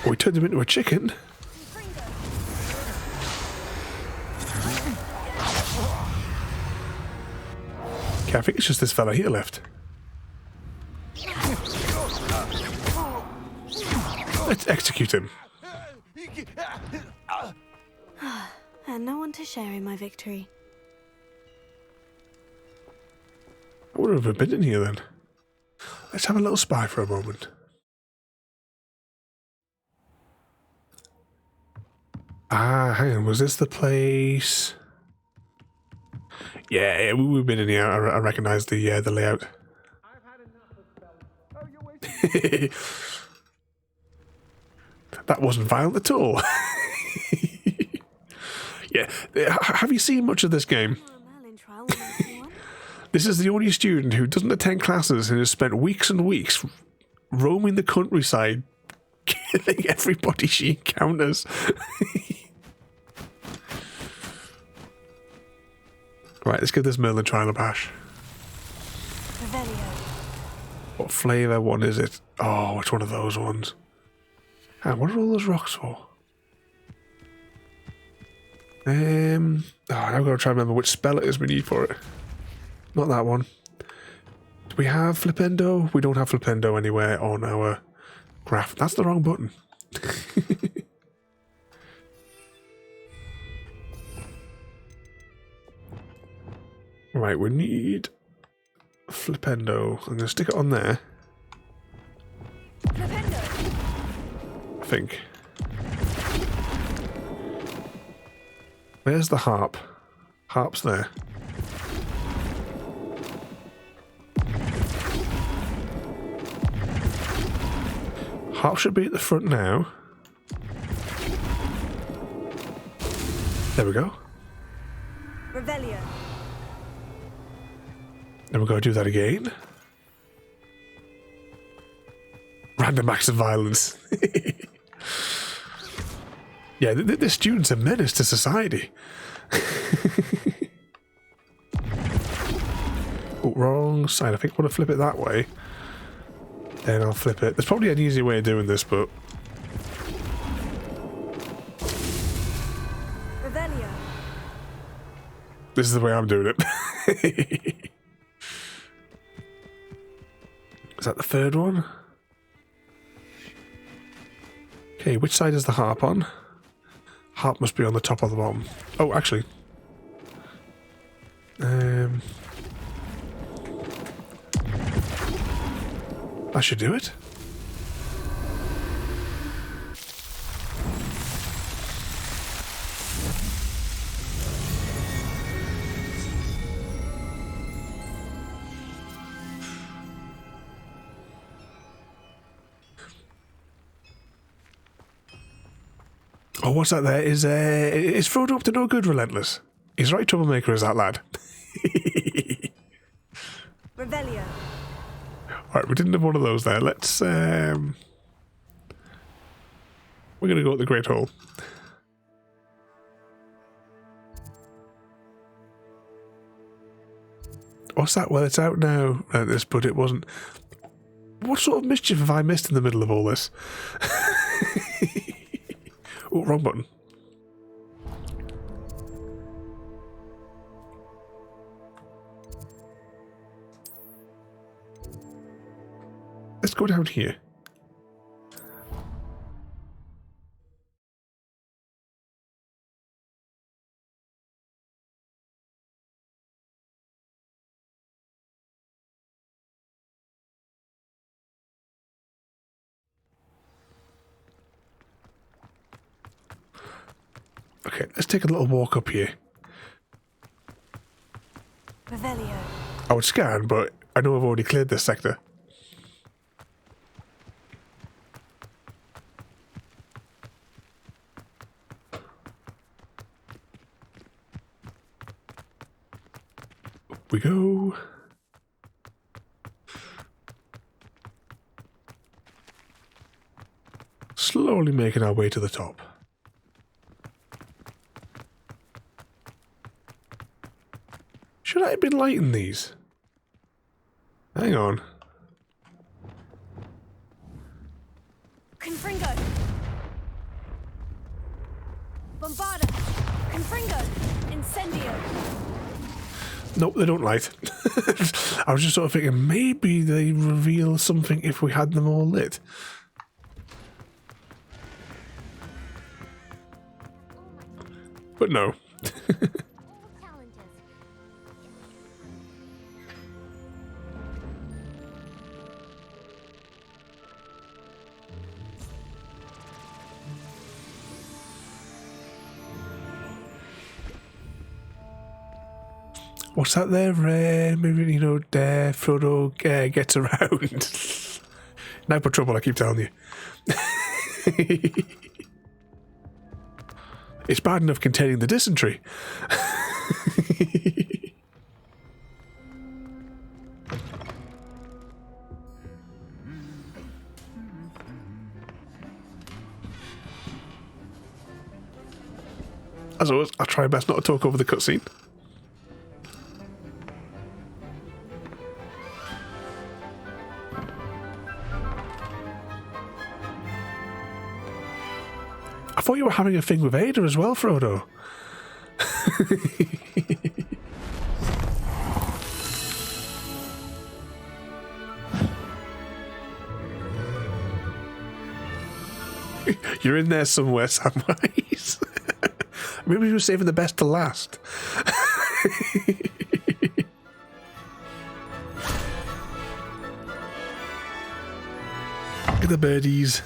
Oh, he turned him into a chicken. Okay, I think it's just this fella here left. Let's execute him. And no one to share in my victory. I would have been in here then. Let's have a little spy for a moment. Ah, hang on, was this the place? Yeah, we've been in here. I recognise the layout. That wasn't violent at all. Yeah, have you seen much of this game? This is the only student who doesn't attend classes and has spent weeks and weeks roaming the countryside, killing everybody she encounters. Right, let's give this Merlin trial a bash. What flavour one is it? Oh, it's one of those ones. What are all those rocks for? I've got to try and remember which spell it is we need for it. Not that one. Do we have Flipendo? We don't have Flipendo anywhere on our graph. That's the wrong button. Right, we need Flipendo. I'm going to stick it on there. Flipendo! I think. Where's the harp? Harp's there. Harp should be at the front now. There we go. Revelio. Then we're going to do that again. Random acts of violence. Yeah, the students are a menace to society. Oh, wrong side. I think I want to flip it that way. Then I'll flip it. There's probably an easier way of doing this, but... Revelio. This is the way I'm doing it. Is that the third one? Okay, which side is the harp on? Harp must be on the top or the bottom. Oh, actually. I should do it. Oh, what's that there? Is Frodo up to no good, Relentless? He's right troublemaker, is that lad? Revelio. Alright, we didn't have one of those there. Let's, we're going to go at the Great Hall. What's that? Well, it's out now, but it wasn't. What sort of mischief have I missed in the middle of all this? Oh, wrong button. Let's go down here. Okay, let's take a little walk up here. Revelio. I would scan, but I know I've already cleared this sector. we go. Slowly making our way to the top. Should I have been lighting these? Hang on. Confringo! Bombarda! Confringo! Incendio! Nope, they don't light. I was just sort of thinking maybe they reveal something if we had them all lit. But no. What's that there? Maybe, you know, Frodo gets around. Now for trouble, I keep telling you. It's bad enough containing the dysentery. As always, I'll try my best not to talk over the cutscene. I thought you were having a thing with Ada as well, Frodo. You're in there somewhere, Samwise. Maybe you were saving the best to last. Look at the birdies.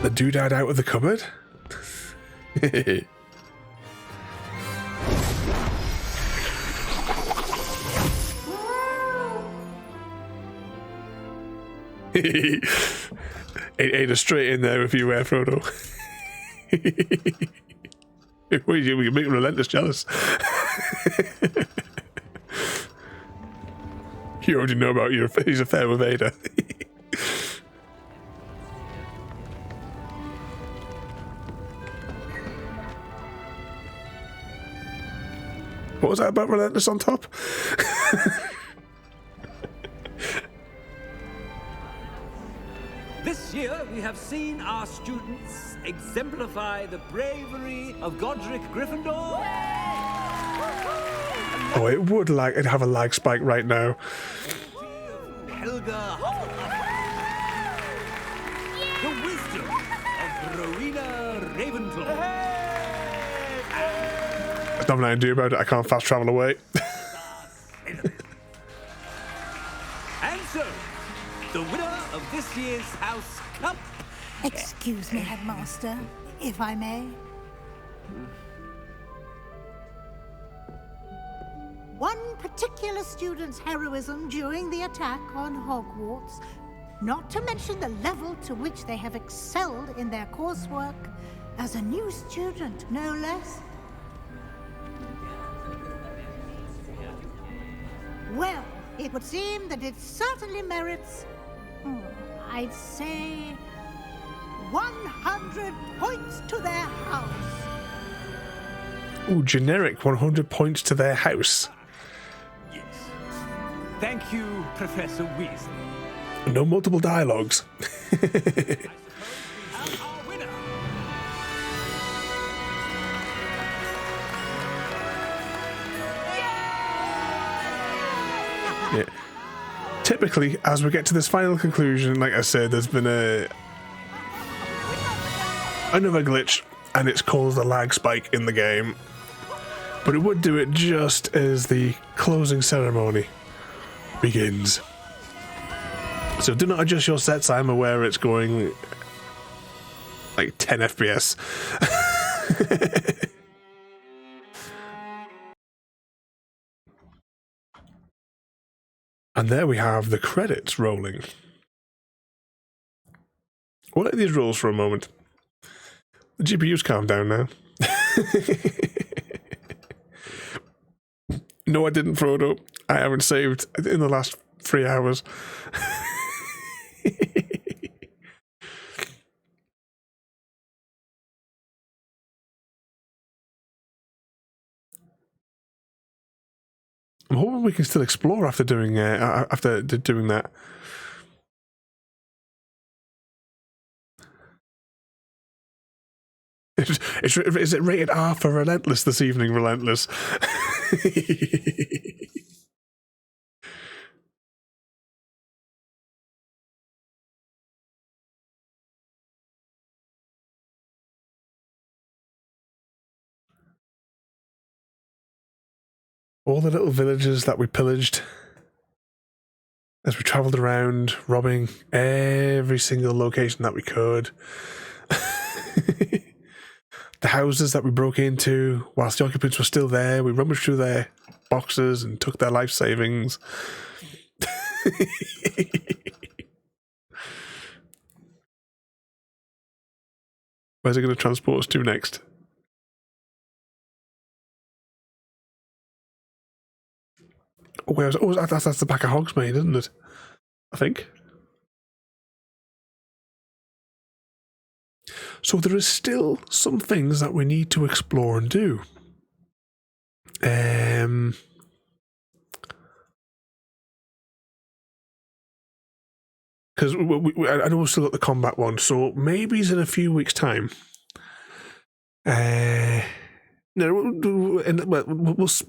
The doodad out of the cupboard? Ada straight in there if you wear Frodo. We make Relentless jealous. You already know about his affair with Ada. What was that about Relentless on top? This year we have seen our students exemplify the bravery of Godric Gryffindor. Oh, it would it'd have a lag spike right now. Helga. The wisdom of Rowena Ravenclaw. There's nothing I can do about it. I can't fast travel away. And so, the winner of this year's House Cup. Excuse me, Headmaster, if I may. One particular student's heroism during the attack on Hogwarts, not to mention the level to which they have excelled in their coursework, as a new student, no less. Well, it would seem that it certainly merits, I'd say, 100 points to their house. Ooh, generic 100 points to their house. Yes. Thank you, Professor Weasley. No multiple dialogues. Yeah. Typically, as we get to this final conclusion, like I said, there's been another glitch, and it's caused a lag spike in the game. But it would do it just as the closing ceremony begins. So do not adjust your sets. I'm aware it's going like 10 FPS. And there we have the credits rolling. We'll let these rolls for a moment. The GPU's calmed down now. No, I didn't, Frodo. I haven't saved in the last 3 hours. I'm hoping we can still explore after doing that. Is it rated R for Relentless this evening, Relentless? All the little villages that we pillaged as we travelled around, robbing every single location that we could. The houses that we broke into, whilst the occupants were still there, we rummaged through their boxes and took their life savings. Where's it going to transport us to next? That's the back of Hogsmeade, isn't it? I think. So there is still some things that we need to explore and do. Because I know we've still got the combat one, so maybe it's in a few weeks' time. We'll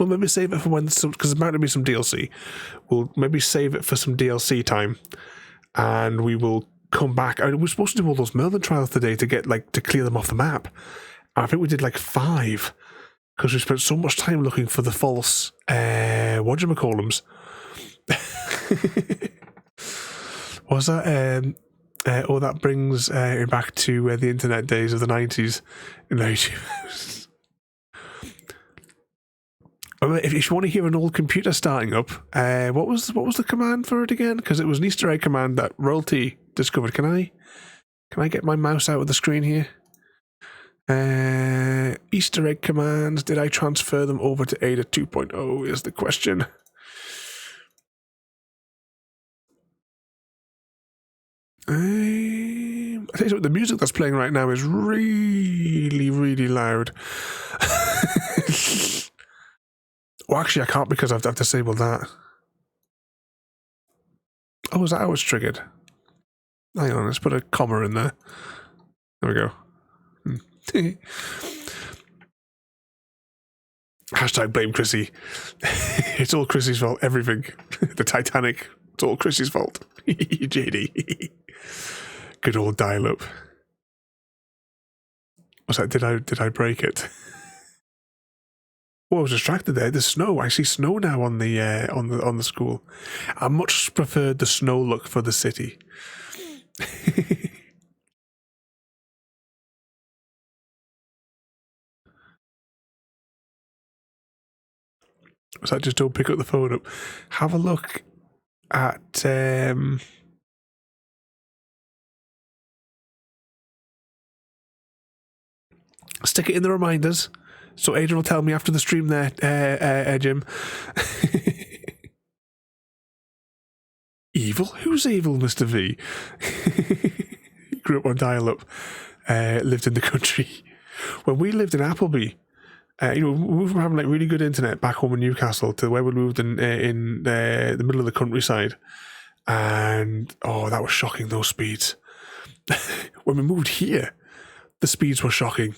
maybe save it for when, because there's bound to be some DLC. We'll maybe save it for some DLC time, and we will come back. I mean, we're supposed to do all those Merlin trials today to get to clear them off the map. I think we did 5 because we spent so much time looking for the false whatchamacallums. Was that that brings back to the internet days of the 90s in YouTube. If you want to hear an old computer starting up, what was the command for it again? Because it was an Easter egg command that Royalty discovered. Can I get my mouse out of the screen here? Easter egg commands. Did I transfer them over to Ada 2.0 is the question. I tell you what, the music that's playing right now is really, really loud. Well, actually, I can't because I've disabled that. Oh, is that how it's triggered? Hang on, let's put a comma in there. There we go. Hashtag blame Chrissy. It's all Chrissy's fault. Everything. The Titanic. It's all Chrissy's fault. JD. Good old dial-up. What's that? Did I break it? Oh, I was distracted there. There's snow. I see snow now on the school. I much preferred the snow look for the city. So just don't pick up the phone up. Have a look at stick it in the reminders. So Adrian will tell me after the stream there, Jim. Evil? Who's evil, Mr. V? He grew up on dial-up, lived in the country. When we lived in Appleby, we moved from having really good internet back home in Newcastle to where we moved in the middle of the countryside. And, that was shocking, those speeds. When we moved here, the speeds were shocking.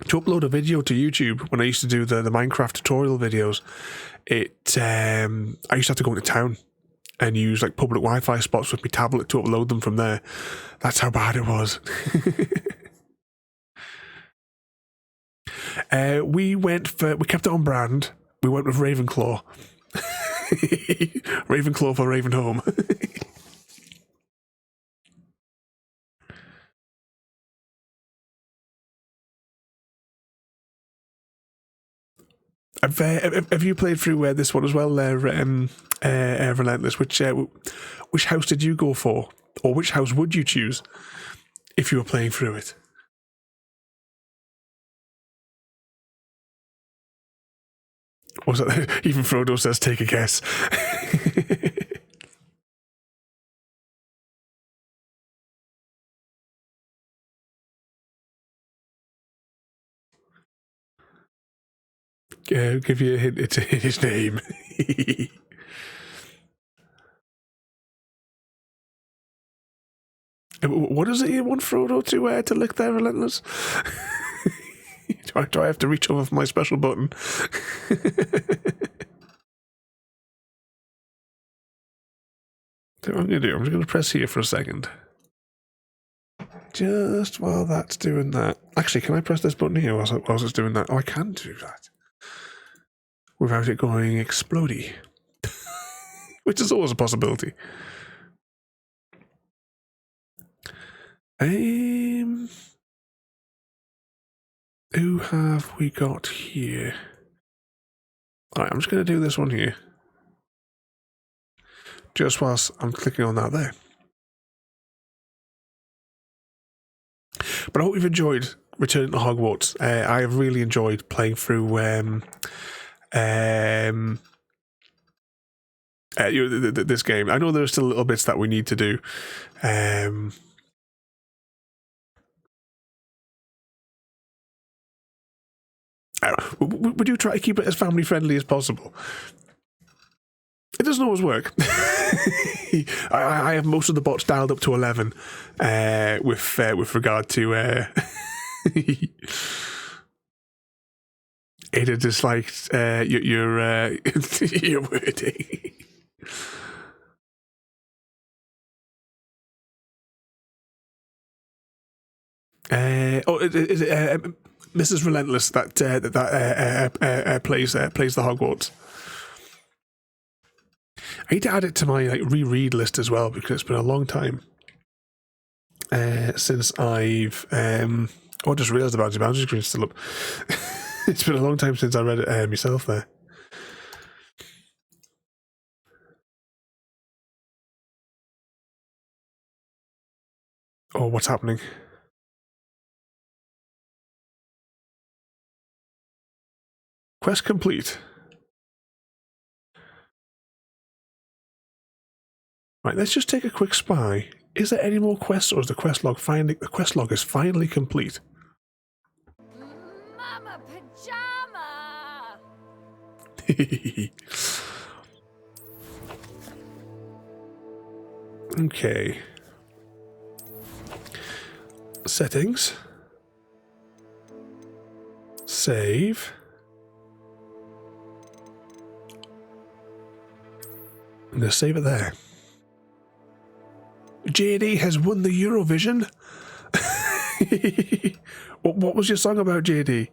To upload a video to YouTube, when I used to do the Minecraft tutorial videos, I used to have to go into town and use public Wi-Fi spots with my tablet to upload them from there. That's how bad it was. We kept it on brand. We went with Ravenclaw. Ravenclaw for Ravenholm. Have you played through this one as well, Relentless? Which house did you go for? Or which house would you choose if you were playing through it? What's that? Even Frodo says, take a guess. Give you a hint, it's in his name. What is it you want Frodo to lick there, Relentless? Do I have to reach over for my special button? What I'm going to do, I'm just going to press here for a second. Just while that's doing that. Actually, can I press this button here whilst it's doing that? Oh, I can do that. Without it going explodey. Which is always a possibility. Who have we got here? Alright, I'm just going to do this one here. Just whilst I'm clicking on that there. But I hope you've enjoyed returning to Hogwarts. I have really enjoyed playing through this game. I know there are still little bits that we need to do. We do try to keep it as family friendly as possible. It doesn't always work. I have most of the bots dialed up to 11 with regard to Ada disliked your wording. Is it Mrs. Relentless that plays the Hogwarts? I need to add it to my reread list as well, because it's been a long time since I've I just realised the boundary screen's still up. It's been a long time since I read it myself there. Oh, what's happening? Quest complete. Right, let's just take a quick spy. Is there any more quests, or is the quest log is finally complete? Mama Pajama! Okay. Settings. Save. I'm going to save it there. JD has won the Eurovision. What was your song about, JD?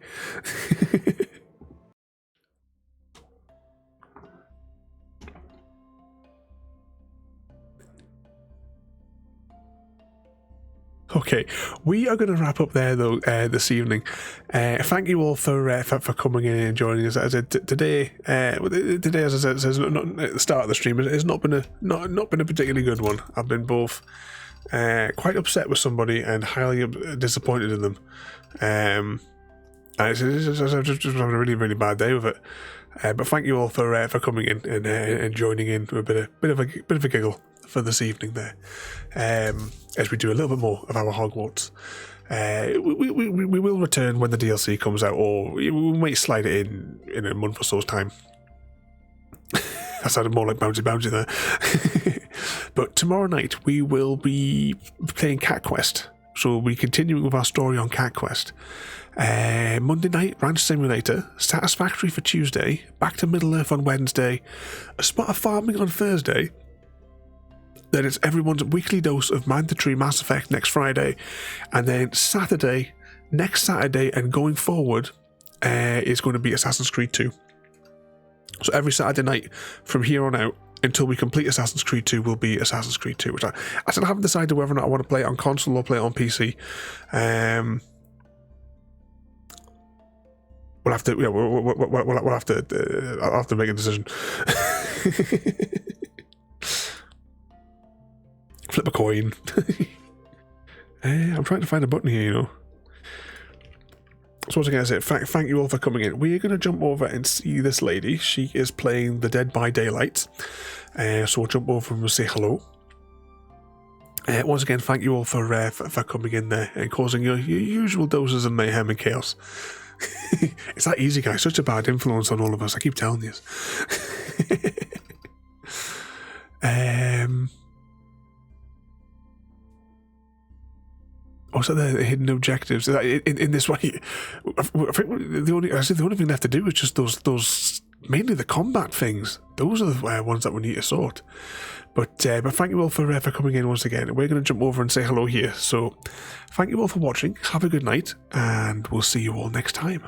Okay, we are going to wrap up there though this evening. Thank you all for coming in and joining us. As I said, today, as I said, not at the start of the stream, it's not been a particularly good one. I've been both quite upset with somebody and highly disappointed in them. I've just having a really, really bad day with it. But thank you all for coming in and joining in with a bit of a giggle for this evening there, as we do a little bit more of our Hogwarts. We will return when the DLC comes out, or we might slide it in a month or so's time. That sounded more like bouncy there. But tomorrow night we will be playing Cat Quest, so we'll be continuing with our story on Cat Quest. Monday night, Ranch Simulator, Satisfactory for Tuesday, back to Middle-earth on Wednesday, a spot of farming on Thursday. Then it's everyone's weekly dose of mandatory Mass Effect next Friday, and then next Saturday and going forward is going to be Assassin's Creed 2. So every Saturday night from here on out until we complete Assassin's Creed 2 will be Assassin's Creed 2, which I still haven't decided whether or not I want to play it on console or play it on PC. We'll have to, we'll have to, I'll have to make a decision. Flip a coin. I'm trying to find a button here, So once again, I say thank you all for coming in. We're going to jump over and see this lady. She is playing the Dead by Daylight. So we'll jump over and we'll say hello. Once again, thank you all for coming in there and causing your usual doses of mayhem and chaos. It's that easy guy, such a bad influence on all of us, I keep telling you. Also, the hidden objectives in this way. I think the only thing left to do is just those mainly the combat things. Those are the ones that we need to sort. But thank you all for coming in once again. We're going to jump over and say hello here. So thank you all for watching. Have a good night, and we'll see you all next time.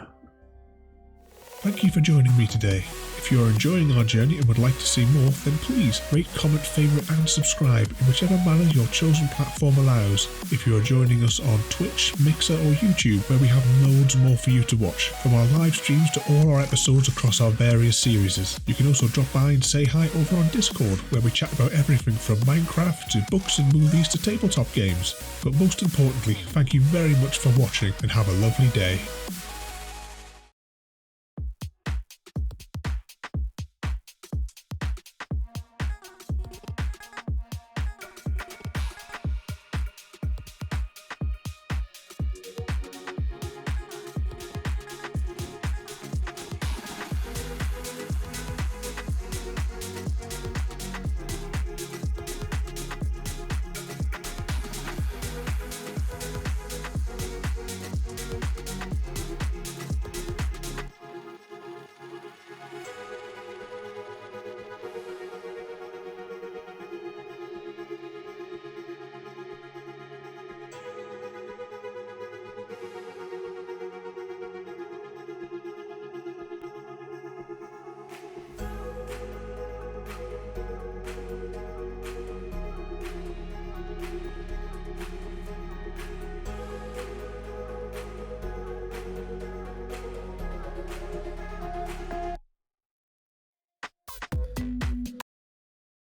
Thank you for joining me today. If you are enjoying our journey and would like to see more, then please rate, comment, favourite and subscribe in whichever manner your chosen platform allows. If you are joining us on Twitch, Mixer or YouTube, where we have loads more for you to watch, from our live streams to all our episodes across our various series. You can also drop by and say hi over on Discord, where we chat about everything from Minecraft to books and movies to tabletop games. But most importantly, thank you very much for watching and have a lovely day.